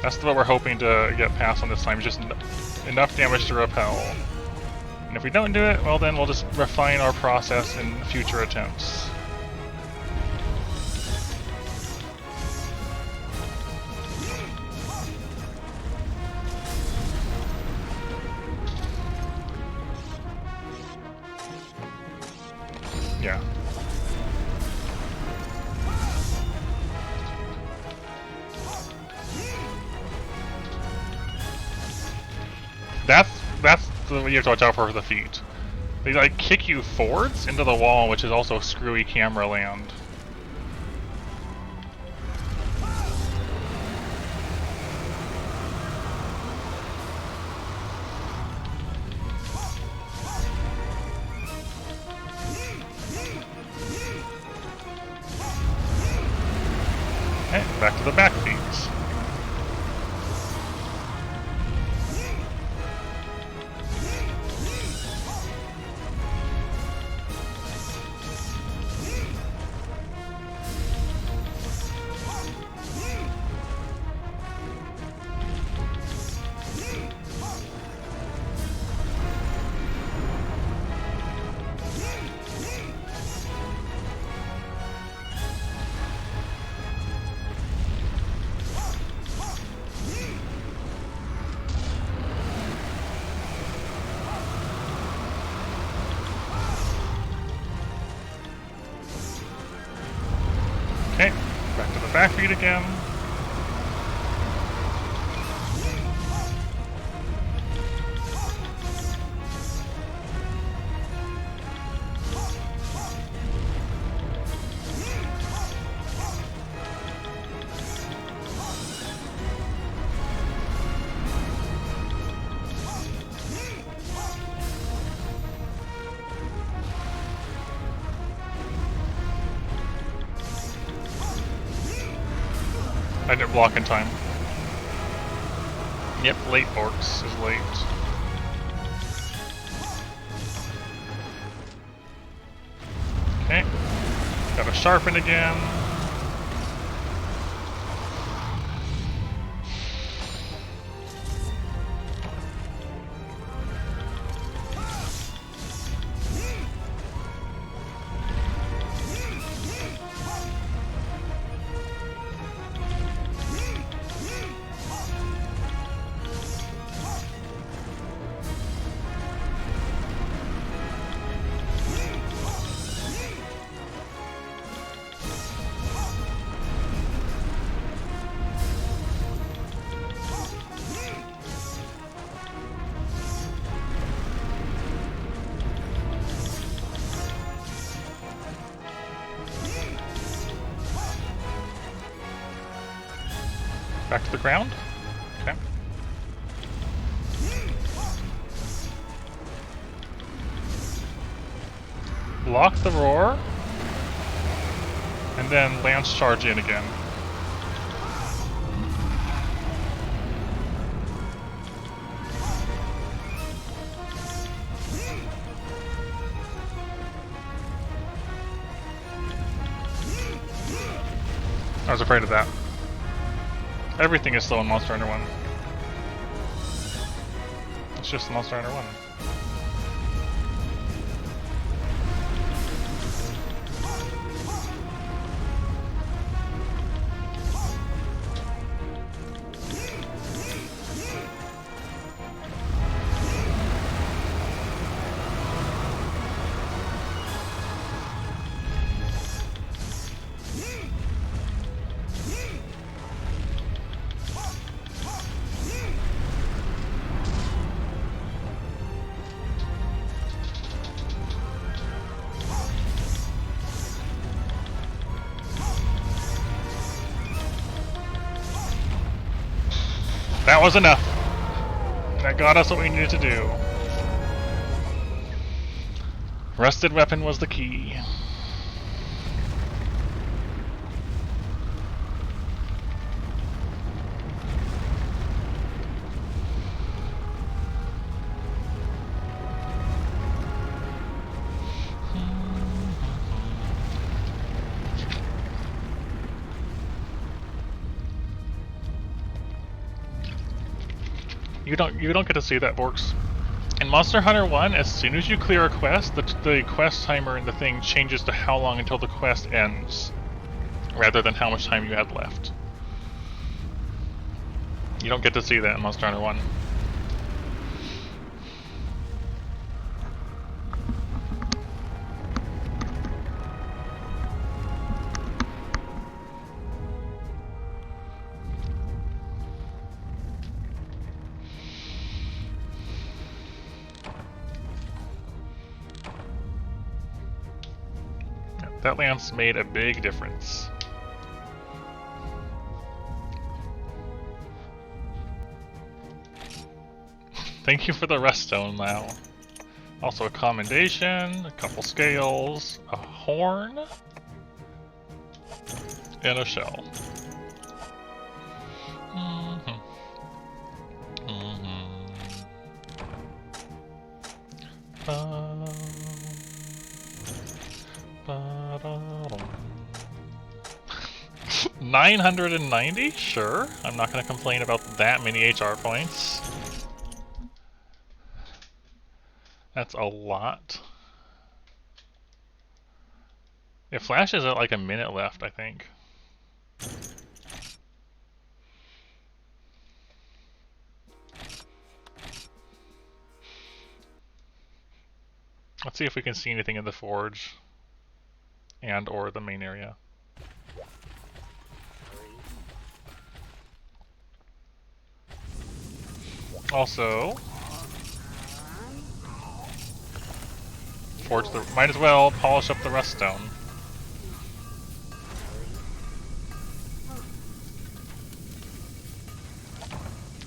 That's what we're hoping to get past on this time, just enough damage to repel. And if we don't do it, well then we'll just refine our process in future attempts. Yeah. That's what you have to watch out for the feet. They like kick you forwards into the wall, which is also screwy camera land. Okay, back to the back feet. Okay, back to the back feet again. I didn't block in time. Yep, late orcs is late. Okay. Gotta sharpen again. Back to the ground. Okay. Block the roar. And then lance charge in again. I was afraid of that. Everything is slow in Monster Hunter 1. It's just Monster Hunter 1. That was enough. That got us what we needed to do. Rusted weapon was the key. You don't get to see that, Borks. In Monster Hunter 1, as soon as you clear a quest, the quest timer in the thing changes to how long until the quest ends, rather than how much time you have left. You don't get to see that in Monster Hunter 1. That lance made a big difference. Thank you for the Ruststone, Lau. Also a commendation, a couple scales, a horn, and a shell. $990? Sure. I'm not going to complain about that many HR points. That's a lot. It flashes at like a minute left, I think. Let's see if we can see anything in the forge and or the main area. Also, forge the, might as well polish up the Ruststone.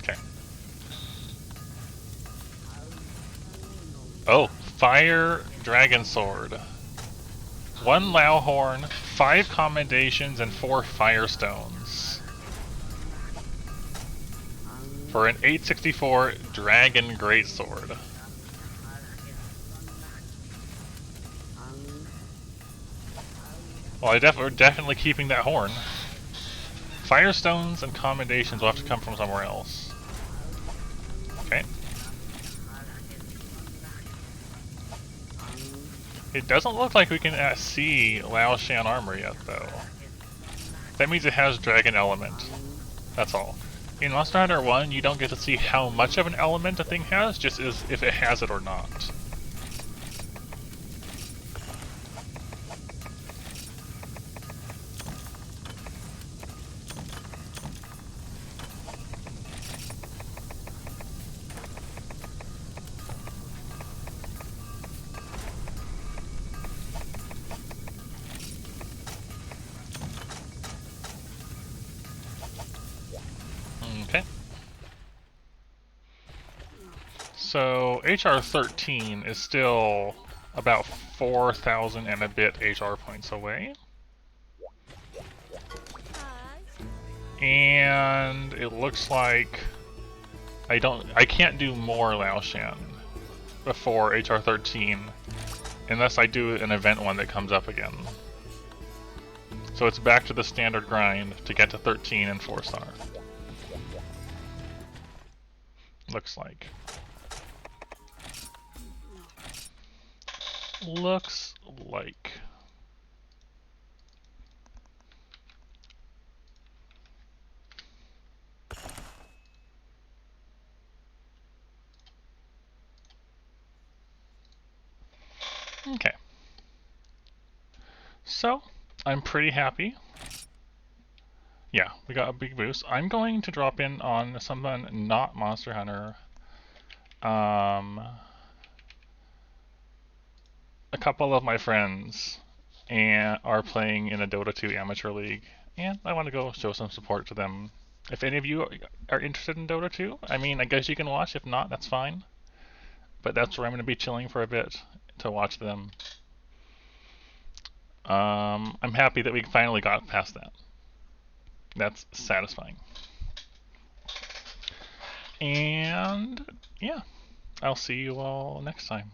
Okay. Oh, Fire Dragon Sword. 1 Lao Horn, 5 commendations, and 4 Firestones. For an 864 Dragon Greatsword. Well, we're definitely keeping that horn. Firestones and commendations will have to come from somewhere else. Okay. It doesn't look like we can see Lao Shan armor yet, though. That means it has Dragon Element. That's all. In Monster Hunter 1, you don't get to see how much of an element a thing has, just as if it has it or not. So HR 13 is still about 4,000 and a bit HR points away. And it looks like I can't do more Laoshan before HR 13 unless I do an event one that comes up again. So it's back to the standard grind to get to 13 and 4-star. Looks like. Looks like. Okay. So, I'm pretty happy. Yeah, we got a big boost. I'm going to drop in on someone not Monster Hunter. A couple of my friends are playing in a Dota 2 amateur league, and I want to go show some support to them. If any of you are interested in Dota 2, I mean, I guess you can watch. If not, that's fine. But that's where I'm going to be chilling for a bit to watch them. I'm happy that we finally got past that. That's satisfying. And yeah, I'll see you all next time.